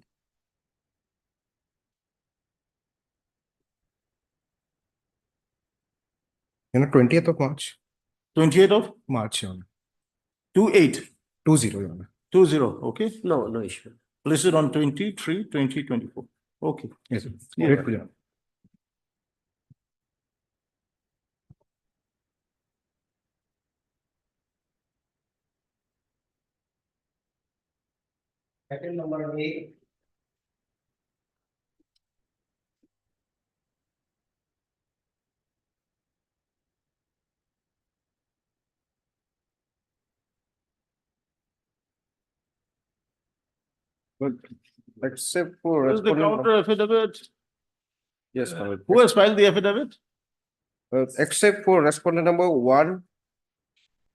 N: You know, 20th of March.
B: 28th of
N: March, Your Honor.
B: 28.
N: 20, Your Honor.
B: 20, okay?
S: No issue.
B: Listed on 23/2024. Okay.
N: Yes, sir.
B: Yeah.
N: Grateful, Your Honor.
S: Item number 8.
N: But except for
B: Where's the
N: respondent-
B: counter affidavit?
N: Yes, my lord.
B: Who has filed the affidavit?
N: Except for respondent number 1,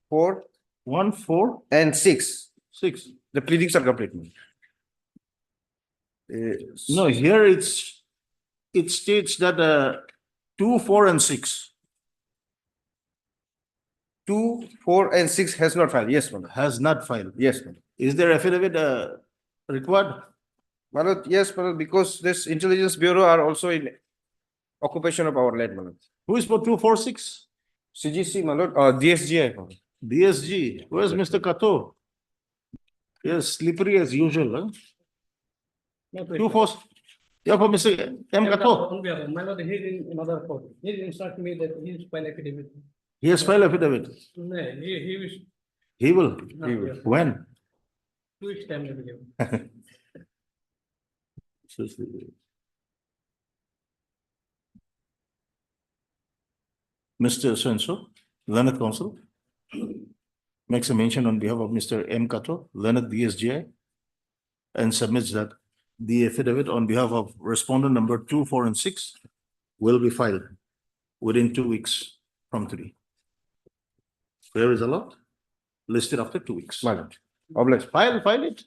N: 4,
B: 1, 4,
N: and 6.
B: 6.
N: The pleadings are complete.
B: No, here it states that 2, 4, and 6
N: 2, 4, and 6 has not filed. Yes, madam.
B: has not filed.
N: Yes, madam.
B: Is there affidavit required?
N: My lord, yes, madam, because this intelligence bureau are also in occupation of our land, madam.
B: Who is for 2, 4, 6?
N: CGC, my lord, DSGI. madam.
B: DSG. Where's Mr. Kato? Yes, slippery as usual. Huh? 2, 4. Yeah, for Mr. M. Kato.
D: My lord, he's in another court. He instructed me that he is file affidavit.
B: He has filed affidavit.
D: No, he was
B: He will.
D: No, he will.
B: When?
D: 2 weeks time will be given.
B: Mr. So-and-so, learned counsel, makes a mention on behalf of Mr. M. Kato, learned DSGI, and submits that the affidavit on behalf of respondent number 2, 4, and 6 will be filed within 2 weeks from today. Prayer is allowed, listed after 2 weeks.
N: My lord. Obliged.
B: File it.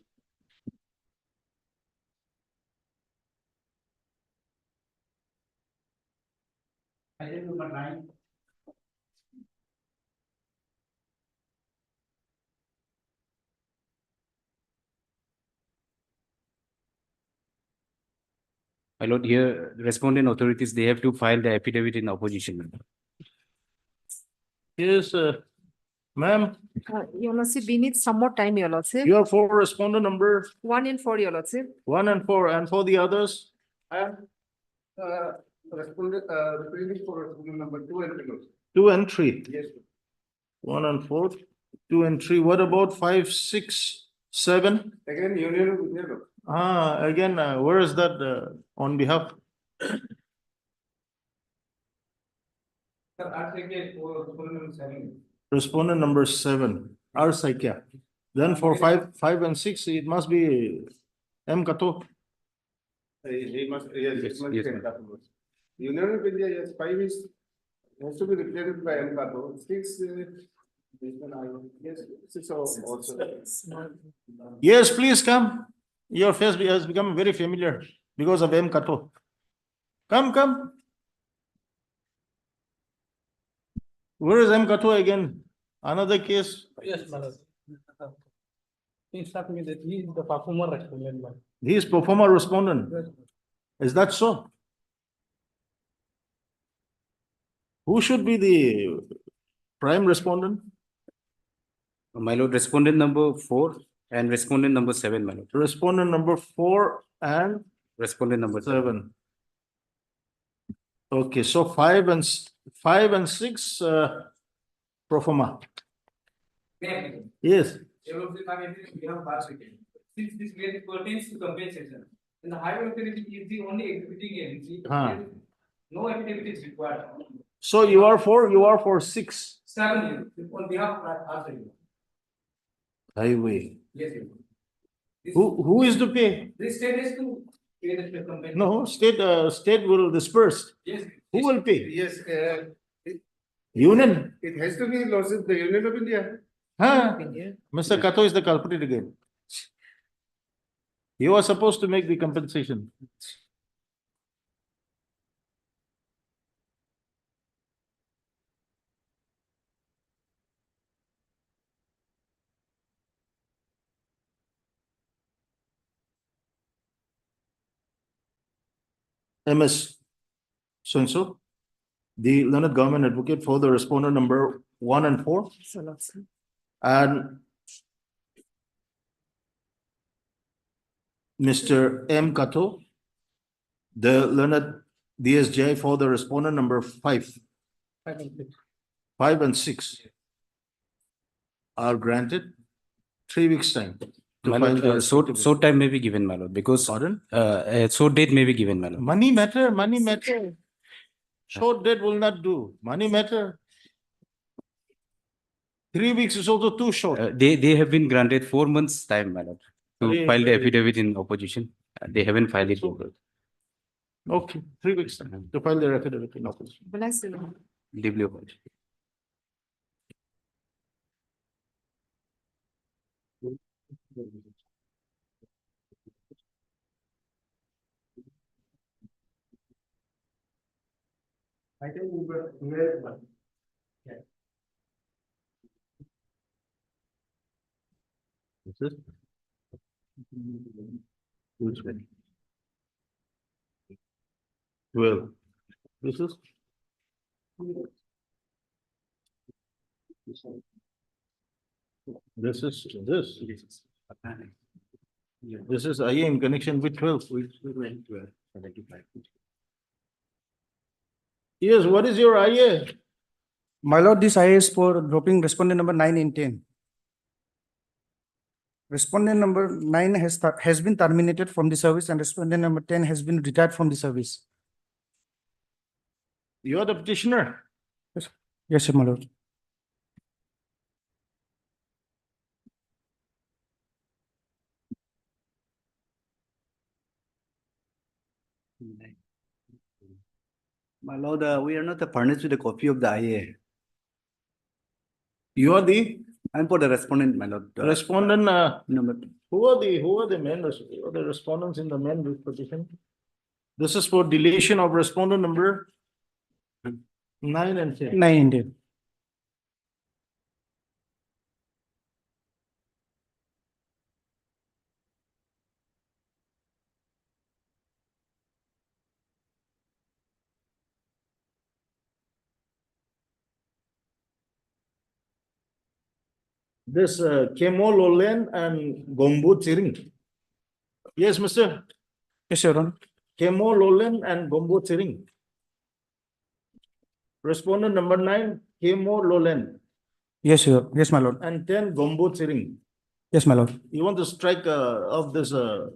D: Item number 9.
E: My lord, here respondent authorities, they have to file the affidavit in opposition.
B: Yes, ma'am,
U: Your Lordship, we need some more time, Your Lordship.
B: you are for respondent number
U: 1 and 4, Your Lordship.
B: 1 and 4, and for the others?
F: I am respondent, pleading for respondent number 2 and 3.
B: 2 and 3.
F: Yes.
B: 1 and 4, 2 and 3. What about 5, 6, 7?
F: Again, union.
B: Again, where is that on behalf?
D: Sir, I'll take it for respondent number 7.
B: Respondent number 7, R. Saikya. Then for 5 and 6, it must be M. Kato.
F: He must, yes,
E: Yes,
F: it must
E: yes,
F: be
E: ma'am.
F: Union of India, yes, 5 is, has to be replaced by M. Kato. 6, yes, 6 also.
B: Yes, please come. Your face has become very familiar because of M. Kato. Come. Where is M. Kato again? Another case?
D: Yes, my lord. He instructed me that he is the performer respondent.
B: He is performer respondent. Is that so? Who should be the prime respondent?
E: My lord, respondent number 4 and respondent number 7, my lord.
B: Respondent number 4 and
E: Respondent number
B: 7. Okay, so 5 and 6, performer. Yes.
E: Since this matter pertains to compensation, and the higher authority is the only executing agency,
B: Huh.
E: no affidavit is required.
B: So you are for 6.
E: 7 on behalf of our
B: Highway.
E: Yes, yes.
B: Who is to pay?
E: The state has to pay the compensation.
B: No, state will disperse.
E: Yes.
B: Who will pay?
K: Yes,
B: Union.
K: it has to be lordship, the Union of India.
B: Huh? Mr. Kato is the culprit again. You are supposed to make the compensation. MS so the learned government advocate for the respondent number 1 and 4, and Mr. M. Kato, the learned DSJ for the respondent number 5 and 6 are granted 3 weeks time. to
E: My
B: file
E: lord,
B: their
E: so
B: respective-
E: time may be given, my lord, because
B: Pardon?
E: so date may be given, my lord.
B: Money matter. Short date will not do. Money matter. 3 weeks is also too short.
E: They have been granted 4 months time, my lord, to
B: Very-
E: file the
B: very-
E: affidavit in opposition. They haven't filed it.
B: Okay, 3 weeks time to file their affidavit in opposition.
U: Bless you, Lord.
E: Deeply opposed.
B: I think we were one. Yeah. This is? Which one? 12. This is? This is this. This is IA in connection with 12. Yes, what is your IA?
T: My lord, this IA is for dropping respondent number 9 and 10. Respondent number 9 has been terminated from the service and respondent number 10 has been retired from the service.
B: You are the petitioner.
T: Yes, sir, my lord.
V: My lord, we are not furnished with a copy of the IA.
B: You are the
V: I'm for the respondent, my lord.
B: respondent.
V: Number
B: Who are the respondents in the main petition? This is for deletion of respondent number 9 and 10.
T: 9 and 10.
B: This Kemo Lolen and Gombu Tiring. Yes, Mr.
T: Yes, Your Honor.
B: Kemo Lolen and Gombu Tiring. Respondent number 9, Kemo Lolen,
T: Yes, yes, my lord.
B: and 10, Gombu Tiring.
T: Yes, my lord.
B: You want to strike of this 2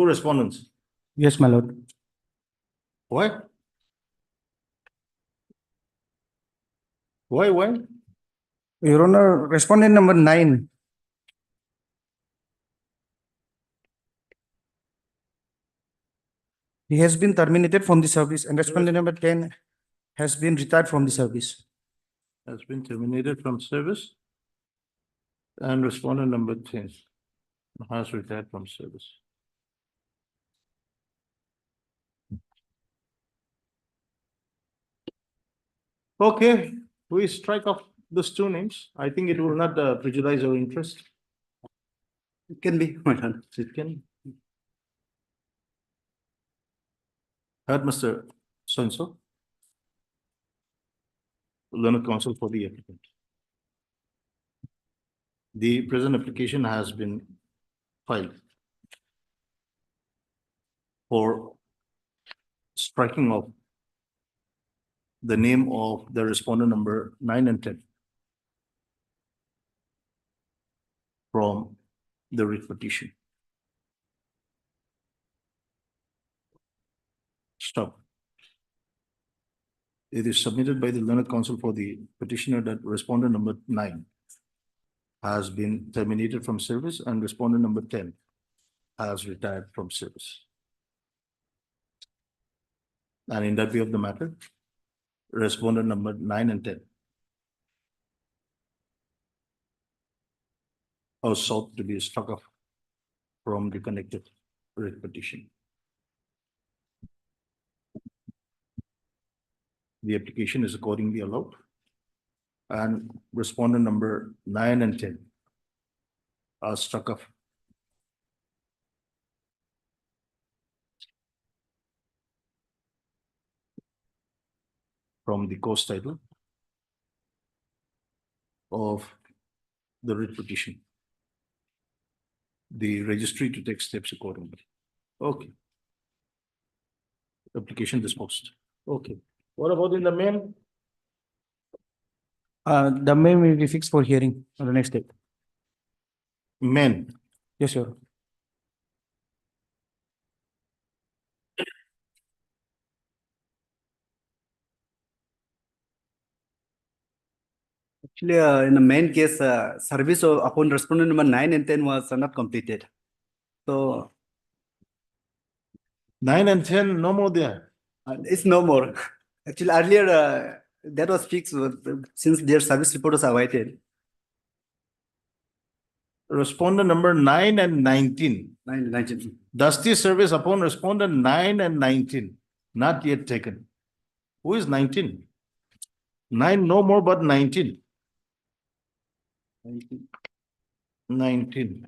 B: respondents?
T: Yes, my lord.
B: Why? Why?
T: Your Honor, respondent number 9. He has been terminated from the service and respondent number 10 has been retired from the service.
B: Has been terminated from service. And respondent number 10 has retired from service. Okay, we strike off these 2 names. I think it will not prejudice our interest.
S: It can be, my lord.
B: It can. Heard Mr. So-and-so. Learned counsel for the applicant. The present application has been filed for striking of the name of the respondent number 9 and 10 from the writ petition. Stop. It is submitted by the learned counsel for the petitioner that respondent number 9 has been terminated from service and respondent number 10 has retired from service. And in that view of the matter, respondent number 9 and 10 are sought to be struck off from the connected writ petition. The application is accordingly allowed. And respondent number 9 and 10 are struck off from the course title of the writ petition. The registry to take steps accordingly. Okay. Application disposed. Okay. What about in the main?
T: The main will be fixed for hearing on the next date.
B: Men.
T: Yes, sir.
S: Actually, in the main case, service upon respondent number 9 and 10 was not completed. So
B: 9 and 10, no more there.
S: It's no more. Actually, earlier that was fixed since their service report was awaited.
B: Respondent number 9 and 19.
S: 19.
B: Dusty service upon respondent 9 and 19. Not yet taken. Who is 19? 9 no more but 19. 19.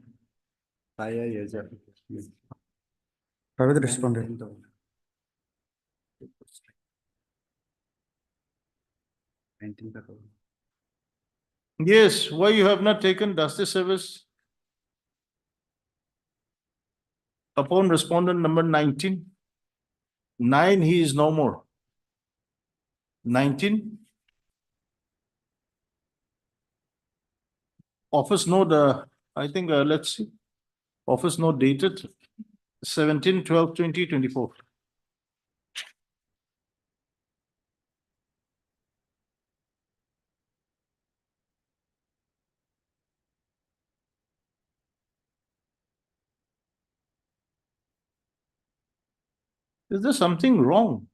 T: Private respondent.
B: Yes, why you have not taken dusty service upon respondent number 19? 9, he is no more. 19. Office note, I think, let's see. Office note dated 17/12/2024. Is there something wrong?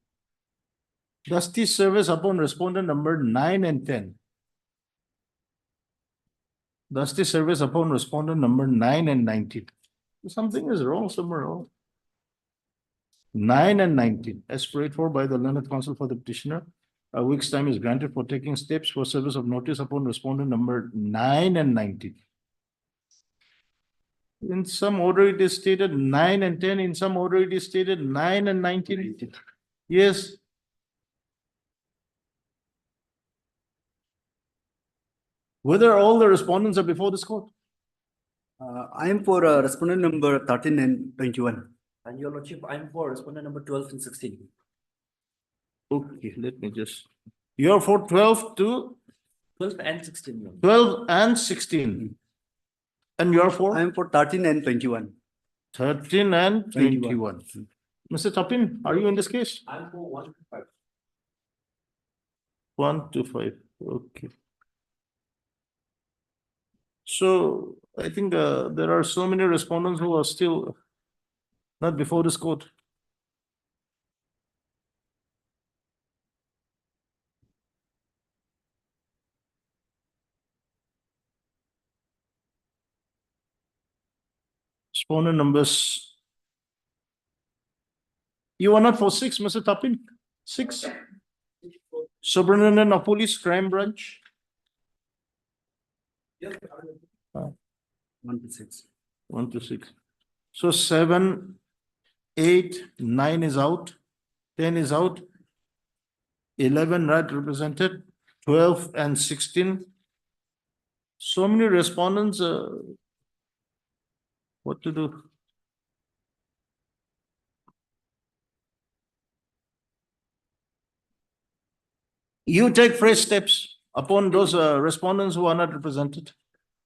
B: Dusty service upon respondent number 9 and 10. Dusty service upon respondent number 9 and 19. Something is wrong somewhere else. 9 and 19, as prayed for by the learned counsel for the petitioner, a week's time is granted for taking steps for service of notice upon respondent number 9 and 19. In some order it is stated 9 and 10, in some order it is stated 9 and 19. Yes. Whether all the respondents are before this court?
S: I am for respondent number 13 and 21.
T: And your lordship, I'm for respondent number 12 and 16.
B: Okay, let me just. You're for 12 to
T: 12 and 16.
B: 12 and 16. And you're for?
S: I am for 13 and 21.
B: 13 and 21. Mr. Tapin, are you in this case?
T: I'm for 1 to 5.
B: 1 to 5. Okay. So I think there are so many respondents who are still not before this court. Respondent numbers. You are not for 6, Mr. Tapin? 6. Superintendent of Police, Crime Branch.
S: 1 to 6.
B: 1 to 6. So 7, 8, 9 is out, 10 is out, 11 right represented, 12 and 16. So many respondents, what to do? You take fresh steps upon those respondents who are not represented.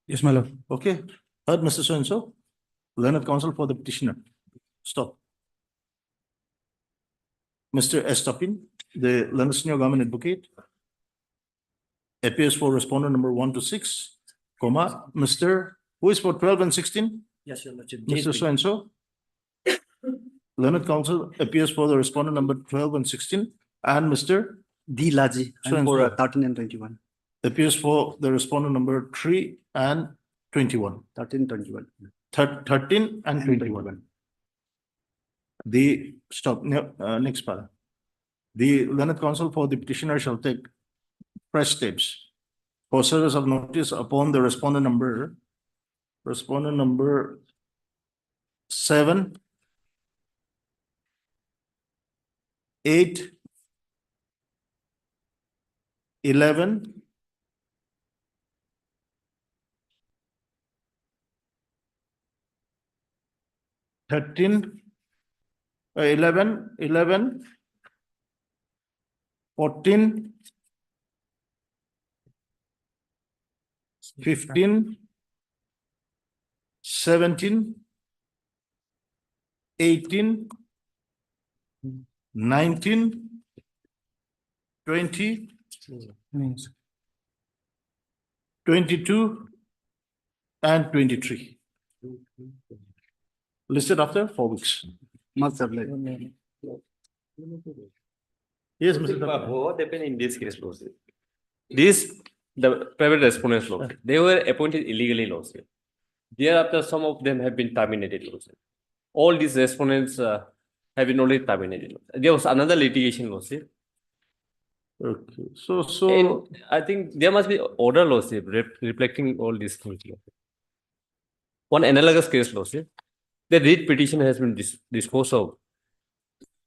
A: Yes, my lord.
B: Okay, heard Mr. So-and-so, learned counsel for the petitioner. Stop. Mr. Estapin, the learned senior government advocate, appears for respondent number 1 to 6, comma, Mr. Who is for 12 and 16?
S: Yes, Your Lordship.
B: Mr. So-and-so. Learned counsel appears for the respondent number 12 and 16, and Mr.
S: D. Laji, I'm
B: So-and-so.
S: for 13 and 21.
B: Appears for the respondent number 3 and 21.
S: 13, 21.
B: 13 and 21. The, stop, next para. The learned counsel for the petitioner shall take fresh steps for service of notice upon the respondent number 7, 8, 11, 13, 11, 14, 15, 17, 18, 19, 20, 22, and 23. Listed after 4 weeks.
S: Must have
B: Yes, Mr. Dutta.
G: What happened in this case, lawsuit? The private respondents, lawsuit, they were appointed illegally, lawsuit. Thereafter, some of them have been terminated, lawsuit. All these respondents have been already terminated. There was another litigation, lawsuit.
B: Okay, so
G: And I think there must be order, lawsuit, reflecting all these things. One analogous case, lawsuit, the writ petition has been disposed of.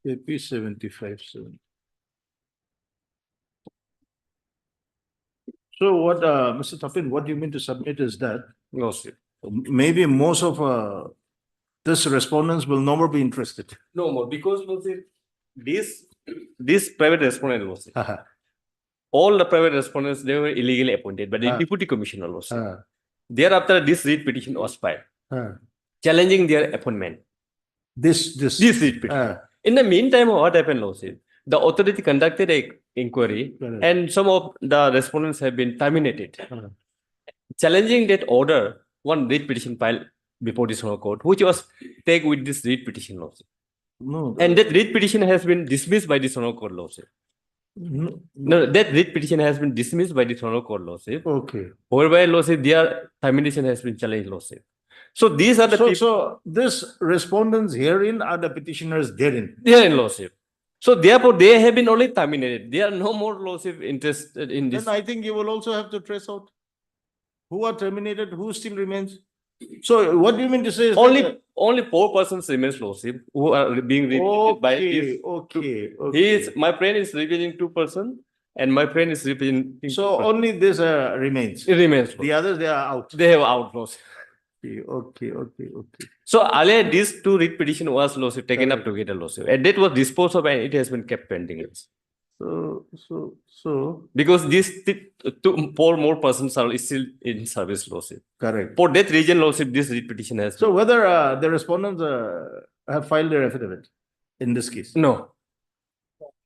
B: AP 75, 7. So what, Mr. Tapin, what you mean to submit is that
G: No, sir.
B: maybe most of this respondents will no more be interested.
G: No more, because this private respondent was all the private respondents, they were illegally appointed by the deputy commissioner also. Thereafter, this writ petition was filed, challenging their appointment.
B: This
G: writ petition. In the meantime, what happened, lawsuit? The authority conducted a inquiry, and some of the respondents have been terminated. Challenging that order, one writ petition filed before this court, which was taken with this writ petition lawsuit.
B: No.
G: And that writ petition has been dismissed by this court lawsuit. No, that writ petition has been dismissed by the court lawsuit.
B: Okay.
G: Whereby lawsuit, their termination has been challenged lawsuit. So these are the people.
B: So this respondents herein are the petitioners therein.
G: They are in lawsuit. So therefore, they have been only terminated. They are no more lawsuit interested in this.
B: Then I think you will also have to trace out who are terminated, who still remains. So what do you mean to say is
G: only 4 persons remains lawsuit who are being represented by his.
B: Okay.
G: My friend is representing 2 persons, and my friend is representing.
B: So only this remains.
G: It remains.
B: The others, they are out.
G: They have out lawsuit.
B: Okay.
G: So earlier, these 2 writ petition was lawsuit taken up together lawsuit, and that was disposed of, and it has been kept pending.
B: So
G: because these 4 more persons are still in service lawsuit.
B: Correct.
G: For that reason, lawsuit, this writ petition has.
B: So whether the respondents have filed their affidavit in this case?
G: No.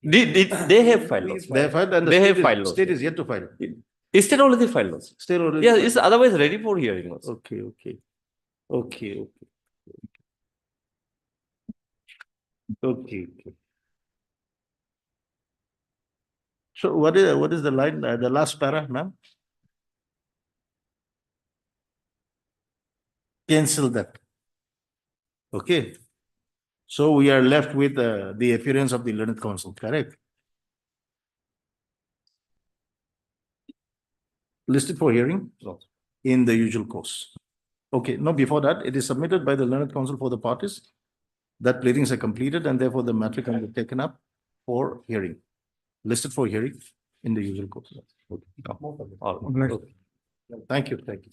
G: They have filed lawsuit.
B: They have filed, and
G: They have filed
B: the state is yet to file.
G: State already filed lawsuit.
B: State already.
G: Yeah,
B: filed.
G: it's otherwise ready for hearing also.
B: Okay. So what is the line, the last para, ma'am? Cancel that. Okay. So we are left with the appearance of the learned counsel, correct? Listed for hearing in the usual course. Okay, no, before that, it is submitted by the learned counsel for the parties. That pleadings are completed and therefore the matter can be taken up for hearing, listed for hearing in the usual course. Okay. Thank you, thank you.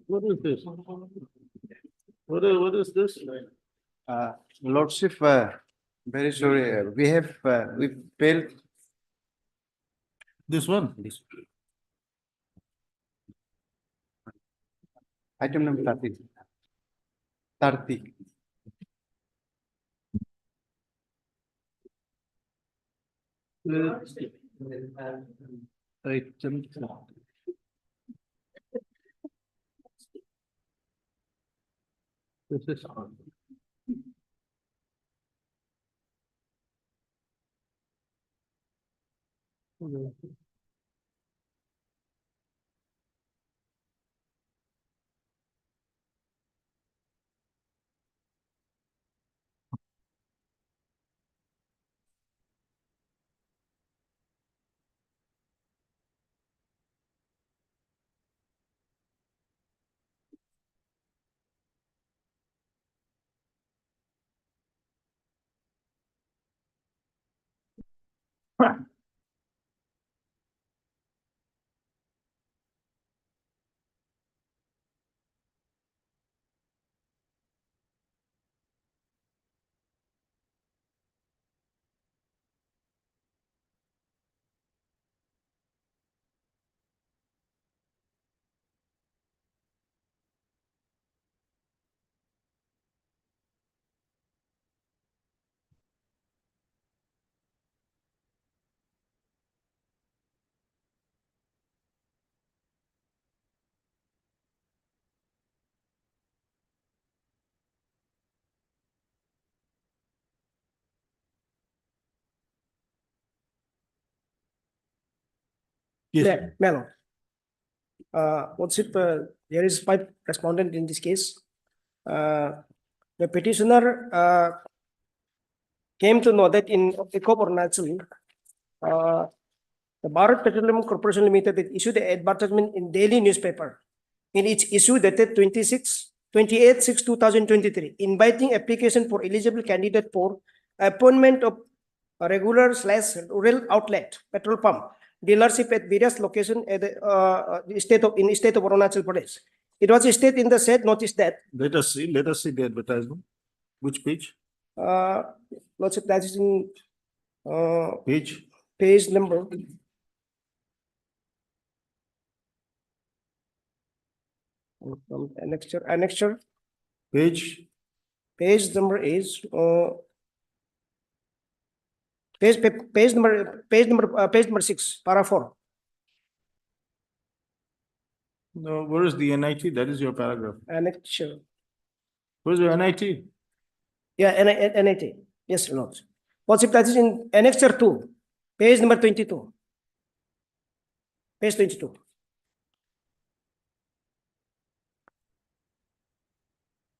B: What is this? What is this?
L: Lordship, very sorry, we failed.
B: This one?
L: Item number 30. 30.
B: Item. This is on.
H: Yes. Melon. Lordship, there is 5 respondent in this case. The petitioner came to know that in Eco Arunachal, the Bharat Petroleum Corporation Limited issued an advertisement in daily newspaper in its issue dated 28/6/2023, inviting application for eligible candidate for appointment of a regular/rural outlet petrol pump dealership at various locations at the state of Arunachal Pradesh. It was stated in the said notice that.
B: Let us see the advertisement. Which page?
H: Lordship, that is in
B: page
H: number. Annexure.
B: Page
H: number is page number 6, para 4.
B: No, where is the NIT? That is your paragraph.
H: Annexure.
B: Where's your NIT?
H: Yeah, NIT. Yes, Lord. What's if that is in Annexure 2, page number 22. Page 22.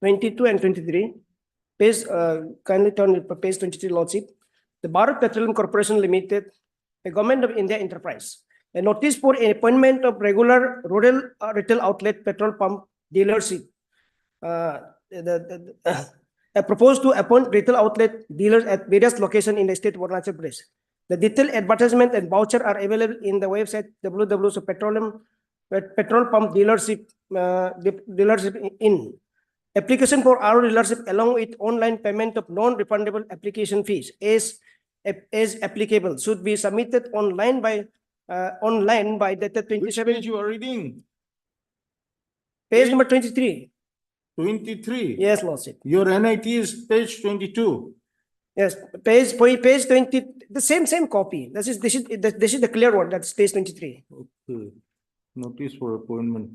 H: And 23. Page, kindly turn to page 23, Lordship. The Bharat Petroleum Corporation Limited, a Government of India enterprise, a notice for appointment of regular rural retail outlet petrol pump dealership. Proposed to appoint retail outlet dealers at various locations in the state of Arunachal Pradesh. The detailed advertisement and voucher are available in the website www.petrol pump dealership in. Application for our dealership along with online payment of non-refundable application fees as applicable should be submitted online by dated 27.
B: Which page you are reading?
H: Page number 23.
B: 23?
H: Yes, Lordship.
B: Your NIT is page 22.
H: Yes, page 20, the same copy. This is the clear one. That's page 23.
B: Okay. Notice for appointment.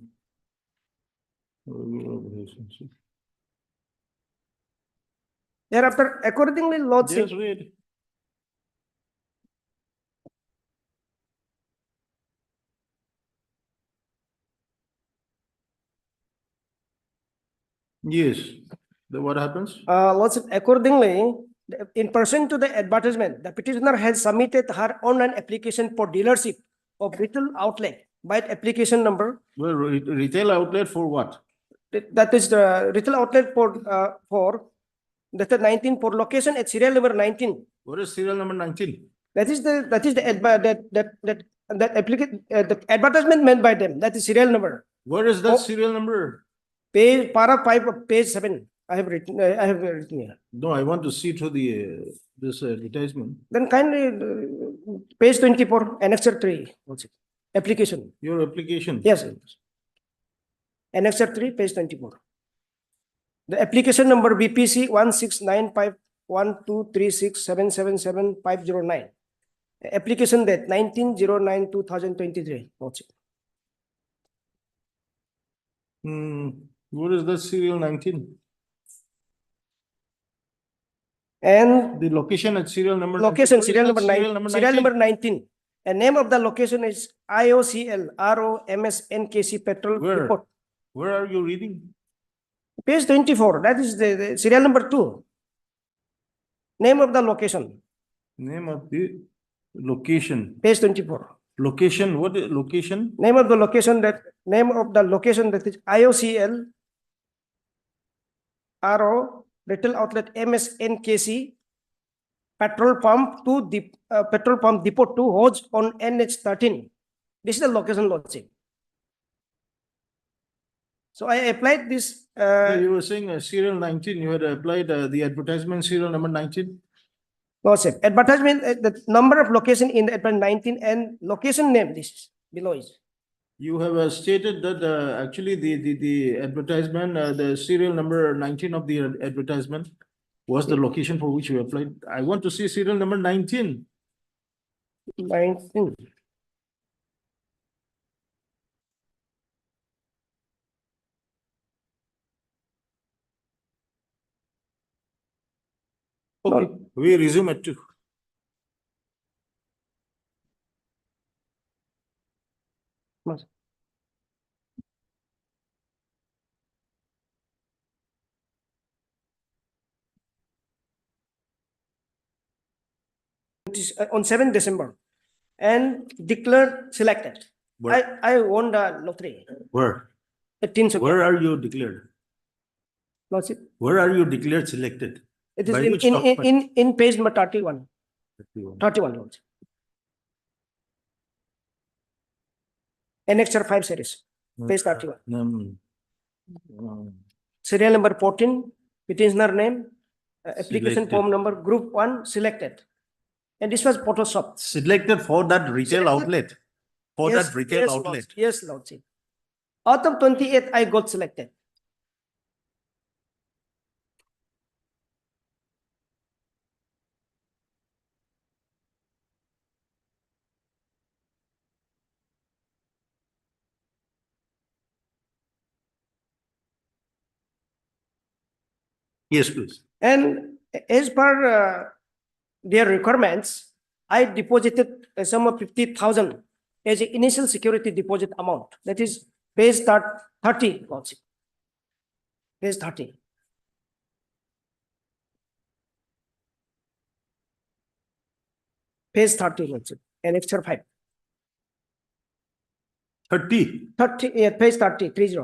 H: Thereafter, accordingly, Lordship.
B: Just read. Yes. Then what happens?
H: Lordship, accordingly, in pursuant to the advertisement, the petitioner has submitted her online application for dealership of retail outlet by application number.
B: Well, retail outlet for what?
H: That is the retail outlet for that is 19 for location at serial number 19.
B: What is serial number 19?
H: That is the the advertisement meant by them. That is serial number.
B: Where is that serial number?
H: Page para 5 of page 7. I have written here.
B: No, I want to see through the this advertisement.
H: Then kindly page 24, annexure 3. Application.
B: Your application.
H: Yes. Annexure 3, page 24. The application number BPC 169512367777509. Application date 19/09/2023.
B: What is the serial 19?
H: And
B: the location at serial number.
H: Location serial number
B: Serial
H: 9.
B: number
H: Serial
B: 19?
H: number 19. And name of the location is IOCL ROMSNKC Petrol Depot.
B: Where are you reading?
H: Page 24. That is the serial number 2. Name of the location.
B: Name of the location.
H: Page 24.
B: Location. What is location?
H: Name of the location that is IOCL RO Retail Outlet MSNKC Petrol Pump 2 Petrol Pump Depot 2 Hodge on NH13. This is the location, Lordship. So I applied this.
B: You were saying serial 19. You had applied the advertisement serial number 19.
H: Lordship, advertisement, the number of location in the advertisement 19 and location name. This is below is.
B: You have stated that actually the advertisement, the serial number 19 of the advertisement was the location for which you applied. I want to see serial number 19.
H: 19.
B: Okay, we resume at 2.
H: On 7th December and declared selected.
B: Where?
H: I won the lottery.
B: Where?
H: 18th.
B: Where are you declared?
H: Lordship.
B: Where are you declared selected?
H: It is
B: By which document?
H: in page number 31. 31, Lordship. Annexure 5 series. Page 31. Serial number 14, petitioner name, application
B: Selected.
H: form number, group 1, selected. And this was Photoshop.
B: Selected for that retail outlet. For
H: Yes,
B: that retail
H: yes,
B: outlet.
H: Lordship. Yes, Lordship. Out of 28, I got selected.
B: Yes, please.
H: And as per their requirements, I deposited a sum of 50,000 as an initial security deposit amount. That is page 30, Lordship. Page 30. Page 30, Lordship. Annexure 5.
B: 30.
H: 30, yeah, page 30, 30.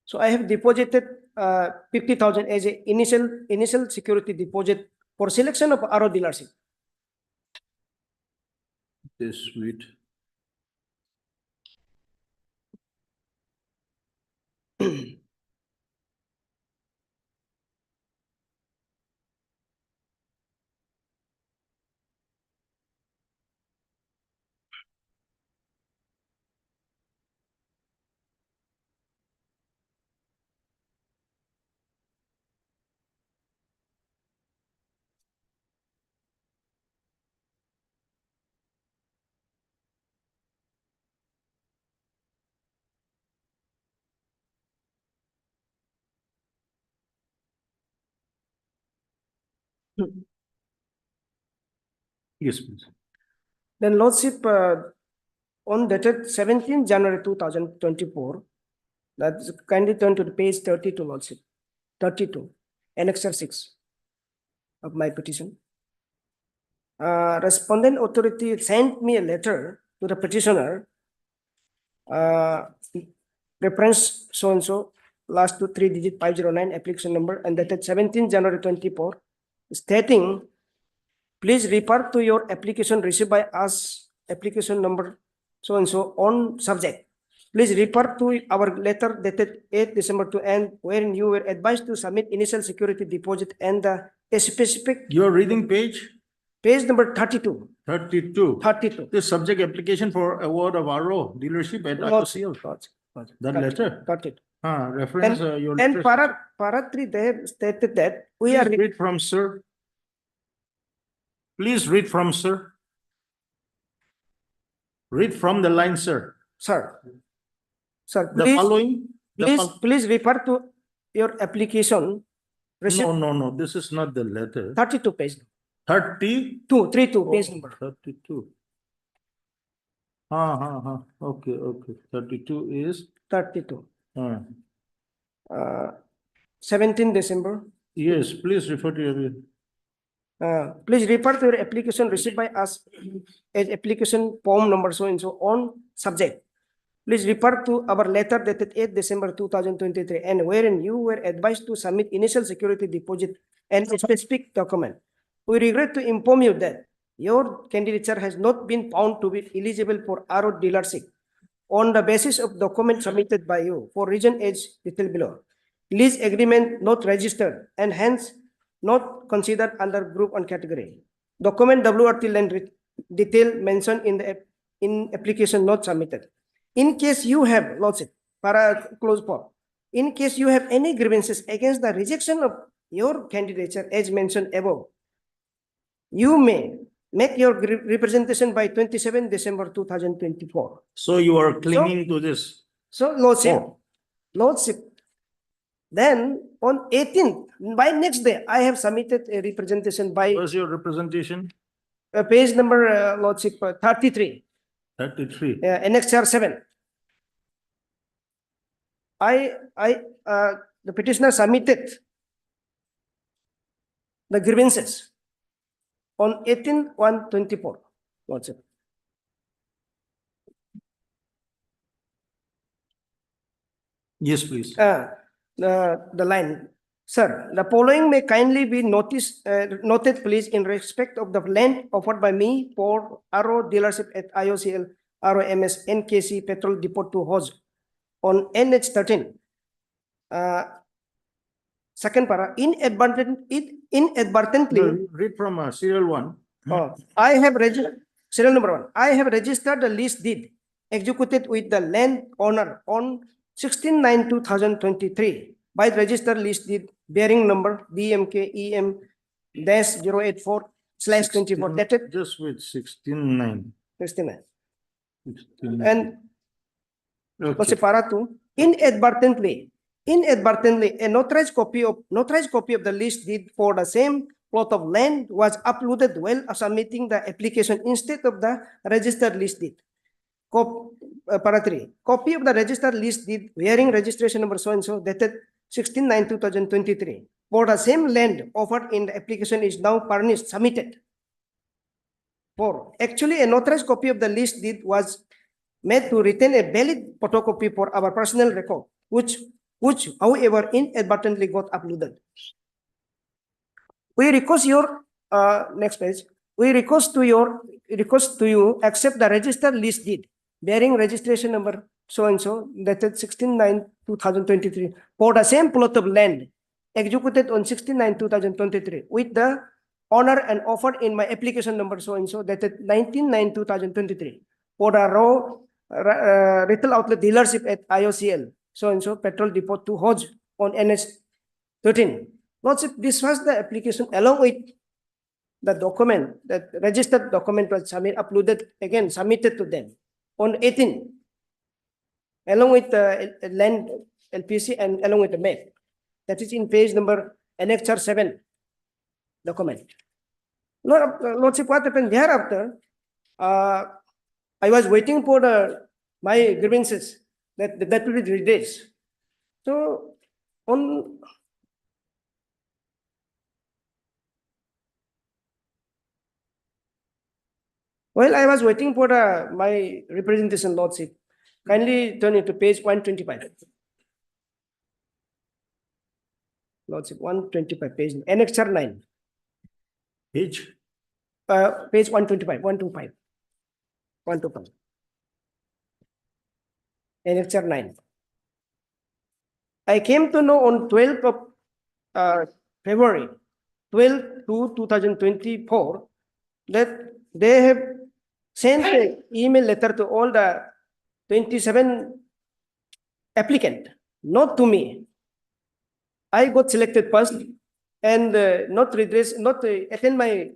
H: So I have deposited 50,000 as a initial security deposit for selection of RO dealership.
B: Yes, sweet. Yes, please.
H: Then Lordship, on dated 17 January 2024, That's kindly turn to the page 32, Lordship. 32, Annexure 6 of my petition. Respondent authority sent me a letter to the petitioner. Reference so and so, last 2 3-digit 509 application number and dated 17 January 24, stating, please refer to your application received by us, application number so and so on subject. Please refer to our letter dated 8 December to end, wherein you were advised to submit initial security deposit and a specific.
B: You're reading page?
H: Page number 32.
B: 32.
H: 32.
B: The subject application for award of RO dealership at IOCL. That letter?
H: Got it.
B: Reference your
H: And
B: letter.
H: para 3, they have stated that we
B: Please
H: are.
B: read from, sir. Please read from, sir. Read from the line, sir.
H: Sir. Sir,
B: The
H: please,
B: following.
H: please refer to your application.
B: No. This is not the letter.
H: 32 page.
B: 32.
H: 32 page number.
B: 32. Okay. 32 is
H: 32. 17 December.
B: Yes, please refer to your.
H: Please refer to your application received by us as application form number so and so on subject. Please refer to our letter dated 8 December 2023 and wherein you were advised to submit initial security deposit and a specific document. We regret to inform you that your candidature has not been found to be eligible for RO dealership on the basis of document submitted by you for reason as detailed below. Lease agreement not registered and hence not considered under group and category. Document WRT land detail mentioned in application not submitted. In case you have, Lordship, para close for, in case you have any grievances against the rejection of your candidature as mentioned above, you may make your representation by 27 December 2024.
B: So you are clinging to this.
H: So, Lordship, then on 18th, by next day, I have submitted a representation by.
B: What's your representation?
H: Page number, Lordship, 33.
B: 33.
H: Annexure 7. The petitioner submitted the grievances on 18/1/24. Lordship.
B: Yes, please.
H: The line. Sir, the following may kindly be noted, please, in respect of the land offered by me for RO dealership at IOCL, ROMS, NKC, Petrol Depot to Hose on NH13. Second para, inadvertently.
B: Read from serial 1.
H: I have registered, serial number 1. I have registered the lease deed executed with the land owner on 16/9/2023 by the registered lease deed bearing number DMK EM-084/24 dated.
B: Just with 16/9.
H: 69.
B: 16/9.
H: And okay. Para 2, inadvertently, a notarized copy of the lease deed for the same plot of land was uploaded while submitting the application instead of the registered lease deed. Para 3, copy of the registered lease deed bearing registration number so and so dated 16/9/2023 for the same land offered in the application is now furnished submitted. 4, actually a notarized copy of the lease deed was made to retain a valid photocopy for our personal record, which however inadvertently got uploaded. We request your next page. We request to you accept the registered lease deed bearing registration number so and so dated 16/9/2023 for the same plot of land executed on 16/9/2023 with the owner and offered in my application number so and so dated 19/9/2023 for the retail outlet dealership at IOCL so and so Petrol Depot to Hodge on NH13. Lordship, this was the application along with the document, that registered document was uploaded again, submitted to them on 18, along with the land LPC and along with the map. That is in page number Annexure 7 document. Lordship, what happened thereafter? I was waiting for my grievances that will be 3 days. So on while I was waiting for my representation, Lordship, kindly turn it to page 125. Lordship, 125 page, annexure 9.
B: Page?
H: Page 125, 125. 125. Annexure 9. I came to know on 12th of February 12 to 2024 that they have sent an email letter to all the 27 applicant, not to me. I got selected first and not attend my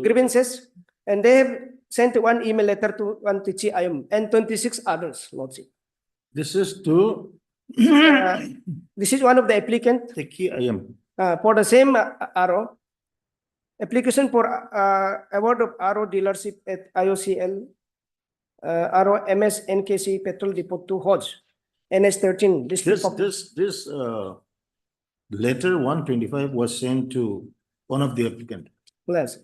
H: grievances, and they have sent one email letter to one Tichi Ayum and 26 others, Lordship.
B: This is to
H: This is one of the applicant
B: Teki Ayam.
H: for the same RO. Application for award of RO dealership at IOCL, RO MS NKC Petrol Depot 2 Hodge, NS 13.
B: This letter 125 was sent to one of the applicant.
H: Yes.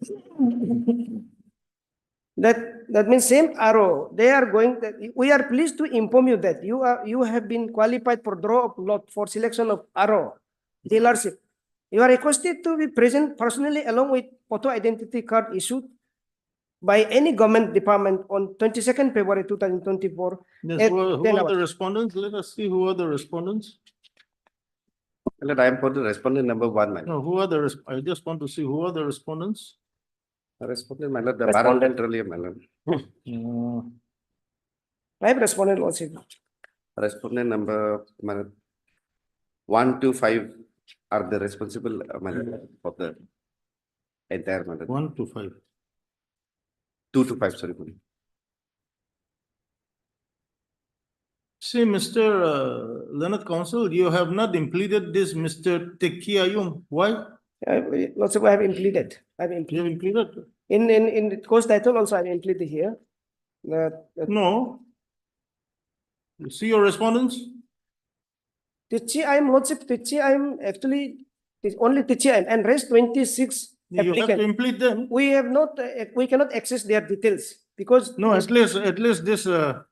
H: That means same RO. They are going. We are pleased to inform you that you have been qualified for draw of lot for selection of RO dealership. You are requested to be present personally along with photo identity card issued by any government department on 22nd February 2024.
B: Yes,
H: at
B: who
H: 10
B: are the
H: hours.
B: respondents? Let us see who are the respondents.
F: Well, I am for the respondent number 1, my lord.
B: No, who are the I just want to see who are the respondents.
F: Respondent, my lord, the Bharat Petroleum, my lord.
H: I have responded also.
F: Respondent number, my lord, 1 to 5 are the responsible, my lord, for the entire matter.
B: 1 to 5.
F: 2 to 5, sorry.
B: See, Mr. Leonard Counsel, you have not implemented this Mr. Teki Ayum. Why?
H: Lots of I have implemented. I have
B: You have implemented?
H: in the course title also I have implemented here.
B: No. You see your respondents?
H: Tichi I am Lordship, Tichi I am actually only Tichi I am and rest 26
B: You have to
H: applicants.
B: implement them.
H: We have not we cannot access their details because
B: No, at least this at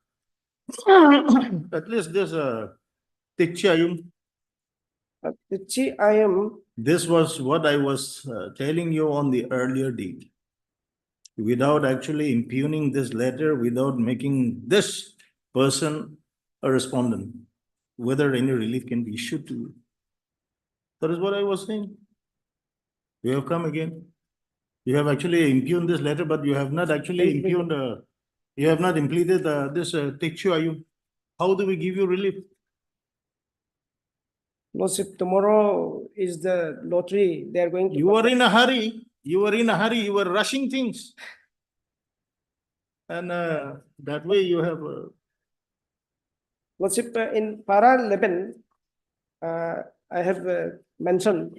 B: least this Teki Ayum.
H: Tichi I am.
B: This was what I was telling you on the earlier date. Without actually impugning this letter, without making this person a respondent, whether any relief can be issued to you. That is what I was saying. You have come again. You have actually impugned this letter, but you have not actually impugned, you have not implemented this Teki Ayum. How do we give you relief?
H: Lordship, tomorrow is the lottery. They are going to.
B: You are in a hurry. You were in a hurry. You were rushing things. And that way you have.
H: Lordship, in para 11, I have mentioned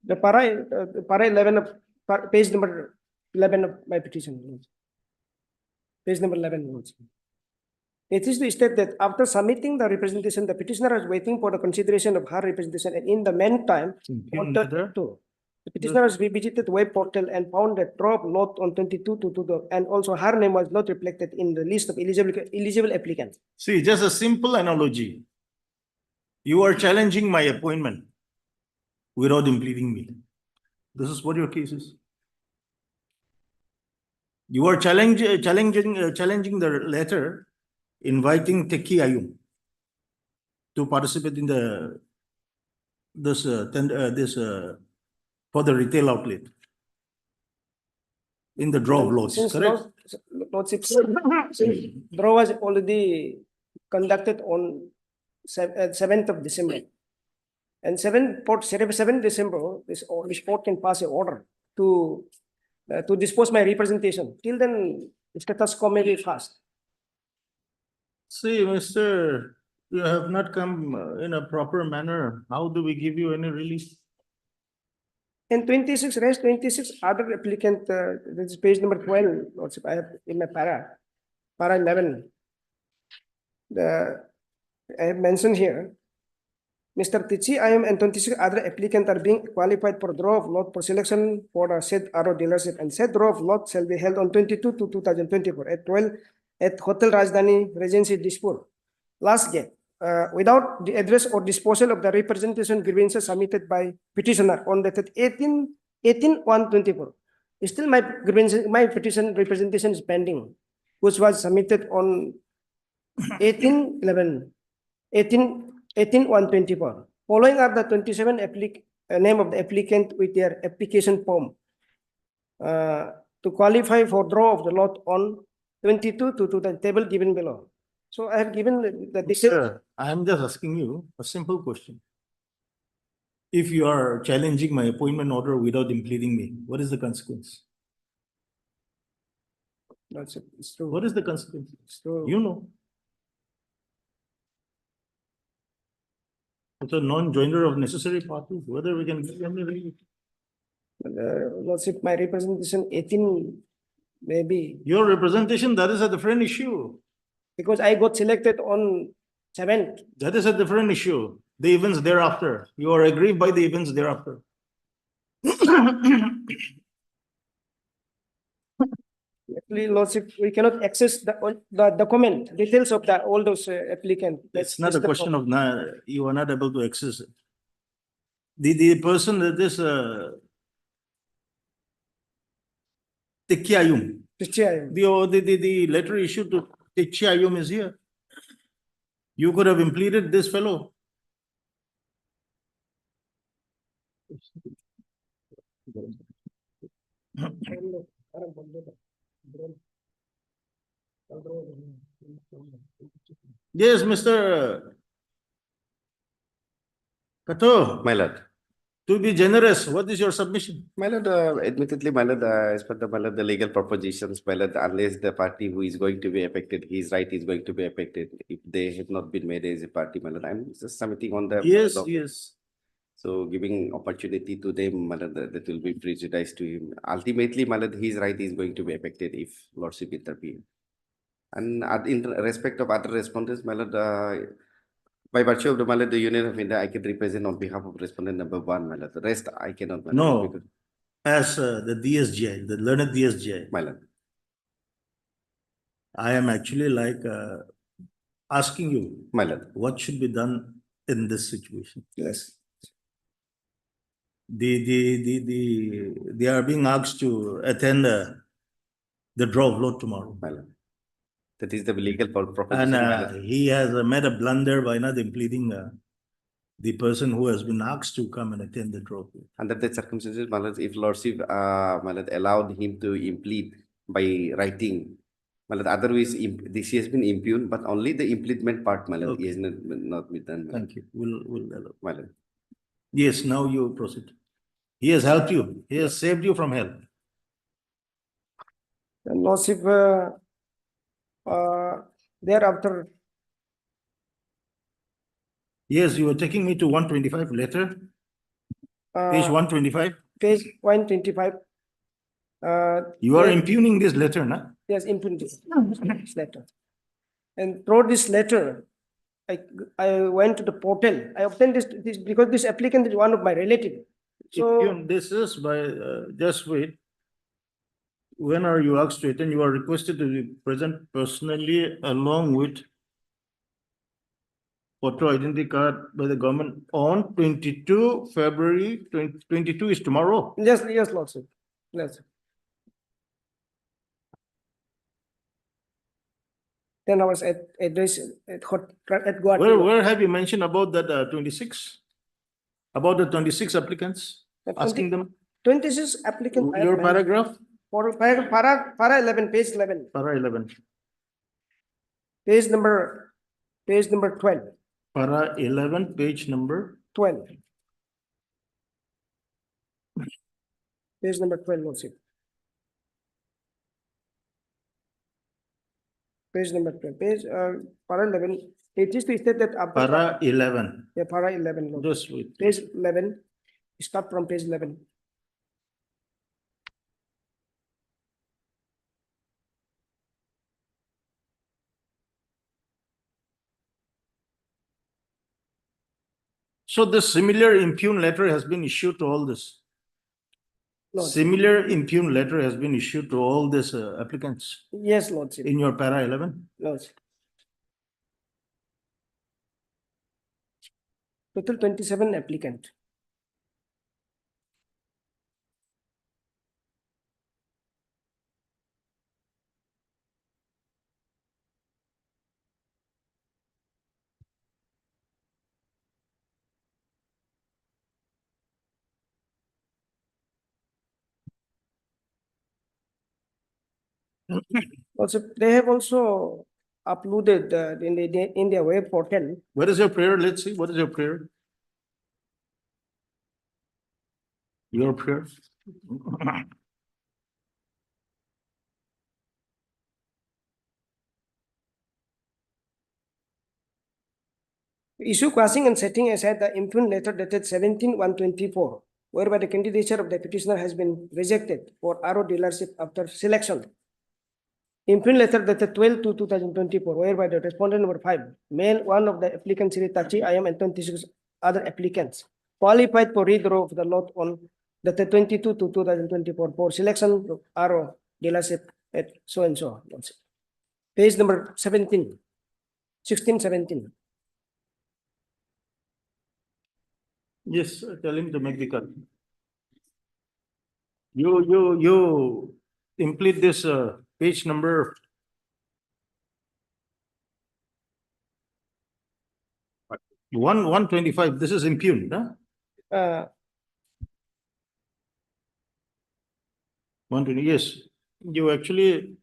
H: the para 11 of page number 11 of my petition. Page number 11. Lordship. It is to state that after submitting the representation, the petitioner is waiting for the consideration of her representation, and in the meantime, the petitioner has revisited the web portal and found that drop lot on 22 to 2, and also her name was not reflected in the list of eligible applicants.
B: See, just a simple analogy. You are challenging my appointment without implementing me. This is what your case is. You are challenging the letter inviting Teki Ayum to participate in this for the retail outlet in the draw of lots, correct?
H: Lordship, draw was already conducted on 7th of December. And 7 December, this court can pass an order to dispose my representation. Till then, the status quo may be fast.
B: See, Mr. You have not come in a proper manner. How do we give you any relief?
H: And 26 other applicant, this is page number 12, Lordship, I have in my para. para 11. I have mentioned here, Mr. Tichi, I am and 26 other applicants are being qualified for draw of lot for selection for the said RO dealership, and said draw of lot shall be held on 22 to 2024 at 12 at Hotel Rajdhani Regency Dispur. Last gate, without the address or disposal of the representation grievances submitted by petitioner on dated 18/1/24. Still my grievance, my petition representation is pending, which was submitted on 18/1/24. Following are the 27 name of the applicant with their application form to qualify for draw of the lot on 22 to the table given below. So I have given the details.
B: Sir, I am just asking you a simple question. If you are challenging my appointment order without impleading me, what is the consequence?
H: That's it. It's true.
B: What is the consequence?
H: It's true.
B: You know. It's a non-joiner of necessary parties, whether we can give any.
H: Lordship, my representation 18, maybe.
B: Your representation, that is a different issue.
H: Because I got selected on 7th.
B: That is a different issue. The events thereafter. You are aggrieved by the events thereafter.
H: Actually, Lordship, we cannot access the document, details of all those applicants.
B: It's not a question of you are not able to access it. The person that is Tikkiayum. The letter issued to Tikkiayum is here. You could have impleaded this fellow. Yes, Mr. Kato.
O: My lord.
B: To be generous, what is your submission?
O: My lord, admittedly, my lord, as per the legal propositions, my lord, unless the party who is going to be affected, his right is going to be affected. If they have not been made as a party, my lord, I'm just submitting on the.
B: Yes, yes.
O: So giving opportunity to them, my lord, that will be prejudiced to him. Ultimately, my lord, his right is going to be affected if lordship intervene. And in respect of other respondents, my lord, by virtue of the Union of India, I can represent on behalf of respondent number 1, my lord. The rest I cannot. My
B: No,
O: lord,
B: as the DSGI, the learned DSGI.
O: my lord.
B: I am actually like asking you,
O: my lord,
B: what should be done in this situation?
O: Yes.
B: They are being asked to attend the draw of lot tomorrow.
O: My lord. That is the legal proposition.
B: And he has made a blunder by not impleading the person who has been asked to come and attend the draw.
O: Under the circumstances, my lord, if lordship my lord, allowed him to implead by writing, my lord, otherwise this has been impugned, but only the impleadment part, my lord, is not been done.
B: Thank you. We'll allow.
O: My lord.
B: Yes, now you proceed. He has helped you. He has saved you from hell.
H: And Lordship, thereafter.
B: Yes, you were taking me to 125 letter. Page 125.
H: Page 125.
B: You are impugning this letter, na?
H: Yes, impugning this letter. And through this letter, I went to the portal. I obtained this because this applicant is one of my relatives. So
B: this is by just wait. When are you asked to attend? You are requested to be present personally along with photo identity card by the government on 22 February 2022 is tomorrow.
H: Yes, Lordship. Yes. Then I was at address at Guwahati.
B: Where have you mentioned about that 26? About the 26 applicants? Asking them?
H: 26 applicants.
B: Your paragraph?
H: Para 11, page 11.
B: Para 11.
H: Page number 12.
B: Para 11, page number
H: 12. Page number 12, Lordship. Page number 12. Page para 11. It is to state that
B: para 11.
H: Yeah, para 11. Lordship.
B: Just wait.
H: Page 11. Start from page 11.
B: So this similar impugn letter has been issued to all this.
H: Lordship.
B: Similar impugn letter has been issued to all these applicants
H: Yes, Lordship.
B: in your para 11.
H: Lordship. Total 27 applicant. Also, they have also uploaded in their web portal.
B: What is your prayer? Let's see. What is your prayer? Your prayer.
H: Issue quashing and setting aside the impugn letter dated 17/1/24, whereby the candidature of the petitioner has been rejected for RO dealership after selection. Impugn letter dated 12/2/2024, whereby the respondent number 5, male, one of the applicants, Sri Tachi, I am, and 26 other applicants qualified for redraw of the lot on dated 22/2024 for selection of RO dealership at so and so. Page number 17, 16, 17.
B: Yes, tell him to make the cut. You complete this page number. One 125. This is impugned, huh? 120. Yes, you actually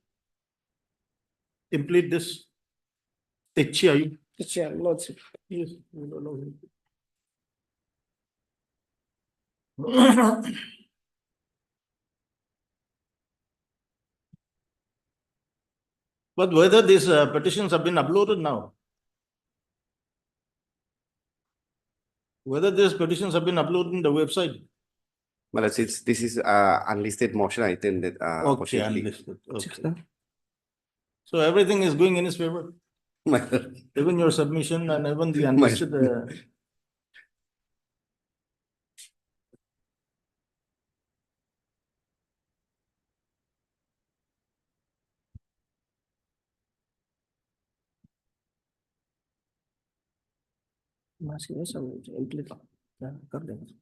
B: complete this. Techia,
H: Lordship.
B: Yes. But whether these petitions have been uploaded now? Whether these petitions have been uploaded in the website?
O: Well, this is unlisted motion item that
B: Okay,
O: possibly.
B: unlisted. Okay. So everything is going in his favor? Even your submission and even the unlisted.
H: masih bisa implement कर देंगे.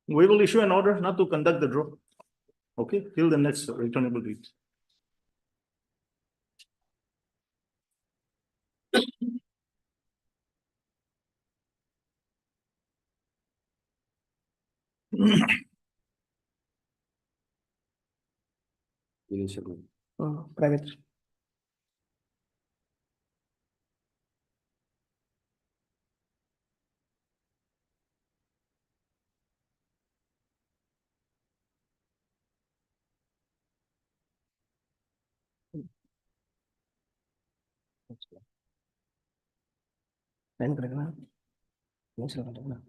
B: We will issue an order not to conduct the draw. Okay, till the next returnable date.
H: Private. Lain kira-kira. Ini silakan.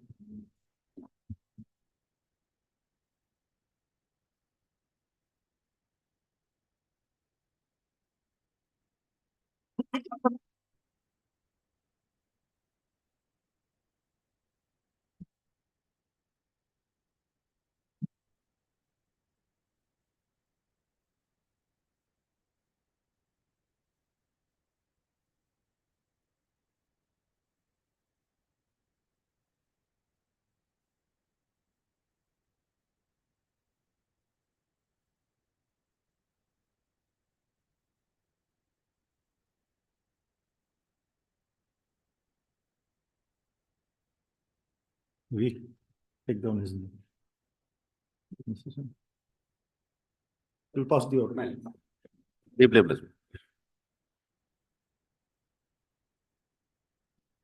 B: We take down his name. We'll pass the order.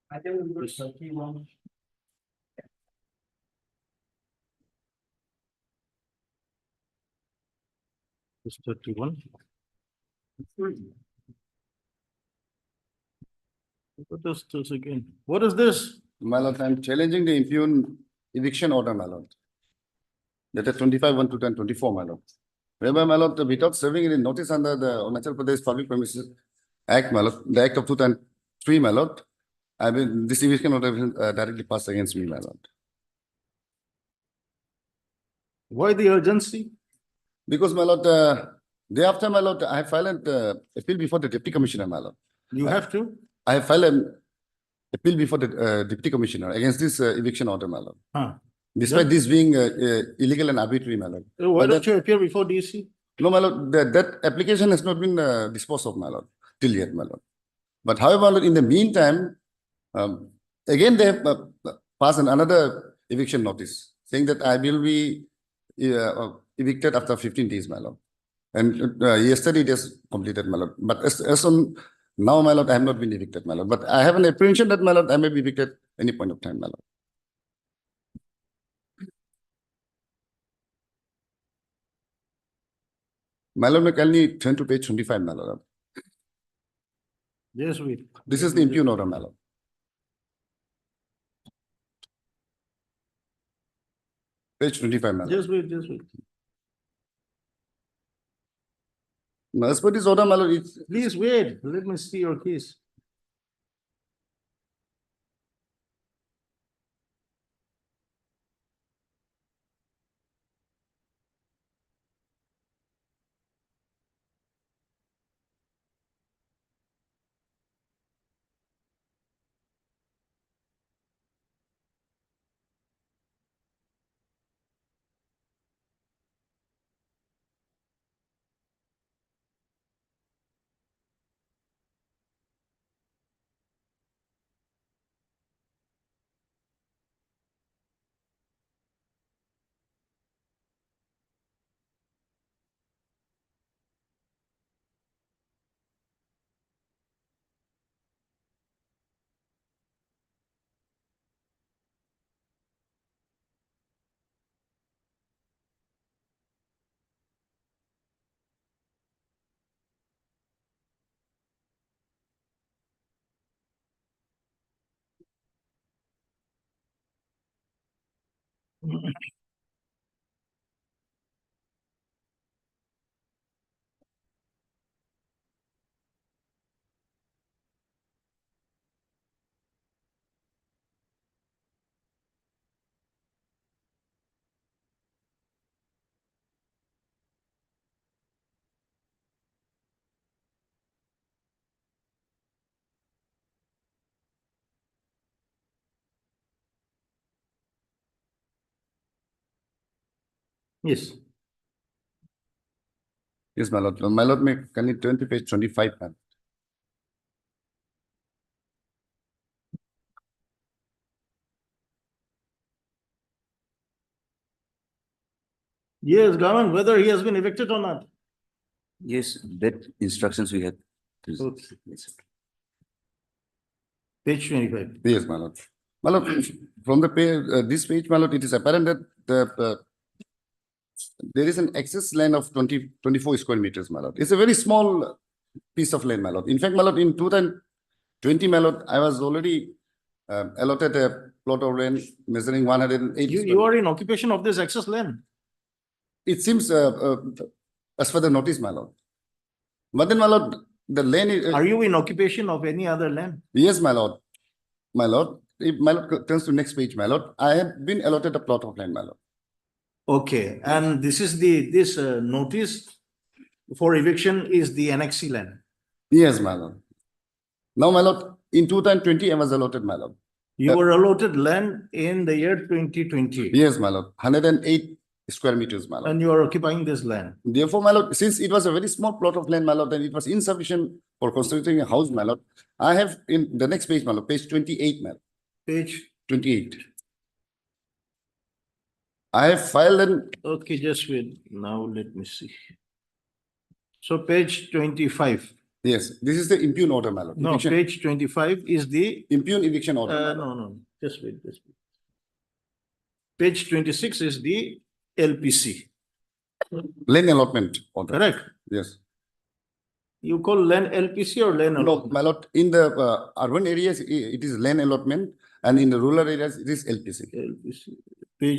H: Item number 31.
B: It's 31. What is this again? What is this?
F: My lord, I'm challenging the impugn eviction order, my lord. That is 25/1/2024, my lord. Whereby, my lord, without serving any notice under the Arunachal Pradesh Public Premises Act, my lord, the Act of 2003, my lord, I mean, this eviction order has been directly passed against me, my lord.
B: Why the urgency?
F: Because, my lord, day after, my lord, I have filed an appeal before the Deputy Commissioner, my lord.
B: You have to?
F: I have filed an appeal before the Deputy Commissioner against this eviction order, my lord.
B: Huh.
F: Despite
B: Then-
F: this being illegal and arbitrary, my lord.
B: Why
F: But
B: don't you appear before DC?
F: No, my lord, that application has not been disposed of, my lord, till yet, my lord. But however, my lord, in the meantime, again they have passed another eviction notice saying that I will be evicted after 15 days, my lord. And yesterday it has completed, my lord. But as on now, my lord, I have not been evicted, my lord. But I have an apprehension that, my lord, I may be evicted any point of time, my lord. My lord, may kindly turn to page 25, my lord.
B: Yes, wait.
F: This is the impugn order, my lord. Page 25, my lord.
B: Just wait, just wait.
F: Now, as per this order, my lord, it's
B: Please wait, let me see your case. Yes.
F: Yes, my lord. My lord, may kindly turn to page 25, ma'am.
B: Yes, government, whether he has been evicted or not.
C: Yes, that instructions we had.
B: Okay. Page 25.
F: Yes, my lord. My lord, from the page, this page, my lord, it is apparent that there is an excess land of 24 square meters, my lord. It's a very small piece of land, my lord. In fact, my lord, in 2020, my lord, I was already allotted a plot of land measuring 108.
B: You are in occupation of this excess land.
F: It seems as per the notice, my lord. But then, my lord, the land is.
B: Are you in occupation of any other land?
F: Yes, my lord. My lord, if my lord turns to next page, my lord, I have been allotted a plot of land, my lord.
B: Okay, and this is this notice for eviction is the annexee land.
F: Yes, my lord. Now, my lord, in 2020, I was allotted, my lord.
B: You were allotted land in the year 2020.
F: Yes, my lord. 108 square meters, my lord.
B: And you are occupying this land.
F: Therefore, my lord, since it was a very small plot of land, my lord, and it was insufficient for constructing a house, my lord, I have in the next page, my lord, page 28, my lord.
B: Page
F: 28. I have filed an.
B: Okay, just wait. Now let me see. So page 25.
F: Yes, this is the impugn order, my lord.
B: No,
F: Eviction.
B: page 25 is the
F: impugn eviction order. My lord.
B: no, just wait, just wait. Page 26 is the LPC.
F: Land allotment order.
B: Correct.
F: Yes.
B: You call land LPC or land
F: No,
B: allotment?
F: my lord, in the urban areas, it is land allotment, and in the rural areas, it is LPC.
B: LPC.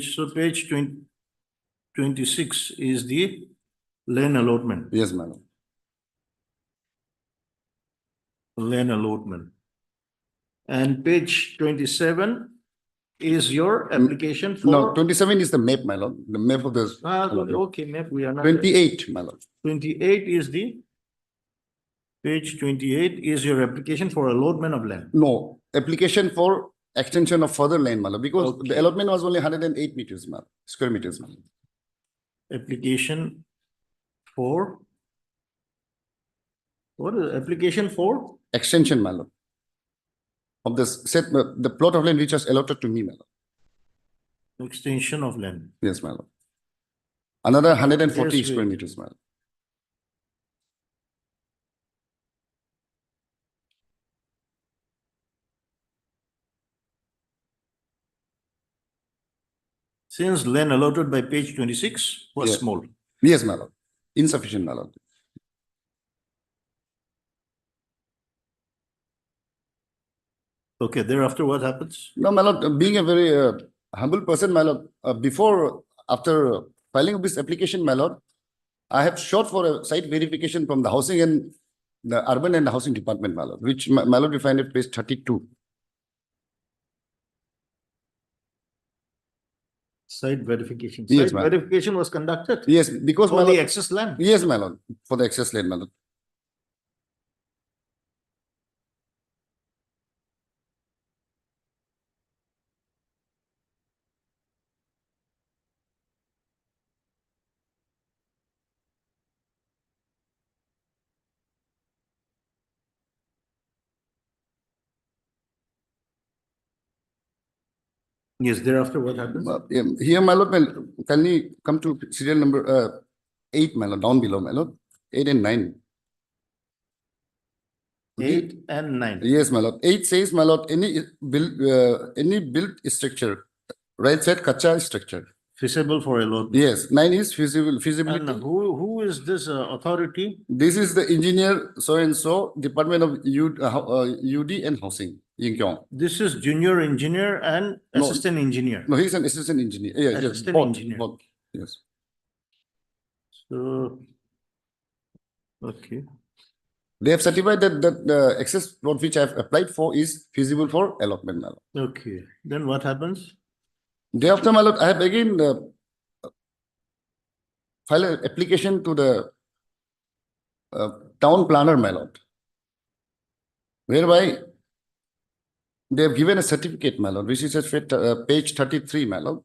B: So page 26 is the land allotment.
F: Yes, my lord.
B: land allotment. And page 27 is your application for.
F: No, 27 is the map, my lord, the map of the.
B: Okay, map, we are not.
F: 28, my lord.
B: 28 is the. Page 28 is your application for allotment of land.
F: No, application for extension of further land, my lord, because the allotment was only 108 meters, my lord, square meters, my lord.
B: Application for. What is it? Application for?
F: Extension, my lord. Of the set, the plot of land which was allotted to me, my lord.
B: Extension of land.
F: Yes, my lord. Another 140
B: Yes,
F: square
B: wait.
F: meters, my lord.
B: Since land allotted by page 26 was
F: Yes.
B: small.
F: Yes, my lord. Insufficient, my lord.
B: Okay, thereafter what happens?
F: No, my lord, being a very humble person, my lord, after filing of this application, my lord, I have sought for a site verification from the housing and the urban and housing department, my lord, which my lord we find at page 32.
B: Site verification.
F: Yes,
B: Site
F: ma'am.
B: verification was conducted.
F: Yes, because
B: For
F: my
B: the
F: lord,
B: excess land.
F: yes, my lord, for the excess land, my lord.
B: Yes, thereafter what happens?
F: Here, my lord, can we come to serial number 8, my lord, down below, my lord, 8 and 9.
B: 8 and 9.
F: Yes, my lord. 8 says, my lord, any built structure, right side kacha structure.
B: Feasible for allotment.
F: Yes, 9 is feasibility.
B: And who is this authority?
F: This is the engineer so and so, Department of UD and Housing, Yingkyong.
B: This is junior engineer and
F: No.
B: assistant engineer.
F: No, he's an assistant engineer. Yes, yes,
B: Assistant
F: both,
B: engineer.
F: both. Yes.
B: So, okay.
F: They have certified that the excess plot which I have applied for is feasible for allotment, my lord.
B: Okay, then what happens?
F: Thereafter, my lord, I have again filed an application to the town planner, my lord, whereby they have given a certificate, my lord, which is at page 33, my lord.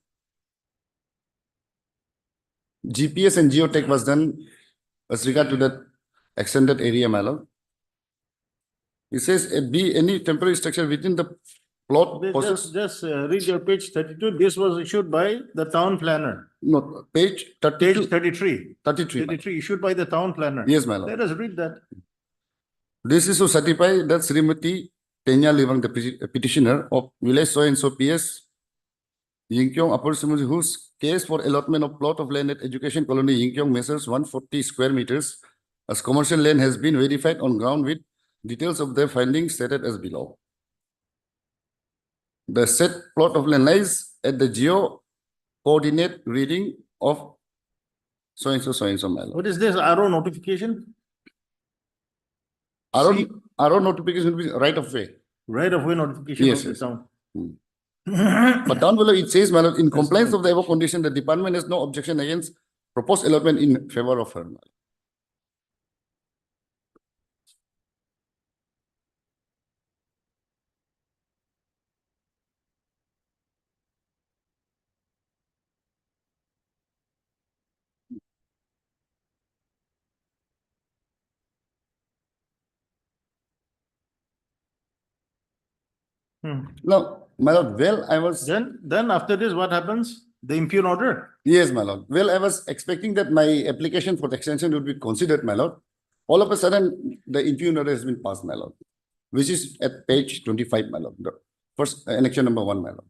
F: GPS and geotech was done as regard to that extended area, my lord. It says be any temporary structure within the plot possess.
B: Just read your page 32. This was issued by the town planner.
F: No, page 32.
B: Page 33.
F: 33.
B: 33 issued by the town planner.
F: Yes, my lord.
B: Let us read that.
F: This is to certify that Srimati Tenya Livang, the petitioner of village so and so PS Yingkyong Upper Simuli, whose case for allotment of plot of land at Education Colony Yingkyong measures 140 square meters as commercial land has been verified on ground with details of their findings stated as below. The said plot of land lies at the geo coordinate reading of so and so, my lord.
B: What is this arrow notification?
F: Arrow notification will be right of way.
B: Right of way notification
F: Yes,
B: of the
F: yes.
B: town.
F: But down below it says, my lord, in compliance of the above condition, the department has no objection against proposed allotment in favor of her. No, my lord, well, I was.
B: Then after this, what happens? The impugn order.
F: Yes, my lord. Well, I was expecting that my application for the extension would be considered, my lord. All of a sudden, the impugn order has been passed, my lord, which is at page 25, my lord. The first election number 1, my lord.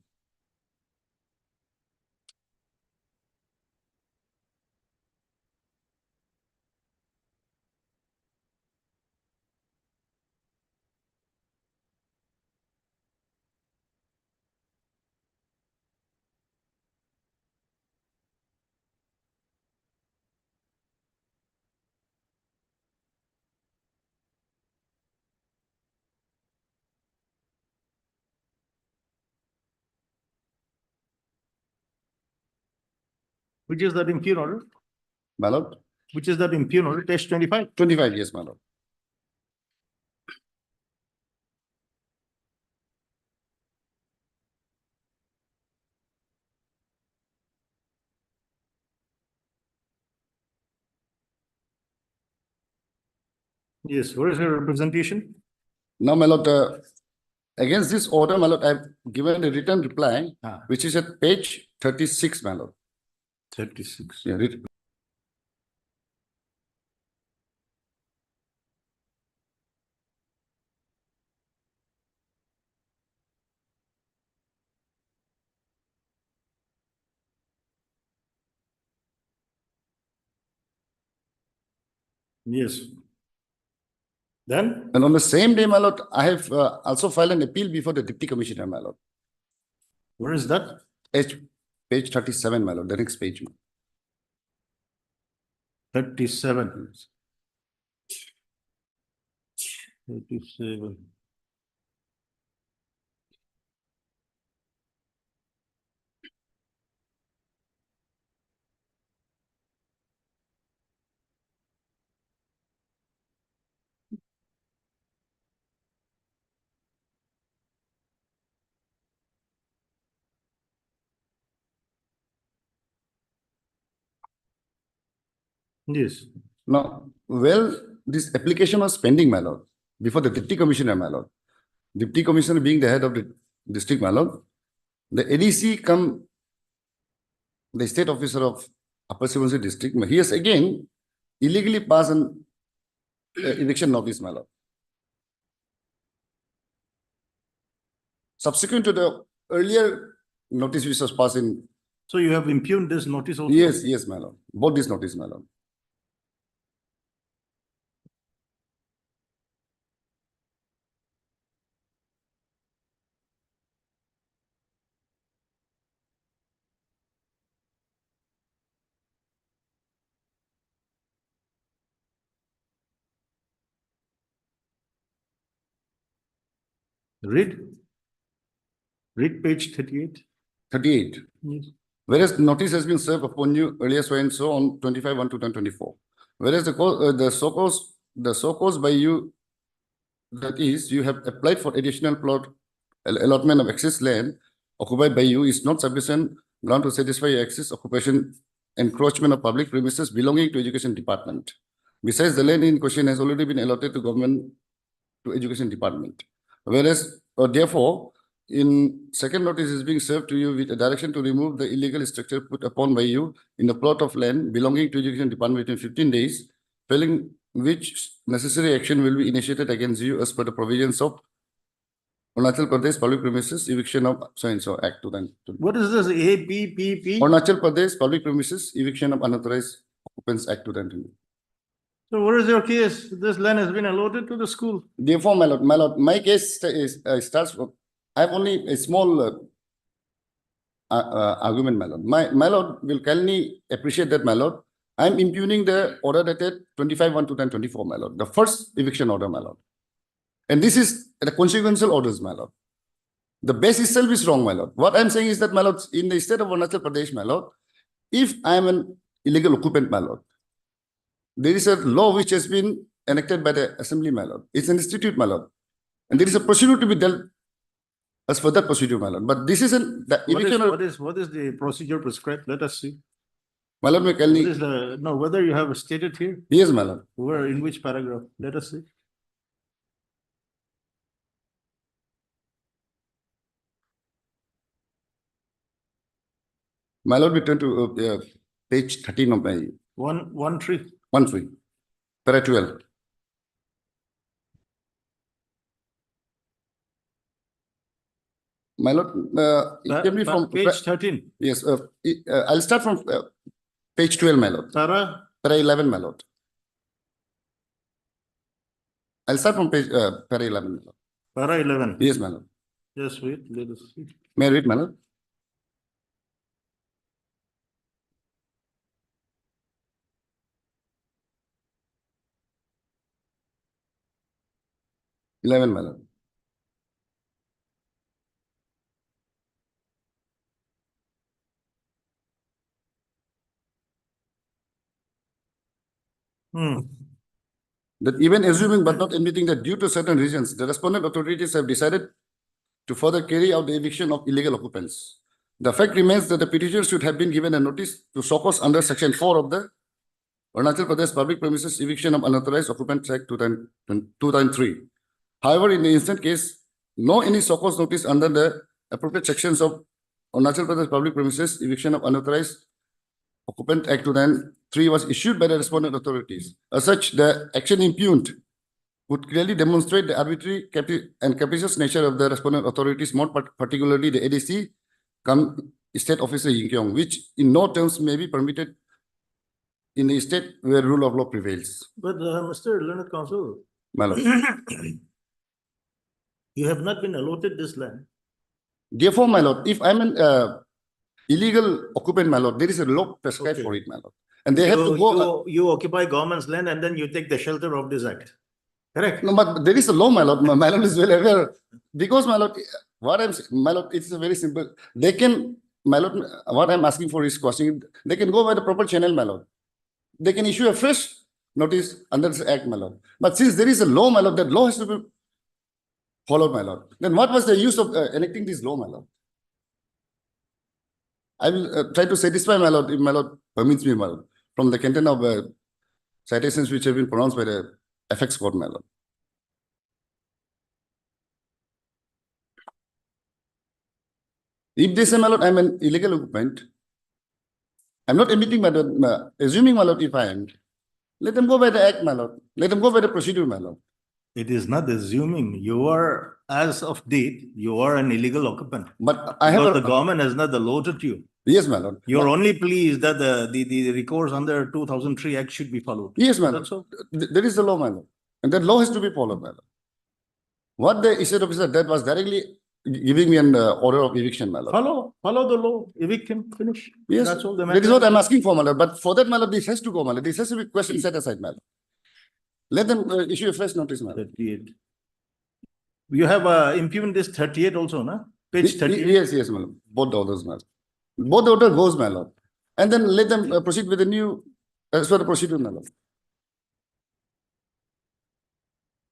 B: Which is that impugn order?
F: My lord,
B: Which is that impugn order? Test 25?
F: 25 years, my lord.
B: Yes, where is your representation?
F: Now, my lord, against this order, my lord, I've given a written reply, which is at page 36, my lord.
B: 36.
F: Yeah,
B: Yes. Then?
F: And on the same day, my lord, I have also filed an appeal before the Deputy Commissioner, my lord.
B: Where is that?
F: Page 37, my lord, the next page.
B: 37. 37. Yes.
F: Now, well, this application was pending, my lord, before the Deputy Commissioner, my lord. Deputy Commissioner being the head of the district, my lord. The ADC come, the state officer of Upper Subansiri district, he has again illegally passed an eviction notice, my lord. Subsequent to the earlier notice which was passed in.
B: So you have impugned this notice also?
F: Yes, yes, my lord. Both this notice, my lord.
B: Read. Read page 38.
F: 38.
B: Yes.
F: Whereas notice has been served upon you earlier so and so on 25/1/2024. Whereas the so-cause by you, that is, you have applied for additional plot allotment of excess land occupied by you is not sufficient ground to satisfy your excess occupation encroachment of public premises belonging to Education Department. Besides, the land in question has already been allotted to government to Education Department. Whereas, therefore, in second notice is being served to you with a direction to remove the illegal structure put upon by you in a plot of land belonging to Education Department within 15 days, failing which necessary action will be initiated against you as per the provisions of Arunachal Pradesh Public Premises Eviction of so-and-so Act 2000.
B: What is this APPP?
F: Arunachal Pradesh Public Premises Eviction of Unauthorized Occupants Act 2000.
B: So what is your case? This land has been allotted to the school.
F: Therefore, my lord, my case is starts from, I have only a small argument, my lord. My lord will kindly appreciate that, my lord. I am impugning the order dated 25/1/2024, my lord. The first eviction order, my lord. And this is the consequential orders, my lord. The base itself is wrong, my lord. What I'm saying is that, my lord, in the state of Arunachal Pradesh, my lord, if I am an illegal occupant, my lord, there is a law which has been enacted by the assembly, my lord. It's an institute, my lord. And there is a procedure to be dealt as further procedure, my lord. But this isn't the eviction.
B: What is the procedure prescribed? Let us see.
F: My lord,
B: What is the, no, whether you have stated here?
F: Yes, my lord.
B: Where, in which paragraph? Let us see.
F: My lord, we turn to page 13 of my
B: 113.
F: 13, para 12. My lord, it can be from
B: page 13.
F: Yes, I'll start from page 12, my lord.
B: Para
F: 11, my lord. I'll start from page para 11, my lord.
B: Para 11.
F: Yes, my lord.
B: Just wait, let us see.
F: May I read, my lord? Eleven, my lord. That even assuming but not admitting that due to certain reasons, the respondent authorities have decided to further carry out the eviction of illegal occupants. The fact remains that the petitioner should have been given a notice to SOCOS under Section 4 of the Arunachal Pradesh Public Premises Eviction of Unauthorized Occupants Act 2003. However, in the instant case, no any SOCOS notice under the appropriate sections of Arunachal Pradesh Public Premises Eviction of Unauthorized Occupant Act 2003 was issued by the respondent authorities. As such, the action impugned would clearly demonstrate the arbitrary and capricious nature of the respondent authorities, more particularly the ADC, State Officer Ying Kyong, which in no terms may be permitted in a state where rule of law prevails.
B: But Mr. Learned Counsel,
F: My lord.
B: you have not been allotted this land.
F: Therefore, my lord, if I'm an illegal occupant, my lord, there is a law prescribed for it, my lord. And they have to go.
B: You occupy government's land and then you take the shelter of this act. Correct?
F: No, but there is a law, my lord. My lord is well aware. Because, my lord, what I'm saying, my lord, it's a very simple. They can, my lord, what I'm asking for is question. They can go by the proper channel, my lord. They can issue a fresh notice under this act, my lord. But since there is a law, my lord, that law has to be followed, my lord. Then what was the use of enacting this law, my lord? I will try to satisfy, my lord, if my lord permits me, my lord, from the content of citations which have been pronounced by the FX court, my lord. If they say, my lord, I'm an illegal occupant, I'm not admitting, my lord, assuming, my lord, if I am, let them go by the act, my lord. Let them go by the procedure, my lord.
B: It is not assuming. You are, as of date, you are an illegal occupant.
F: But I have
B: the government has not allotted you.
F: Yes, my lord.
B: You're only pleased that the recourse under 2003 Act should be followed.
F: Yes, my lord.
B: That's all.
F: There is the law, my lord. And that law has to be followed, my lord. What the estate officer did was directly giving me an order of eviction, my lord.
B: Follow the law. Evict him. Finish.
F: Yes,
B: That's all the
F: that is what I'm asking for, my lord. But for that, my lord, this has to go, my lord. This has to be question set aside, my lord. Let them issue a fresh notice, my lord.
B: 38. You have impugned this 38 also, no? Page 38.
F: Yes, my lord. Both the orders, my lord. Both the order goes, my lord. And then let them proceed with the new, as per the procedure, my lord.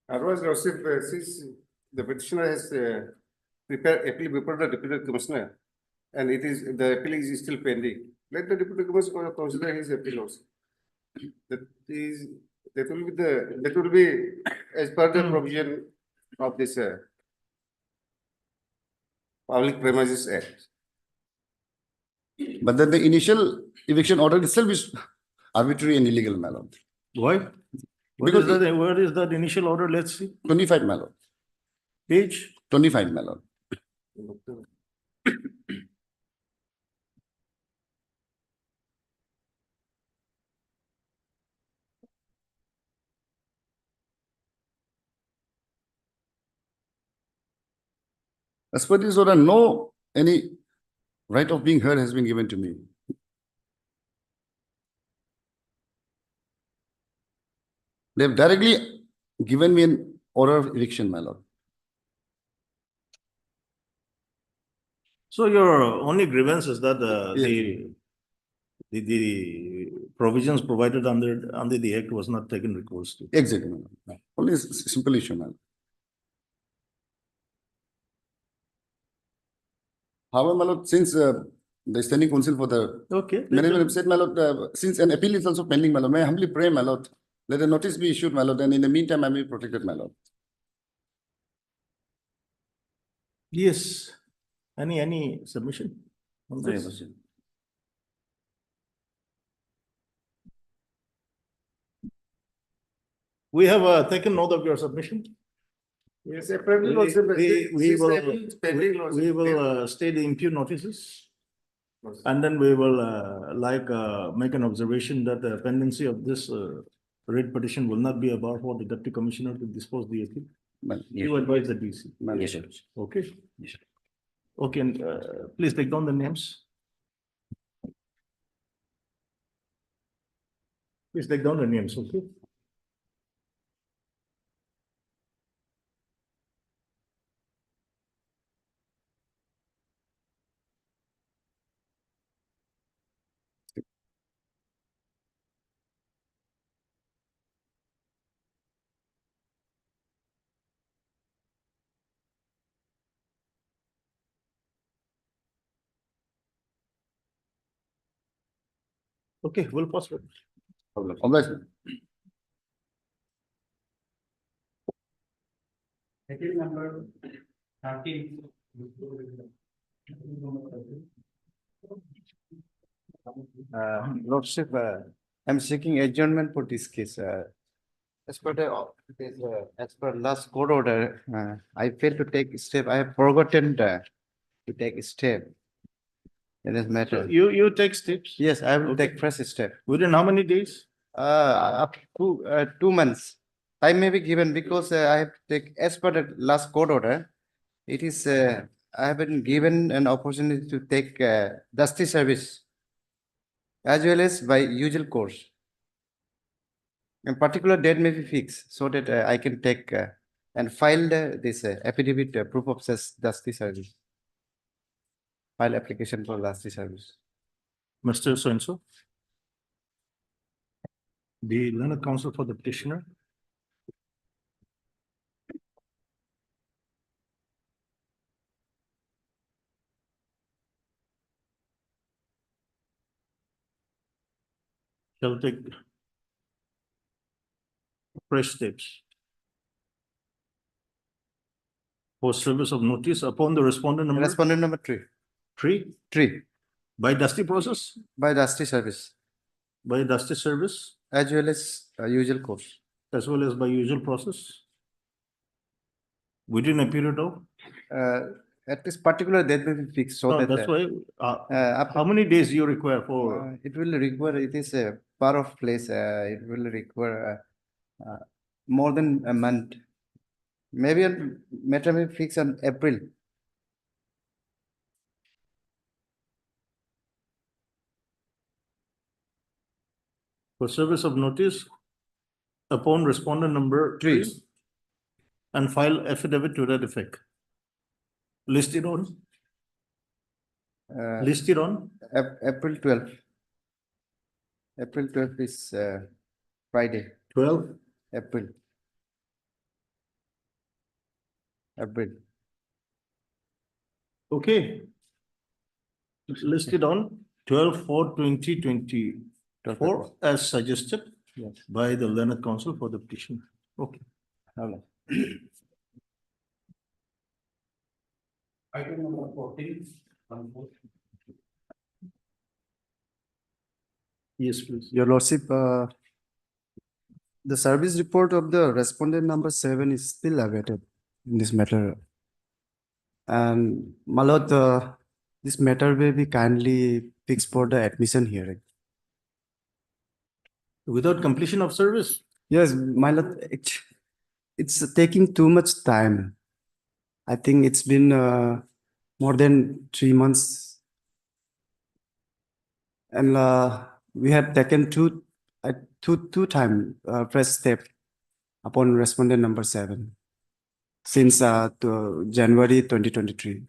K: Otherwise, Lordship, since the petitioner has prepared appeal before the Deputy Commissioner, and the appeal is still pending, let the Deputy Commissioner consider his appeal also. That will be as per the provision of this Public Premises Act.
F: But then the initial eviction order itself is arbitrary and illegal, my lord.
B: Why? What is that initial order? Let's see.
F: 25, my lord.
B: Page?
F: 25, my lord. As per this order, no any right of being heard has been given to me. They have directly given me an order of eviction, my lord.
B: So your only grievance is that the provisions provided under the Act was not taken recourse to.
F: Exactly, my lord. Only a simple issue, my lord. However, my lord, since the standing counsel for the management have said, my lord, since an appeal is also pending, my lord, may I humbly pray, my lord, let a notice be issued, my lord, and in the meantime, I may be protected, my lord.
B: Yes. Any submission on this? We have taken note of your submission.
K: Yes, apparently
B: we will stay the impute notices. And then we will make an observation that the pendency of this writ petition will not be about for the Deputy Commissioner to dispose the appeal. You advise the DC.
C: Yes, sir.
B: Okay. Okay, and please take down the names. Please take down the names, okay? Okay, we'll pause it.
F: Obviously.
E: Number 13.
V: Lordship, I'm seeking adjournment for this case. As per last court order, I failed to take step. I have forgotten to take step in this matter.
B: So you take steps?
V: Yes, I will
B: Okay.
V: take fresh step.
B: Within how many days?
V: Up to 2 months. Time may be given because I have to take, as per the last court order, it is, I have been given an opportunity to take justice service as well as by usual course. A particular date may be fixed so that I can take and file this affidavit proof of justice service. File application for justice service.
B: Mr. So-and-so. The learned counsel for the petitioner. Shall take fresh steps for service of notice upon the respondent number.
V: Respondent number 3.
B: 3 by dusty process,
V: By justice service
B: by dusty service,
V: as well as usual course.
B: as well as by usual process within a period of.
V: At this particular date may be fixed so
B: No,
V: that.
B: that's why. How many days you require for?
V: It will require, it is a part of place, it will require more than a month. Maybe a matter may be fixed on April.
B: For service of notice upon respondent number 3 and file affidavit to that effect. Listed on. Listed on.
V: April 12th. April 12th is Friday.
B: 12
V: April. April.
B: Okay. Listed on 12/4/2024 as suggested by the learned counsel for the petition. Okay.
E: Item number 14.
B: Yes, please.
V: Your Lordship, the service report of the respondent number 7 is still awaited in this matter. And my lord, this matter will be kindly fixed for the admission hearing.
B: Without completion of service?
V: Yes, my lord, it's taking too much time. I think it's been more than 3 months. And we have taken two time fresh step upon respondent number 7 since to January 2023.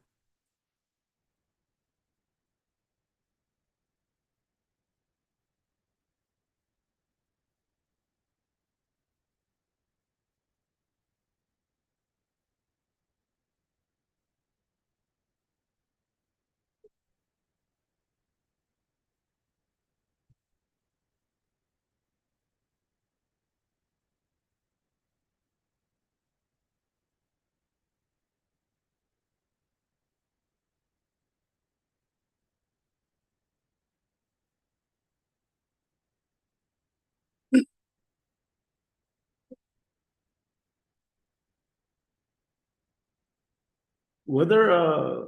B: Whether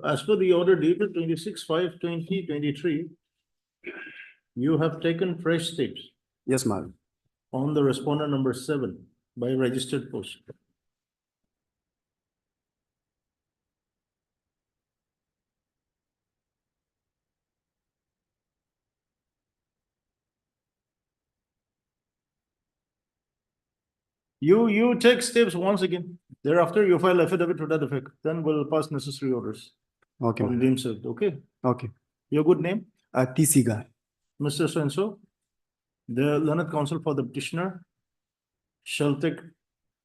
B: as per the order dated 26/5/2023, you have taken fresh steps.
V: Yes, ma'am.
B: On the respondent number 7 by registered post. You take steps once again. Thereafter, you file affidavit to that effect. Then we'll pass necessary orders.
V: Okay.
B: On deemed served. Okay.
V: Okay.
B: Your good name?
V: TC guy.
B: Mr. So-and-so, the learned counsel for the petitioner shall take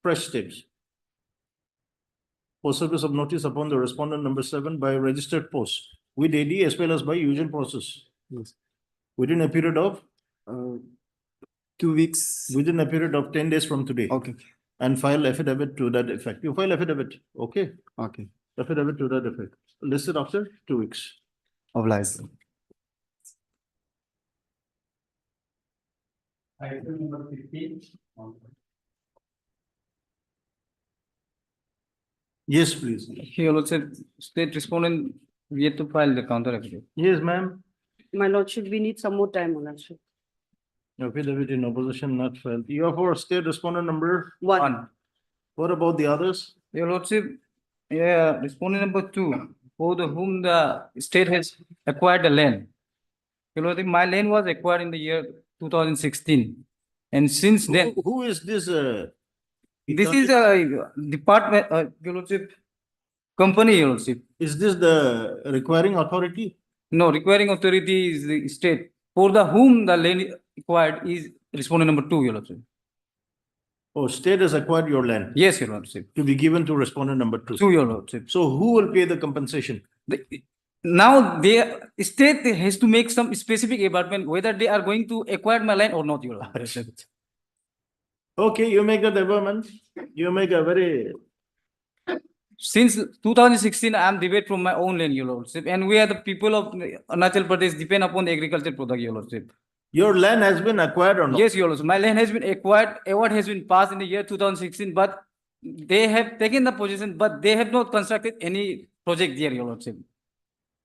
B: fresh steps for service of notice upon the respondent number 7 by registered post with AD as well as by usual process.
V: Yes.
B: Within a period of 2 weeks. Within a period of 10 days from today.
T: Okay.
B: And file affidavit to that effect. You file affidavit, okay?
T: Okay.
B: Affidavit to that effect. Listed after 2 weeks.
T: Obliged.
E: Item number 15.
B: Yes, please.
E: Here also state respondent, we have to file the counter affidavit.
B: Yes, ma'am.
J: My lordship, we need some more time, my lordship.
B: Affidavit in opposition not filed. You are for state respondent number?
J: One.
B: What about the others?
E: Your lordship, yeah, respondent number 2, for the whom the state has acquired the land. Your lordship, my land was acquired in the year 2016. And since then.
B: Who is this?
E: This is a department, your lordship, company, your lordship.
B: Is this the requiring authority?
E: No, requiring authority is the state. For the whom the land acquired is respondent number 2, your lordship.
B: Oh, state has acquired your land.
E: Yes, your lordship.
B: To be given to respondent number 2.
E: To your lordship.
B: So who will pay the compensation?
E: Now the state has to make some specific apartment whether they are going to acquire my land or not, your lordship.
B: Okay, you make that development. You make a very.
E: Since 2016, I am debate from my own land, your lordship, and we are the people of Arunachal Pradesh depend upon the agriculture product, your lordship.
B: Your land has been acquired or not?
E: Yes, your lordship. My land has been acquired. Award has been passed in the year 2016, but they have taken the possession, but they have not constructed any project there, your lordship.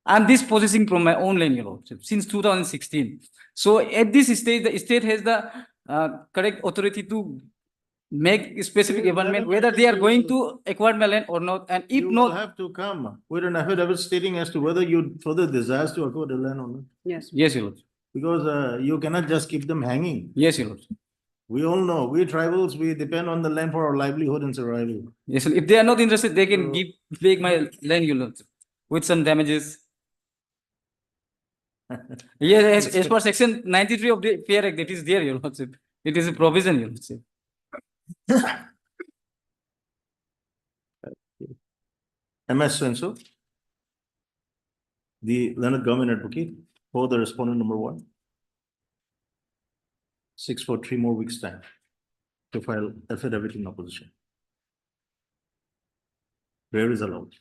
E: I'm dispossessing from my own land, your lordship, since 2016. So at this stage, the state has the correct authority to make a specific amendment whether they are going to acquire my land or not, and if
B: You
E: not,
B: will have to come with an affidavit stating as to whether you further desires to acquire the land or not.
J: Yes.
E: Yes, your lordship.
B: Because you cannot just keep them hanging.
E: Yes, your lordship.
B: We all know, we tribals, we depend on the land for our livelihood and survival.
E: Yes, if they are not interested, they can take my land, your lordship, with some damages. Yes, as per section 93 of the Fair Act, it is there, your lordship. It is a provision, your lordship.
B: MS Senso, the Leonard Government Advocate for the respondent number 1. 6 for 3 more weeks' time to file affidavit in opposition. Where is allowed?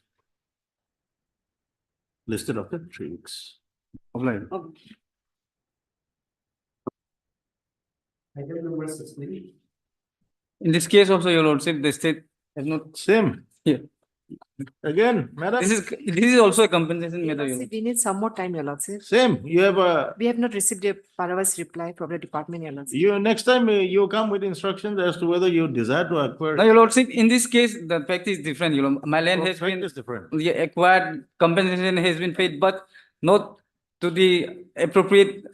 B: Listed after 3 weeks.
E: Offline.
D: Item number 16.
E: In this case also, your lordship, the state has not.
B: Same.
E: Here.
B: Again, madam.
E: This is also a compensation
U: Your
E: method. your
U: lordship, we need some more time, your lordship.
B: Same. You have a.
U: We have not received a Paravas reply from the department, your lordship.
B: You next time you come with instructions as to whether you desire to acquire.
E: Now, your lordship, in this case, the fact is different. You know, my land
B: Oh,
E: has
B: fact
E: been
B: is different.
E: acquired, compensation has been paid, but not to the appropriate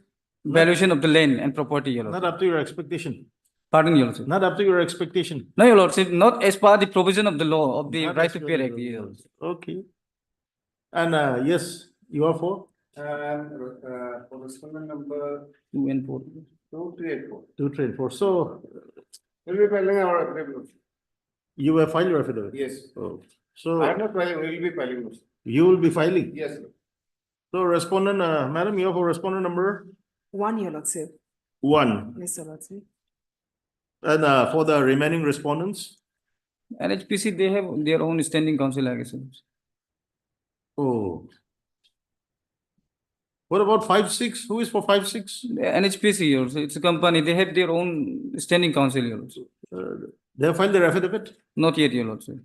E: valuation of the land and property, your
B: Not
E: lordship.
B: up to your expectation.
E: Pardon, your lordship.
B: Not up to your expectation.
E: No, your lordship, not as per the provision of the law of the
B: Not
E: Right
B: as
E: to
B: per
E: Fair
B: the
E: Act.
B: law.
E: your lordship.
B: Okay. And yes, you are for?
V: For respondent number
E: 2 and 4.
V: 2384.
B: 234. So
V: We'll be filing our affidavit.
B: you will file your affidavit?
V: Yes.
B: Oh. So
V: I am not filing, we will be filing.
B: you will be filing?
V: Yes, sir.
B: So respondent, madam, you are for respondent number
U: 1, your lordship.
B: 1.
U: Yes, your lordship.
B: And for the remaining respondents?
E: NHPC, they have their own standing council, I guess.
B: Oh. What about 5-6? Who is for 5-6?
E: NHPC also, it's a company, they have their own standing council also.
B: They have filed their affidavit?
E: Not yet, your lordship.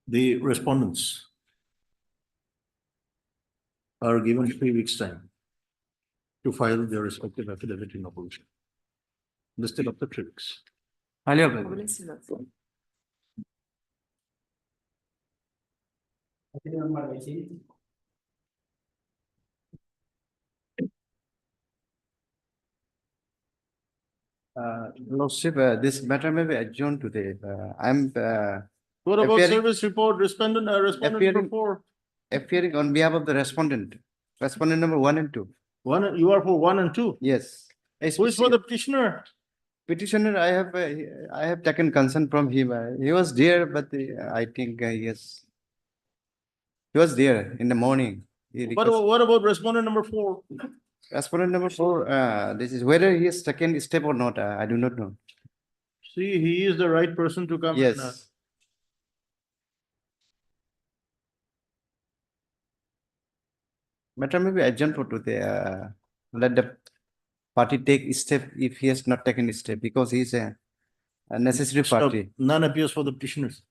B: The respondents are given 3 weeks' time to file their respective affidavit in opposition. Listed up the 3 weeks.
E: Highly applicable.
U: Yes, your lordship.
D: Item number 18.
V: Lordship, this matter may be adjourned today.
B: What about
V: appearing-
B: service report, respondent number
V: appearing-
B: 4?
V: appearing on behalf of the respondent, respondent number 1 and 2.
B: You are for 1 and 2?
V: Yes.
B: Who is for the petitioner?
V: Petitioner, I have taken consent from him. He was there, but I think yes. He was there in the morning. He
B: But
V: requested-
B: what about respondent number 4?
V: Respondent number 4, this is whether he is second step or not, I do not know.
B: See, he is the right person to come. and,
V: Yes. Matter may be adjourned for today, let the party take step if he has not taken step, because he is a necessary
B: Stop.
V: party.
B: None appears for the petitioners.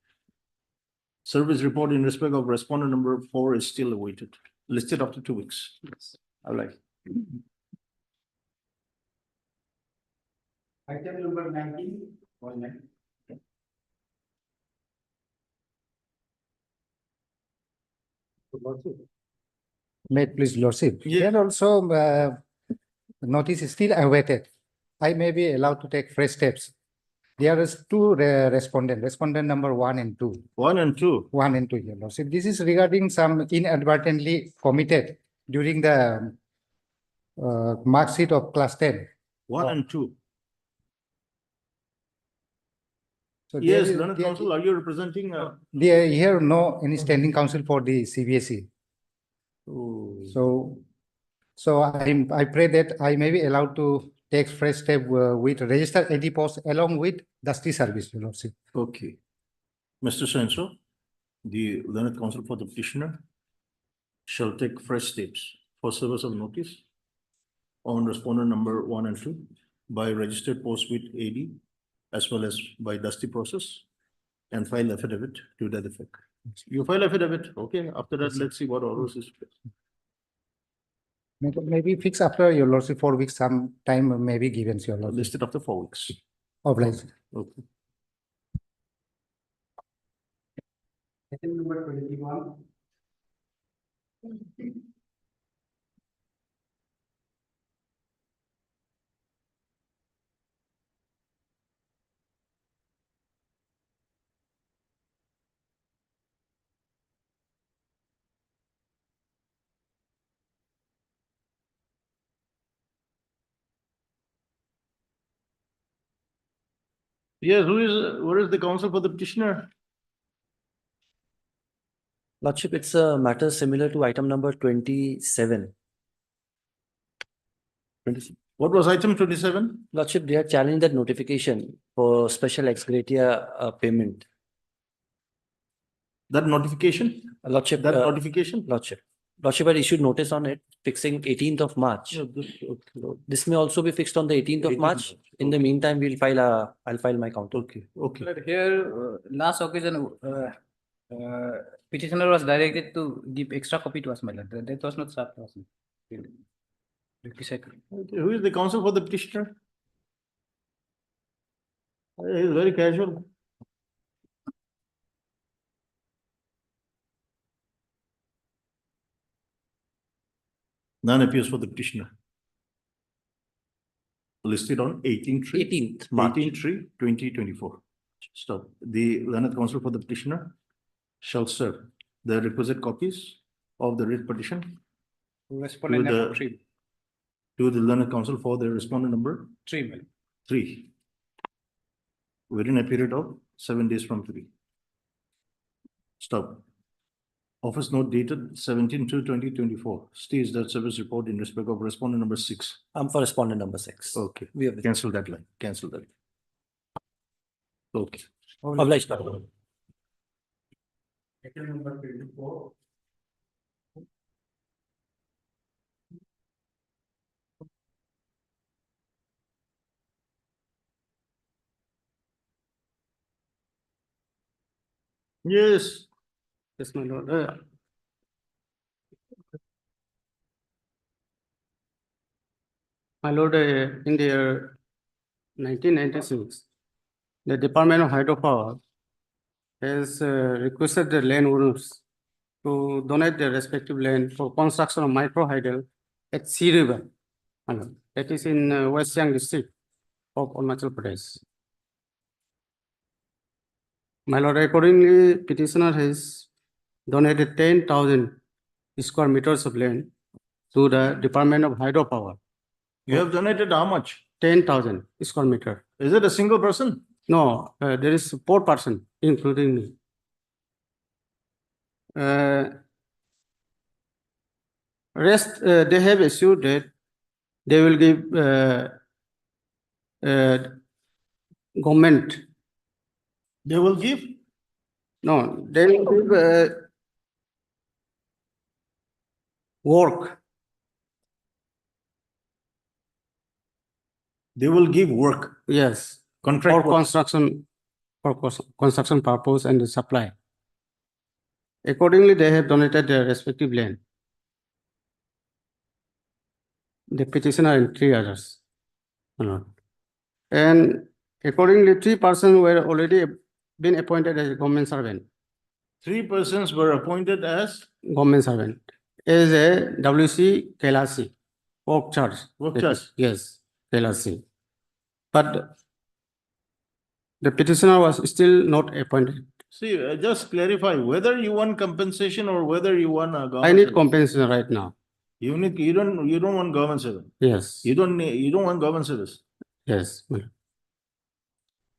B: Service report in respect of respondent number 4 is still awaited, listed after 2 weeks. I like.
D: Item number 19.
T: May it please lordship.
B: Yeah.
T: Here also, notice is still awaited. I may be allowed to take fresh steps. There is two respondent number 1 and 2.
B: 1 and 2.
T: 1 and 2, your lordship. This is regarding some inadvertently committed during the mark sheet of class 10.
B: 1 and 2.
T: So
B: Yes,
T: there is-
B: Learned
T: there-
B: Council, are you representing?
T: There here no any standing counsel for the CBSE. So I pray that I may be allowed to take fresh step with registered AD post along with dusty service, your lordship.
B: Okay. Mr. Senso, the Learned Council for the petitioner shall take fresh steps for service of notice on respondent number 1 and 2 by registered post with AD as well as by dusty process and file affidavit to that effect. You file affidavit, okay? After that, let's see what orders is.
T: Maybe fix after your lordship 4 weeks, some time may be given, your lordship.
B: Listed after 4 weeks.
T: Obliged.
B: Okay.
D: Item number 21.
B: Yes, where is the counsel for the petitioner?
S: Lordship, it's a matter similar to item number 27.
B: What was item 27?
S: Lordship, they are challenging that notification for special ex gratia payment.
B: That notification?
S: Lordship.
B: That notification?
S: Lordship. Lordship had issued notice on it, fixing 18th of March.
B: Yeah, okay.
S: This may also be fixed on the 18th of
B: 18th
S: March.
B: March.
S: In the meantime, I'll file my counter.
B: Okay, okay.
E: But here, last occasion, petitioner was directed to give extra copy to us, my lord. That was not served to us.
B: Okay, who is the counsel for the petitioner? He is very casual. None appears for the petitioner. Listed on 18th
S: March.
B: 2024. Stop. The learned counsel for the petitioner shall serve the requisite copies of the writ petition
E: Respondent
B: To
E: number
B: the-
E: 3.
B: to the learned counsel for the respondent number
E: 3.
B: 3 within a period of 7 days from today. Stop. Office note dated 17/2/2024 states that service report in respect of respondent number 6.
S: I'm for respondent number 6.
B: Okay,
S: We have
B: cancel that line, cancel that. Okay.
S: obliged. my lord.
D: Item number 24.
B: Yes.
E: Yes, my lord. My lord, in the year 1996, the Department of Hydropower has requested the landowners to donate their respective land for construction of microhydel at Sea River. My lord. That is in West Siang district of Arunachal Pradesh. My lord, accordingly, petitioner has donated 10,000 square meters of land to the Department of Hydropower.
B: You have donated how much?
E: 10,000 square meter.
B: Is it a single person?
E: No, there is 4 person, including me.
I: Rest, they have assured that they will give government.
B: They will give?
I: No, they will give work.
B: They will give work.
I: Yes.
B: Contract
I: For
B: work.
I: construction, construction purpose and the supply. Accordingly, they have donated their respective land. The petitioner and 3 others. And accordingly, 3 persons were already been appointed as a government servant.
B: 3 persons were appointed as
I: Government servant. As a WC Kelasi, work charge.
B: Work charge.
I: Yes, Kelasi. But the petitioner was still not appointed.
B: See, just clarify whether you want compensation or whether you want a government.
I: I need
B: service.
I: compensation right now.
B: You don't want government service.
I: Yes.
B: You don't want government service.
I: Yes.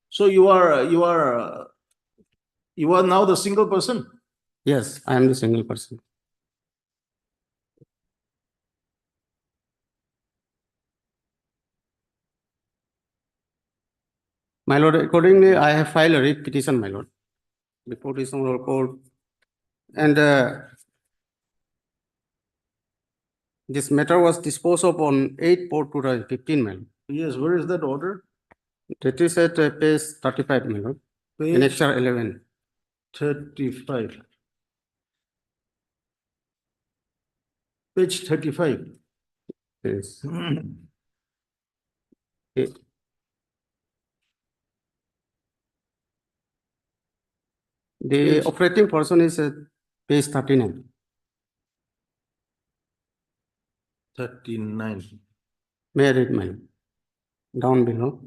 B: So you are now the single person.
I: Yes, I am the single person. My lord, accordingly, I have filed a writ petition, my lord, before this honorable court. And this matter was disposed of on 8/4/2015, my lord.
B: Yes, where is that order?
I: That is at page 35, my lord.
B: Page
I: Annexure 11.
B: 35. Page 35.
I: Yes. The operating person is at page 39.
B: 39.
I: May I read, my lord? Down below.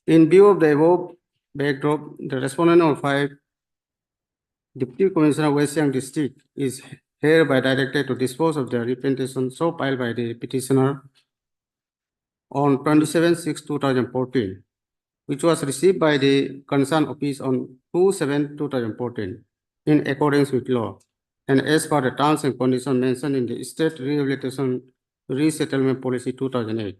I: In view of the above backdrop, the respondent of 5, Deputy Commissioner West Siang District is hereby directed to dispose of the representation so filed by the petitioner on 27/6/2014, which was received by the concerned office on 2/7/2014 in accordance with law and as per the terms and conditions mentioned in the State Rehabilitation Resettlement Policy 2008,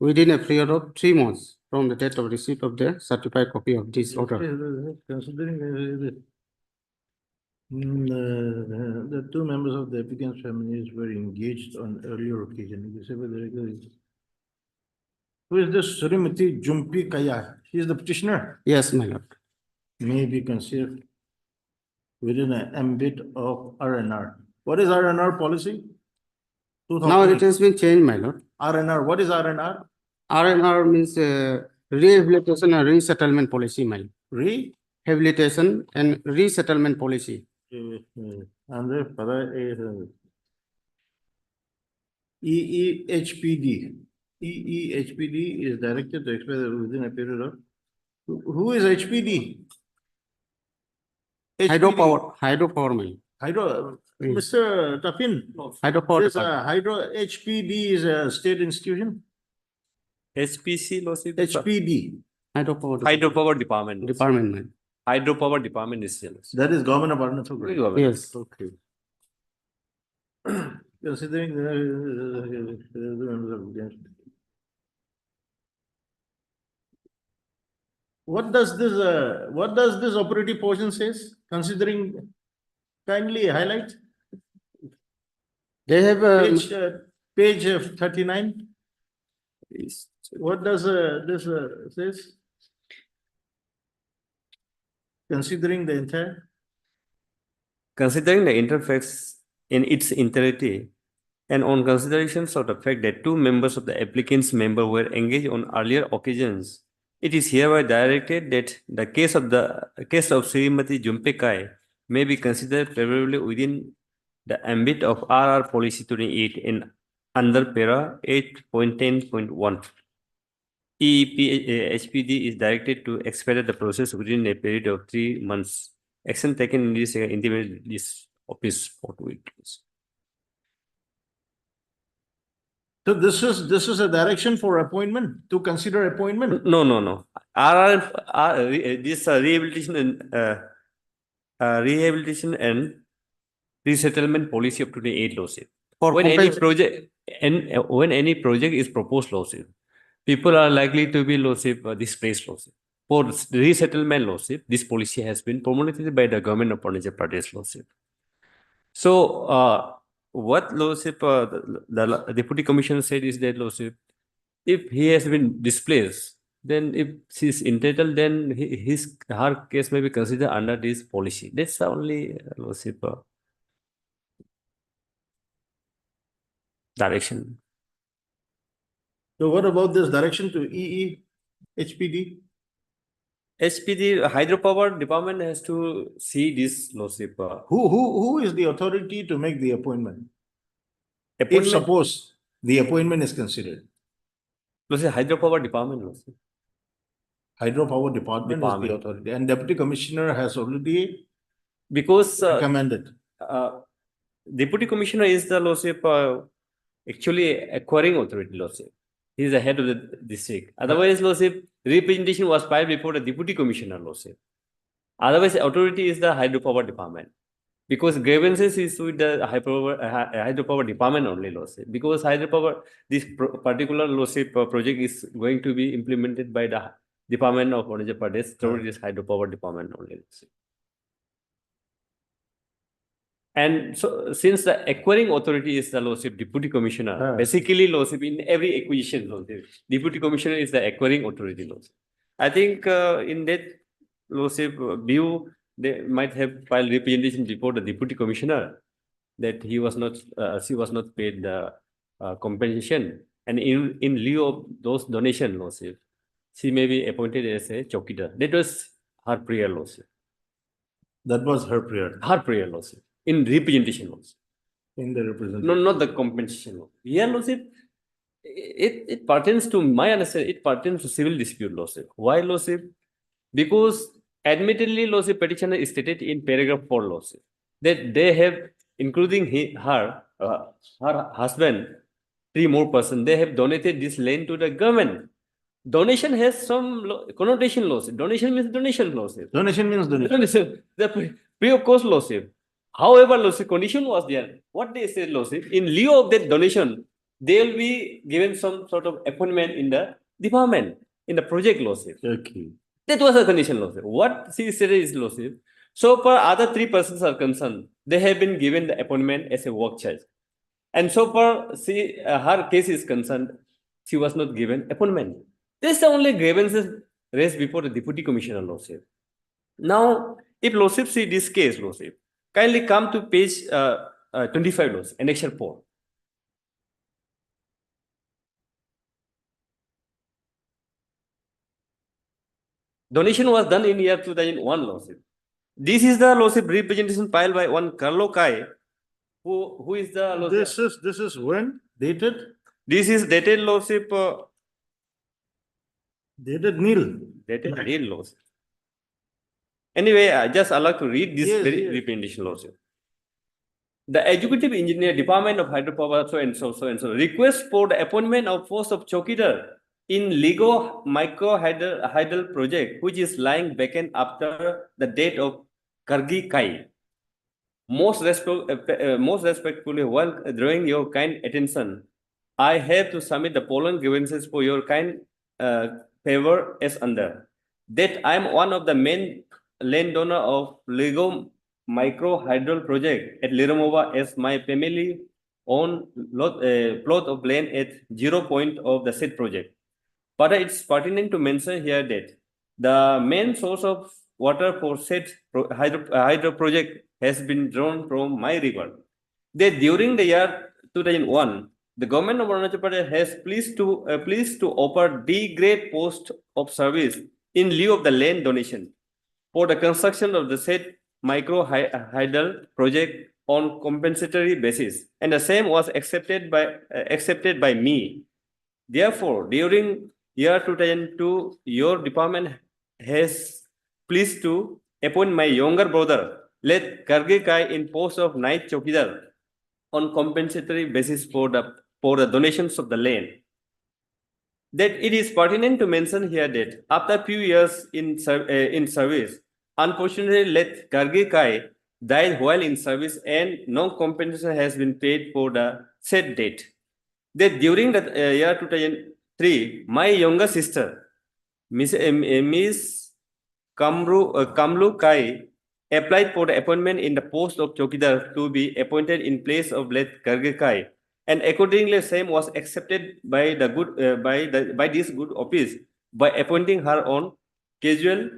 I: within a period of 3 months from the date of receipt of the certified copy of this order.
B: Considering the 2 members of the applicant's families were engaged on earlier occasion. Who is this Srimati Jumpi Kaya? She is the petitioner.
I: Yes, my lord.
B: May be considered within an ambit of RNR. What is RNR policy?
I: Now it has been changed, my lord.
B: RNR. What is RNR?
I: RNR means Rehabilitation and Resettlement Policy, my lord. Rehabilitation and Resettlement Policy.
B: EEHPD. EEHPD is directed to expire within a period of. Who is HPD?
I: Hydropower, my lord.
B: Hydro, Mr. Tafin.
I: Hydropower
B: This
I: department.
B: Hydro HPD is a state institution.
G: HPC,
B: HPD.
G: Hydropower Department.
I: Department, man.
G: Hydropower Department is jealous.
B: That is government of Arunachal Pradesh.
I: Yes.
B: Okay. Considering what does this operative portion says? Considering, kindly highlight.
I: They have
B: page 39. What does this says? Considering the entire.
G: Considering the interface in its entirety, and on considerations of the fact that 2 members of the applicant's member were engaged on earlier occasions, it is hereby directed that the case of Srimati Jumpe Kai may be considered favorably within the ambit of RR Policy 28 in under para 8.10.1. HPD is directed to expedite the process within a period of 3 months. Action taken in this intimate this office for 2 weeks.
B: So this is a direction for appointment, to consider appointment.
G: No. This rehabilitation and resettlement policy of 28 lawsuit.
I: For
G: When any
I: compens-
G: project when any project is proposed lawsuit, people are likely to be lawsuit displaced lawsuit. For resettlement lawsuit, this policy has been promulgated by the government of Arunachal Pradesh lawsuit. So what lawsuit the deputy commissioner said is that lawsuit, if he has been displaced, then if she's entitled, then her case may be considered under this policy. That's the only lawsuit direction.
B: So what about this direction to HPD?
G: HPD hydropower department has to see this lawsuit.
B: Who is the authority to make the appointment? If
G: Appointment-
B: suppose the appointment is considered,
G: Lawsuit hydropower department lawsuit.
B: hydropower department is
G: Department.
B: the authority, and deputy commissioner has already
G: Because
B: recommended.
G: deputy commissioner is the lawsuit actually acquiring authority lawsuit. He is the head of the district. Otherwise, lawsuit representation was filed before the deputy commissioner lawsuit. Otherwise, authority is the hydropower department. Because grievances is with the hydropower department only lawsuit. Because hydropower, this particular lawsuit project is going to be implemented by the Department of Arunachal Pradesh through this hydropower department only lawsuit. And so, since the acquiring authority is the lawsuit deputy commissioner, basically lawsuit in every acquisition lawsuit, deputy commissioner is the acquiring authority lawsuit. I think in that lawsuit view, they might have filed representation before the deputy commissioner that he was not, she was not paid the compensation, and in lieu of those donation lawsuit, she may be appointed as a chowkidar. That was her prior lawsuit.
B: That was her prayer
G: Her prior lawsuit. In representation lawsuit.
B: in the representation.
G: No, not the compensation law. Here lawsuit, it pertains to my understanding, it pertains to civil dispute lawsuit. Why lawsuit? Because admittedly lawsuit petitioner is stated in paragraph 4 lawsuit that they have, including her husband, 3 more persons, they have donated this land to the government. Donation has some connotation lawsuit. Donation means donation lawsuit.
B: Donation means donation.
G: The free of cost lawsuit. However, lawsuit condition was there. What they said lawsuit, in lieu of that donation, they will be given some sort of appointment in the department, in the project lawsuit.
B: Okay.
G: That was a condition lawsuit. What she said is lawsuit. So far, other 3 persons are concerned. They have been given the appointment as a work charge. And so far, her case is concerned, she was not given appointment. This is the only grievances raised before the deputy commissioner lawsuit. Now, if lawsuit see this case lawsuit, kindly come to page 25 lawsuit, annexure 4. Donation was done in year 2001 lawsuit. This is the lawsuit representation filed by one Carlo Kai, who is the lawsuit.
B: This is when dated?
G: This is dated lawsuit.
B: Dated nil.
G: Dated nil lawsuit. Anyway, I just allow to read this
B: Yes,
G: very
B: yes.
G: representation lawsuit. The executive engineer, Department of Hydropower, so and so, request for the appointment of post of chowkidar in Ligo micro hydel project, which is lying vacant after the date of Kargi Kai. Most respectfully, while drawing your kind attention, I have to submit the following grievances for your kind favor as under. That I am one of the main landowner of Ligo micro hydel project at Liramova as my family own plot of land at 0 point of the said project. But it's pertinent to mention here that the main source of water for said hydro project has been drawn from my river. That during the year 2001, the government of Arunachal Pradesh has pleased to offer D-grade post of service in lieu of the land donation for the construction of the said micro hydel project on compensatory basis, and the same was accepted by me. Therefore, during year 2002, your department has pleased to appoint my younger brother, let Karge Kai, in post of night chowkidar on compensatory basis for the donations of the land. That it is pertinent to mention here that after few years in service, unfortunately, let Karge Kai died while in service and no compensation has been paid for the said date. That during the year 2003, my younger sister, Miss Kamlu Kai, applied for the appointment in the post of Chokidar to be appointed in place of late Karge Kai, and accordingly, same was accepted by the good by this good office by appointing her on casual.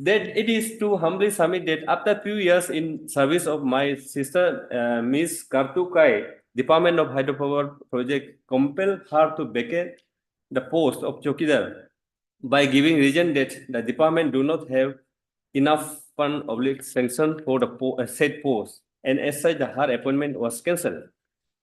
G: That it is to humbly submit that after few years in service of my sister, Miss Kartu Kai, Department of Hydropower Project compelled her to vacate the post of Chokidar by giving reason that the department do not have enough fund sanction for the said post, and as such, her appointment was cancelled.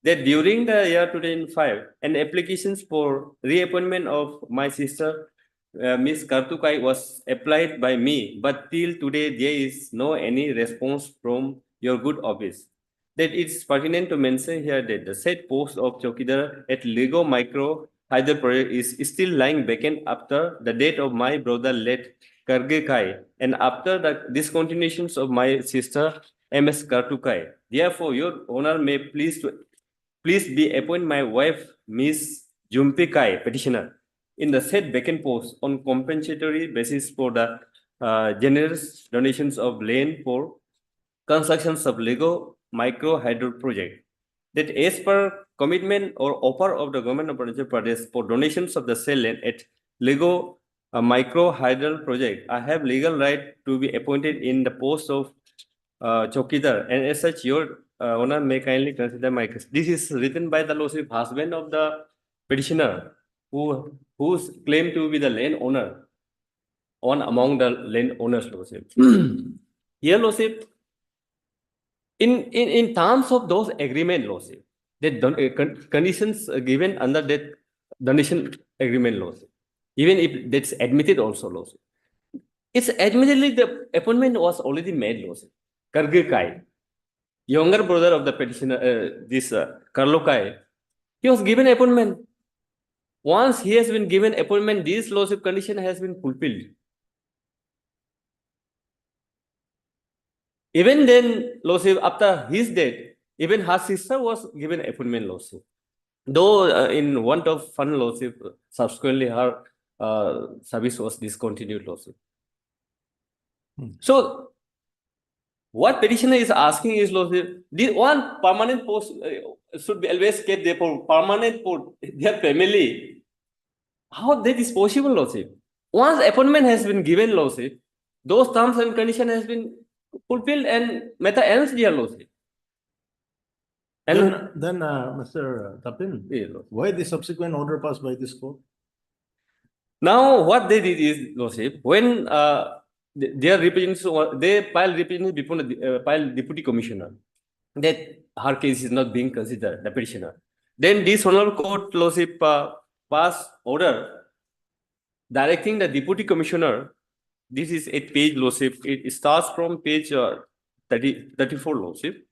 G: That during the year 2005, an applications for reappointment of my sister, Miss Kartukai, was applied by me, but till today there is no any response from your good office. That it's pertinent to mention here that the said post of Chokidar at Lego Micro Hydro Project is still lying vacant after the date of my brother late Karge Kai and after the discontinuations of my sister MS Kartukai. Therefore, your honor may please be appoint my wife Miss Jumpi Kai, petitioner, in the said vacant post on compensatory basis for the generous donations of land for constructions of Lego Micro Hydro Project. That as per commitment or offer of the government of Arunachal Pradesh for donations of the sale land at Lego Micro Hydro Project, I have legal right to be appointed in the post of Chokidar, and as such, your honor may kindly consider my case. This is written by the lordship husband of the petitioner, who's claimed to be the land owner, one among the land owners, lordship. Here, lordship, in terms of those agreement, lordship, the conditions given under that donation agreement, lordship, even if that's admitted also, lordship, it's admittedly the appointment was already made, lordship. Karge Kai, younger brother of the petitioner, this Karlo Kai, he was given appointment. Once he has been given appointment, this lordship condition has been fulfilled. Even then, lordship, after his death, even her sister was given appointment, lordship. Though in want of fund, lordship, subsequently her service was discontinued, lordship. So, what petitioner is asking is, lordship, this one permanent post should be always kept there for permanent for their family. How that is possible, lordship? Once appointment has been given, lordship, those terms and conditions has been fulfilled and matter ends, dear lordship. And
B: then Mr. Tapin, why the subsequent order passed by this court?
G: Now, what they did is, lordship, when their representatives, they filed representative before the deputy commissioner that her case is not being considered, the petitioner. Then this honorable court, lordship, passed order directing the deputy commissioner. This is 8 page, lordship. It starts from page 34, lordship.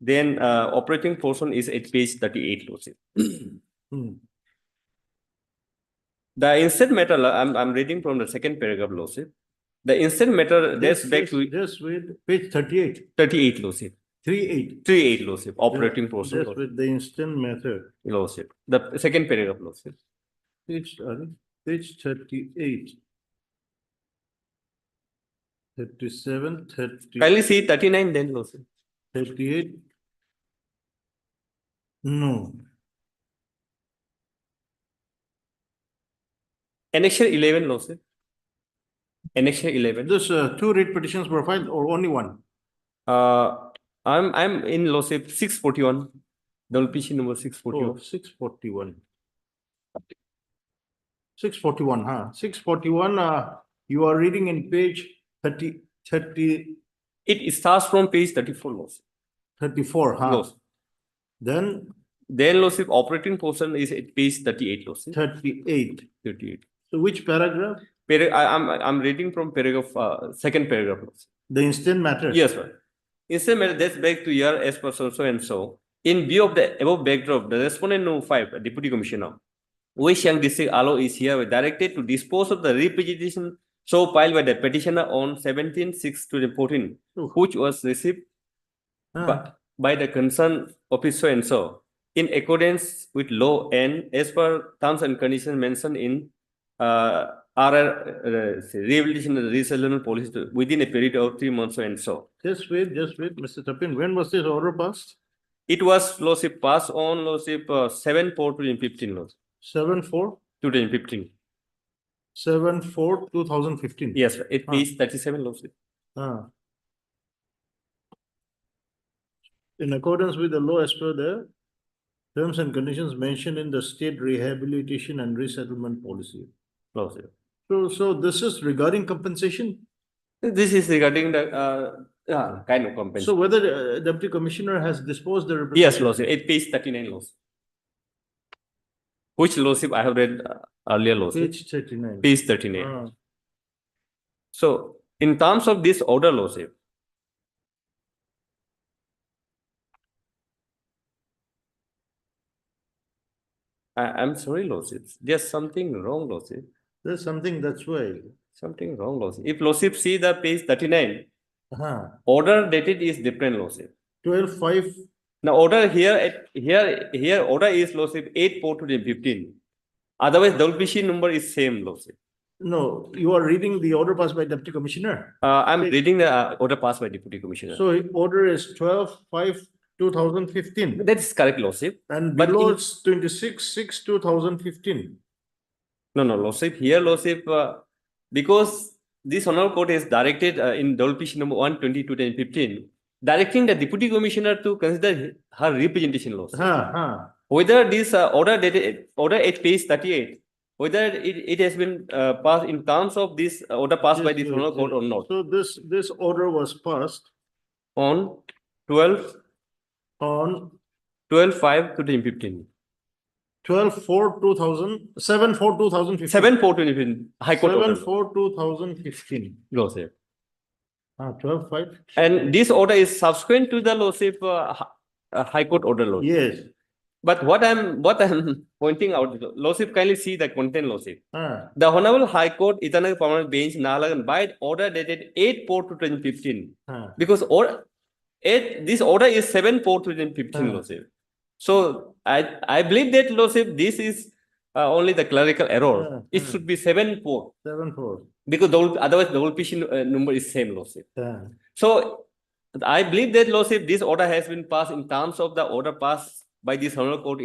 G: Then operating portion is at page 38, lordship. The instant matter, I'm reading from the second paragraph, lordship. The instant matter, that's back to
B: Just with page 38.
G: 38, lordship.
B: 38.
G: Lordship. Operating portion.
B: Just with the instant method.
G: Lordship. The second paragraph, lordship.
B: Page 38. 37, 30.
G: Kindly see 39 then, lordship.
B: 38. No.
G: Annexure 11, lordship. Annexure 11.
B: This 2 writ petitions were filed or only one?
G: I'm in lordship 641. Double PC number 641.
B: Oh, 641. 641, huh? 641, you are reading in page 30.
G: It starts from page 34, lordship.
B: 34, huh?
G: Lordship.
B: Then
G: lordship, operating portion is at page 38, lordship.
B: 38.
G: 38.
B: So which paragraph?
G: I'm reading from paragraph, second paragraph, lordship.
B: The instant matter?
G: Yes, sir. Instant matter, that's back to year as per so and so. In view of the above backdrop, the respondent no 5, deputy commissioner, West Siang District Alo is here were directed to dispose of the representation so filed by the petitioner on 17/6/2014, which was received by the concerned officer and so in accordance with law and as per terms and conditions mentioned in RR rehabilitation and resettlement policy within a period of 3 months and so.
B: Just wait, Mr. Tapin. When was this order passed?
G: It was lordship passed on lordship 7/4/2015 lordship.
B: 7/4/2015. 7/4/2015.
G: Yes, it is 37 lordship.
B: In accordance with the law as per the terms and conditions mentioned in the state rehabilitation and resettlement policy.
G: Lordship.
B: So this is regarding compensation?
G: This is regarding the kind of compensation.
B: So whether Deputy Commissioner has disposed the
G: Yes, lordship. It pays 39 lordship. Which lordship I have read earlier lordship.
B: Page 39.
G: Page 39. So in terms of this order lordship, I'm sorry, lordship. There's something wrong, lordship.
B: There's something, that's why.
G: Something wrong, lordship. If lordship see the page 39,
B: Uh-huh.
G: order dated is different, lordship.
B: 12/5.
G: Now order here order is lordship 8/4/2015. Otherwise, WPC number is same, lordship.
B: No, you are reading the order passed by Deputy Commissioner.
G: I'm reading the order passed by Deputy Commissioner.
B: So order is 12/5/2015.
G: That is correct, lordship.
B: And
G: But
B: below
G: in-
B: it's 26/6/2015.
G: No, lordship. Here, lordship, because this honorable court is directed in WPC number 1/20/2015, directing the Deputy Commissioner to consider her representation, lordship. Whether this order at page 38, whether it has been passed in terms of this order passed by this honorable court or not.
B: So this order was passed
G: On 12
B: on
G: 12/5/2015.
B: 7/4/2015.
G: 7/4/2015. High Court order.
B: 7/4/2015.
G: Lordship.
B: 12/5.
G: And this order is subsequent to the lordship High Court order, lordship.
B: Yes.
G: But what I'm pointing out, lordship, kindly see the content, lordship.
B: Ah.
G: The Honorable High Court Itanagar Permanent Bench Nalagan by order dated 8/4/2015. Because this order is 7/4/2015, lordship. So I believe that, lordship, this is only the clerical error. It should be 7/4.
B: 7/4.
G: Because otherwise the WPC number is same, lordship.
B: Yeah.
G: So I believe that, lordship, this order has been passed in terms of the order passed by this honorable court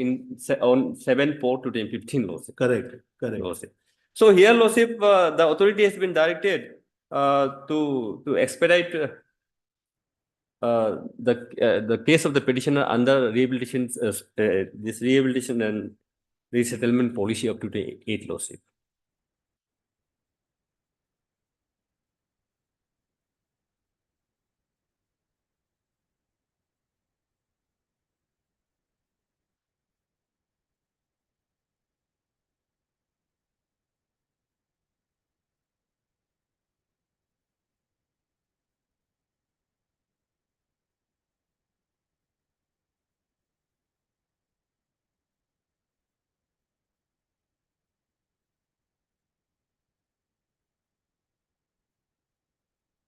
G: on 7/4/2015, lordship.
B: Correct.
G: Lordship. So here, lordship, the authority has been directed to expedite the case of the petitioner under rehabilitation, this rehabilitation and resettlement policy of 2008, lordship.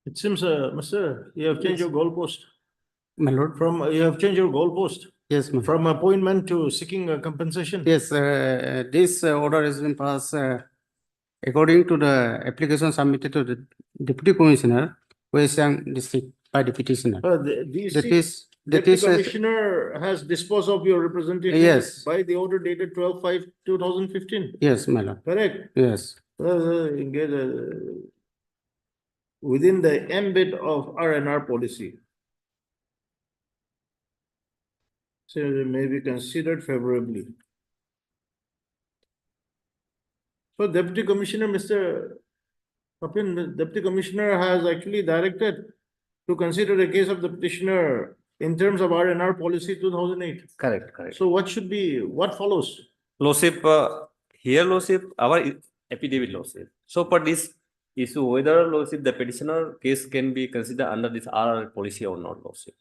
B: It seems, Mr. You have changed your goalpost.
I: My lord.
B: You have changed your goalpost.
I: Yes, my lord.
B: From appointment to seeking compensation.
I: Yes, this order has been passed according to the application submitted to the Deputy Commissioner, West Siang District by the petitioner.
B: Deputy Commissioner has disposed of your representation.
I: Yes.
B: By the order dated 12/5/2015.
I: Yes, my lord.
B: Correct.
I: Yes.
B: Within the ambit of R&R policy. So it may be considered favorably. So Deputy Commissioner, Mr. Papin, the Deputy Commissioner has actually directed to consider the case of the petitioner in terms of R&R policy 2008.
G: Correct.
B: So what follows?
G: Lordship, here, lordship, our affidavit, lordship. So for this issue, whether, lordship, the petitioner case can be considered under this RR policy or not, lordship.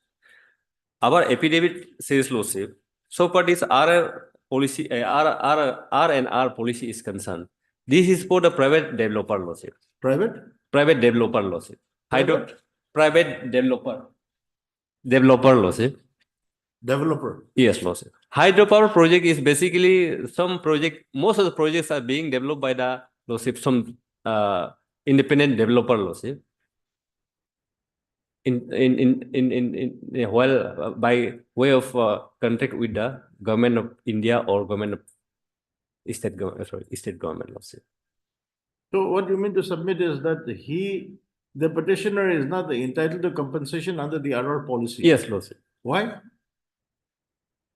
G: Our affidavit says, lordship, so for this RR policy, R&R policy is concerned, this is for the private developer lawsuit. Private developer lawsuit. Private developer lawsuit.
B: Developer.
G: Yes, lawsuit. Hydropower project is basically some project, most of the projects are being developed by the lawsuit, some independent developer lawsuit. By way of contract with the government of India or government of state government lawsuit.
B: So what you mean to submit is that the petitioner is not entitled to compensation under the RR policy?
G: Yes, lawsuit.
B: Why?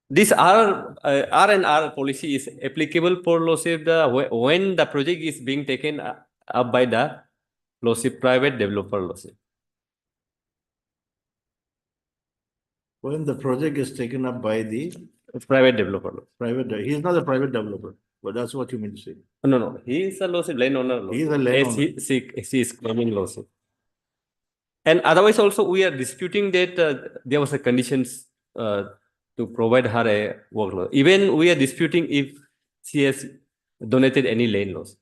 G: This R&R policy is applicable for lawsuit when the project is being taken up by the lawsuit private developer lawsuit.
B: When the project is taken up by the
G: private developer.
B: He is not a private developer, but that's what you mean to say.
G: No. He is a lawsuit landowner.
B: He is a landowner.
G: He is claiming lawsuit. And otherwise also we are disputing that there was a conditions to provide her a workload. Even we are disputing if she has donated any land loss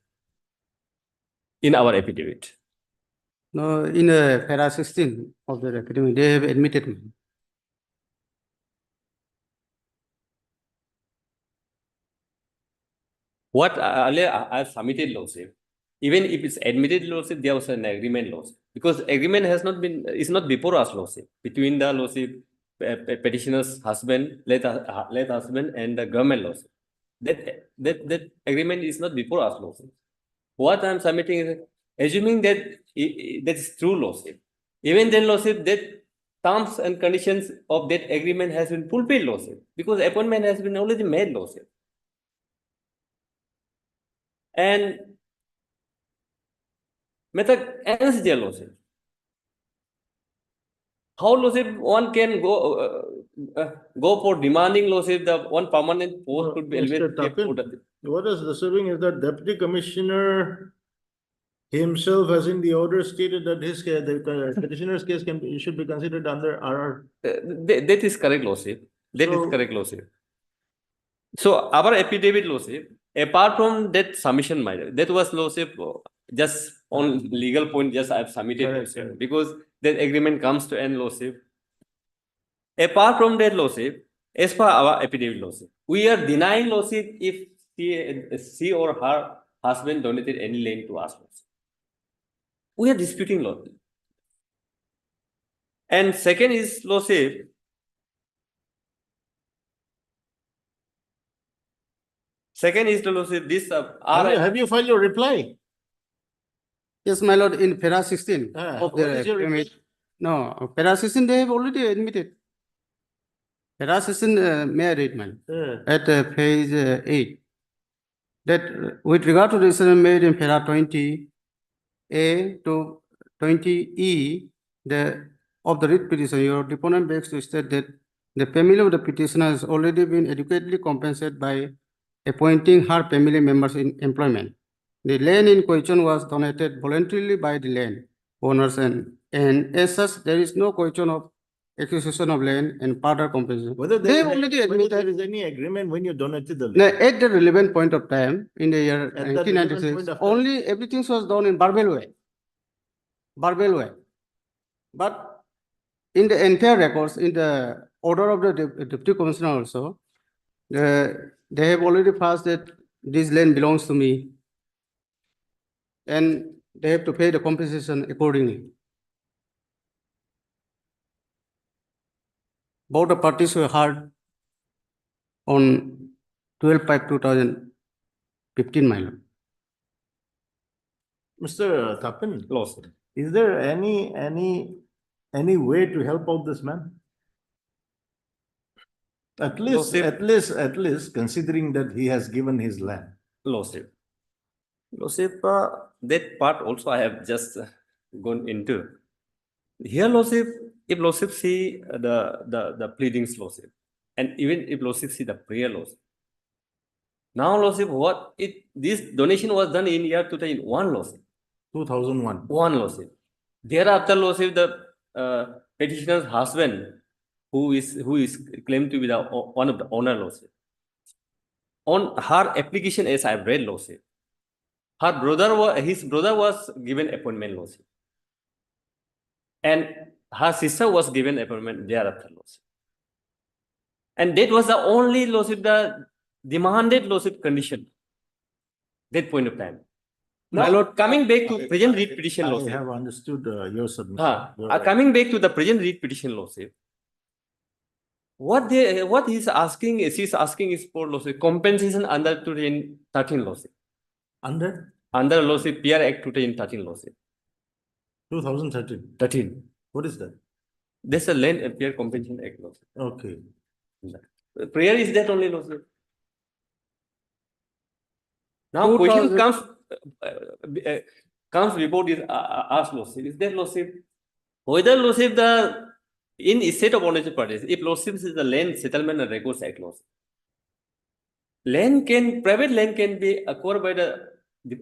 G: in our affidavit.
I: No, in para 16 of the affidavit, they have admitted.
G: What earlier I have submitted lawsuit, even if it's admitted lawsuit, there was an agreement lawsuit, because agreement has not been, is not before us lawsuit, between the lawsuit petitioner's husband, late husband, and the government lawsuit. That agreement is not before us lawsuit. What I'm submitting is assuming that that is true lawsuit. Even then lawsuit, that terms and conditions of that agreement has been fulfilled lawsuit, because appointment has been already made lawsuit. And method anesthesia lawsuit. How lawsuit one can go for demanding lawsuit, the one permanent post could be
B: Mr. Tapin, what is disturbing is that Deputy Commissioner himself has in the order stated that the petitioner's case should be considered under RR.
G: That is correct lawsuit. That is correct lawsuit. So our affidavit lawsuit, apart from that submission, that was lawsuit just on legal point, just I have submitted lawsuit, because that agreement comes to end lawsuit. Apart from that lawsuit, as per our affidavit lawsuit, we are denying lawsuit if she or her husband donated any land to us. We are disputing lawsuit. And second is lawsuit. Second is the lawsuit. This
B: have you filed your reply?
I: Yes, my lord, in para 16 of the no, para 16 they have already admitted. Para 16 may I read, man, at page 8, that with regard to the decision made in para 20A to 20E, of the writ petition, your deponent begs to state that the family of the petitioner has already been adequately compensated by appointing her family members in employment. The land in question was donated voluntarily by the land owners, and as such, there is no question of acquisition of land and further compensation.
B: Whether
I: They have already admitted
B: there is any agreement when you donated the land.
I: now, at the relevant point of time in the year
B: At that relevant
I: 1996,
B: point of time.
I: only everything was done in verbal way. Verbal way. But in the entire records, in the order of the deputy commissioner also, they have already passed that this land belongs to me, and they have to pay the compensation accordingly. Both the parties were heard on 12/5/2015, my lord.
B: Mr. Tapin, is there any way to help out this man? At least considering that he has given his land.
G: Lawsuit, that part also I have just gone into. Here lawsuit, if lawsuit see the pleadings lawsuit, and even if lawsuit see the prayer lawsuit. Now lawsuit, this donation was done in year 2001 lawsuit.
B: 2001.
G: One lawsuit. Thereafter lawsuit, the petitioner's husband, who is claimed to be one of the owner lawsuit. on her application, as I've read, lordship, his brother was given appointment, lordship, and her sister was given appointment thereafter, lordship. And that was the only lordship, the demanded lordship condition, that point of time.
B: My
G: Now,
B: lord,
G: coming back to present read petition,
B: I
G: lordship.
B: have understood your submission. You're right.
G: Coming back to the present read petition, lordship. What she's asking is for lordship compensation under 2013 lordship.
B: Under
G: Lordship PR Act 2013 lordship.
B: 2013.
G: 13.
B: What is that?
G: There's a Land Appear Compensation Act lordship.
B: Okay.
G: Prayer is that only lordship. Now question comes before this asked lordship. Is that lordship? Whether lordship in a state of ownership parties, if lordship is the Land Settlement and Records Act lordship, private land can be acquired by the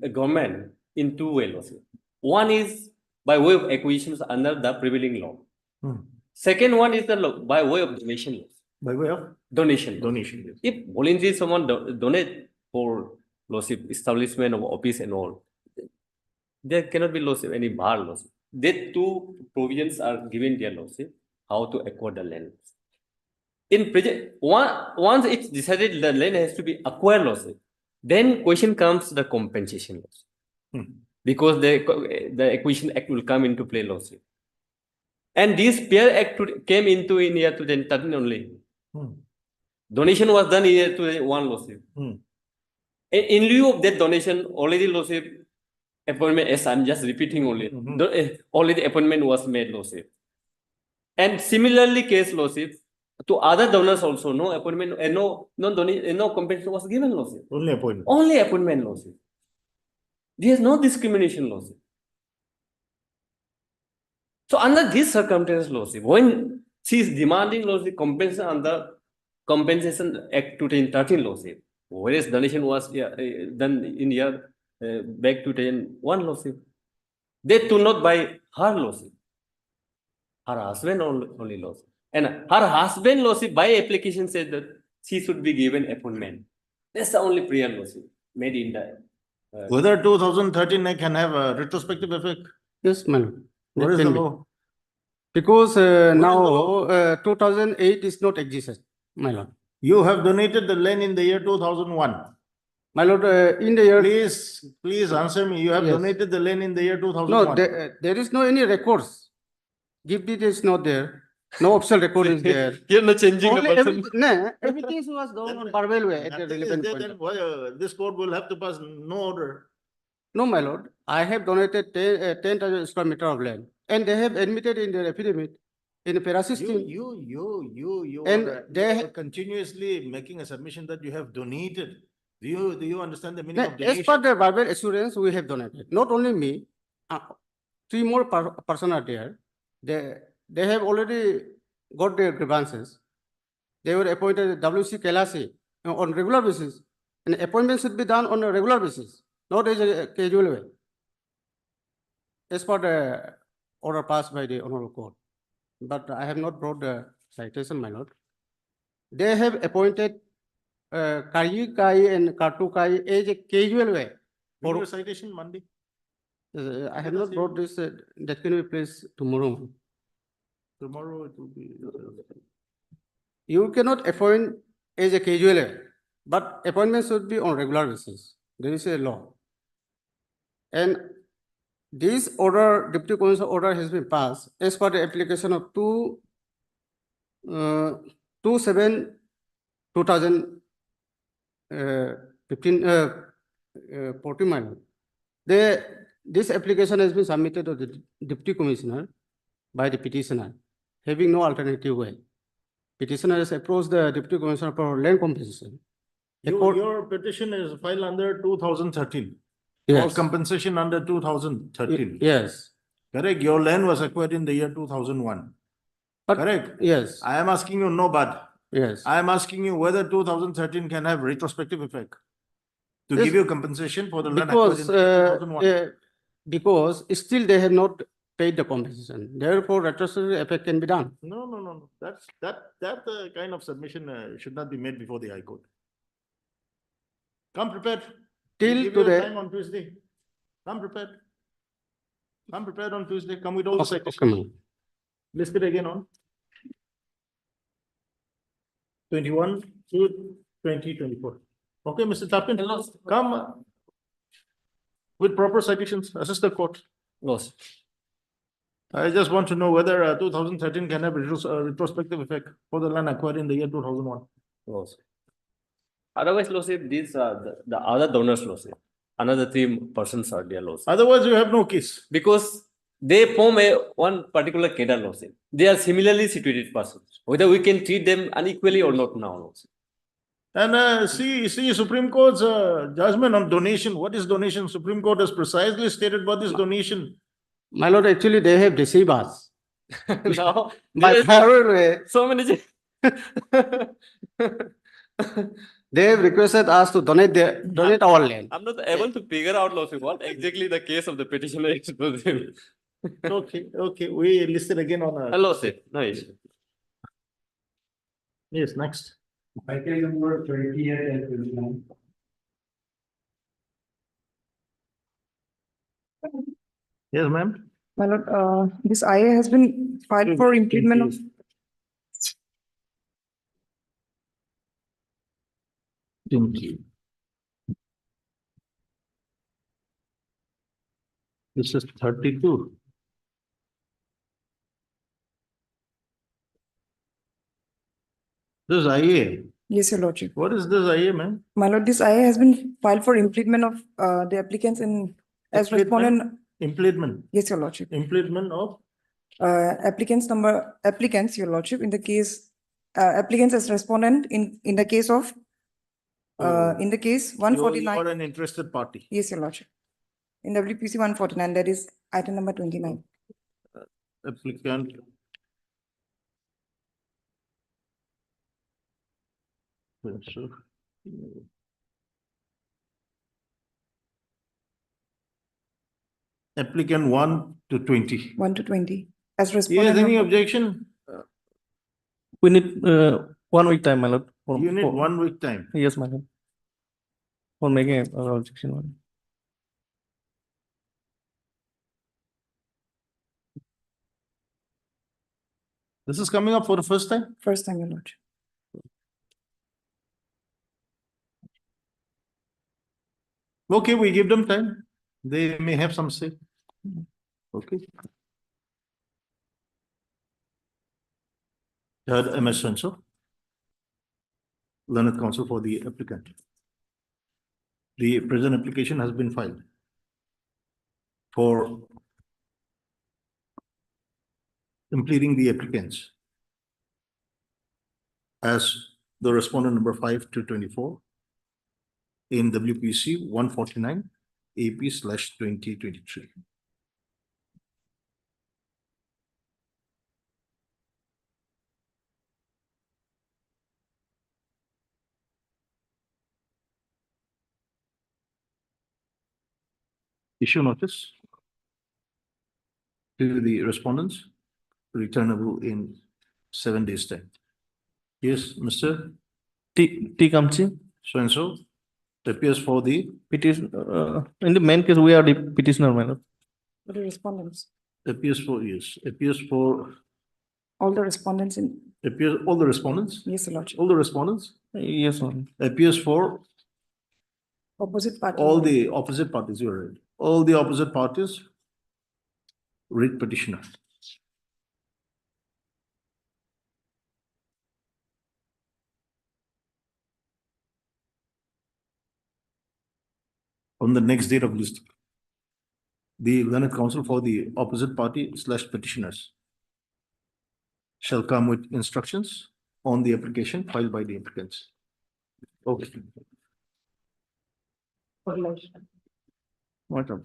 G: government in two ways lordship. One is by way of acquisitions under the prevailing law. Second one is by way of donation.
B: By way of
G: donation.
B: Donation. Yes.
G: If voluntarily someone donate for lordship establishment of office and all, there cannot be lordship any bar lordship. That two provisions are given there lordship, how to acquire the land. In present, once it's decided the land has to be acquired lordship, then question comes the compensation lordship. Because the Acquisition Act will come into play lordship. And this PR Act came into in year 2013 only. Donation was done in year 2001 lordship. In lieu of that donation, already lordship appointment, as I'm just repeating only, already appointment was made lordship. And similarly case lordship, to other donors also, no appointment, no compensation was given lordship.
B: Only appointment.
G: Only appointment lordship. There is no discrimination lordship. So under these circumstances lordship, when she is demanding lordship compensation under Compensation Act 2013 lordship, whereas donation was done in year back to 2001 lordship, they do not by her lordship, her husband only lordship. And her husband lordship by application said that she should be given appointment. That's the only prayer lordship made in the.
B: Whether 2013 Act can have a retrospective effect?
I: Yes, madam.
B: What is the law?
I: Because now 2008 is not existed, my lord.
B: You have donated the land in the year 2001.
I: My lord, in the year.
B: Please answer me. You have
I: Yes.
B: donated the land in the year 2001.
I: No, there is no any records. Gift deed is not there. No official record is there.
G: You're not changing
I: Only
G: the person.
I: everything was done on verbal way at the relevant point.
B: This court will have to pass no order.
I: No, my lord. I have donated 10,000 square meter of land, and they have admitted in their affidavit in para 16.
B: You
I: And
B: are continuously making a submission that you have donated. Do you understand the meaning of donation?
I: As per the verbal assurance, we have donated. Not only me, 3 more person are there. They have already got their grievances. They were appointed WC Kelasi on regular basis. And appointment should be done on a regular basis, not as a casual way. As per the order passed by the Honorable Court. But I have not brought the citation, my lord. They have appointed Kayi Kai and Katu Kai as a casual way.
B: Bring your citation Monday.
I: I have not brought this. That can be placed tomorrow.
B: Tomorrow it will be.
I: You cannot appoint as a casual way, but appointment should be on regular basis. There is a law. And this order, Deputy Commissioner order has been passed as per the application of 2/7/2015 this application has been submitted to the Deputy Commissioner by the petitioner, having no alternative way. Petitioner has approached the Deputy Commissioner for land compensation.
B: Your petition is filed under 2013.
I: Yes.
B: All compensation under 2013.
I: Yes.
B: Correct. Your land was acquired in the year 2001. Correct.
I: Yes.
B: I am asking you no but.
I: Yes.
B: I am asking you whether 2013 can have retrospective effect to
I: Yes.
B: give you compensation for the land acquired in 2001.
I: Because still they have not paid the compensation. Therefore, retrospective effect can be done.
B: No. That kind of submission should not be made before the High Court. Come prepared.
I: Till
B: We'll give you
I: today-
B: time on Tuesday. Come prepared. Come prepared on Tuesday. Come with all the
I: Okay,
B: citations.
I: ma'am.
B: List it again on 21 to 2024. Okay, Mr. Tapin, come with proper citations. Assist the court.
G: Yes.
B: I just want to know whether 2013 can have retrospective effect for the land acquired in the year 2001.
G: Yes. Otherwise, Lordship, these are the other donors, Lordship. Another 3 persons are there, Lordship.
B: Otherwise, you have no case.
G: Because they form one particular cadre, Lordship. They are similarly situated persons. Whether we can treat them unequally or not now, Lordship.
B: And see Supreme Court's judgment on donation. What is donation? Supreme Court has precisely stated what is donation.
I: My lord, actually, they have deceived us.
G: Now,
I: By
G: there is
I: parallel way,
G: so many.
I: they have requested us to donate our land.
G: I'm not able to figure out, Lordship, what exactly the case of the petitioner is. Lordship.
B: Okay, we listed again on
G: Lordship, no issue.
B: Yes, next.
M: Item number 28 and 29.
B: Yes, ma'am.
U: My lord, this IA has been filed for impleadment of
B: This is 32. This is IA.
U: Yes, your lordship.
B: What is this IA, ma'am?
U: My lord, this IA has been filed for impleadment of the applicants in as respondent.
B: Impleadment.
U: Yes, your lordship.
B: Impleadment of
U: Applicants, your lordship, in the case applicants as respondent in the case of in the case
B: You
U: 149.
B: are an interested party.
U: Yes, your lordship. In WPC 149, that is item number 29.
B: Applicant. So, applicant 1 to 20.
U: 1 to 20 as
B: Yes,
U: respondent.
B: any
U: of-
B: objection?
E: We need 1 week time, my lord.
B: You need 1 week time.
E: Yes, my lord. For making an objection one.
B: This is coming up for the first time?
U: First time, your lordship.
B: Okay, we give them time. They may have some say. Okay. Third, MS Sensor. Learned counsel for the applicant. The present application has been filed for impleading the applicants as the respondent number 5 to 24 in WPC 149 AP/2023. Issue notice to the respondents, returnable in 7 days' time. Yes, Mr.
E: T Kamchi.
B: So and so appears for the
E: Petition, in the main case, we are the petitioner, my lord.
U: For the respondents,
B: appears for appears for
U: all the respondents in,
B: appears all the respondents,
U: yes, your lordship.
B: all the respondents
E: Yes, ma'am.
B: appears for
U: Opposite party.
B: all the opposite parties. You are right. All the opposite parties. Read petitioner. On the next date of listing, the learned counsel for the opposite party / petitioners shall come with instructions on the application filed by the applicants. Okay.
U: For lodge.
B: What up?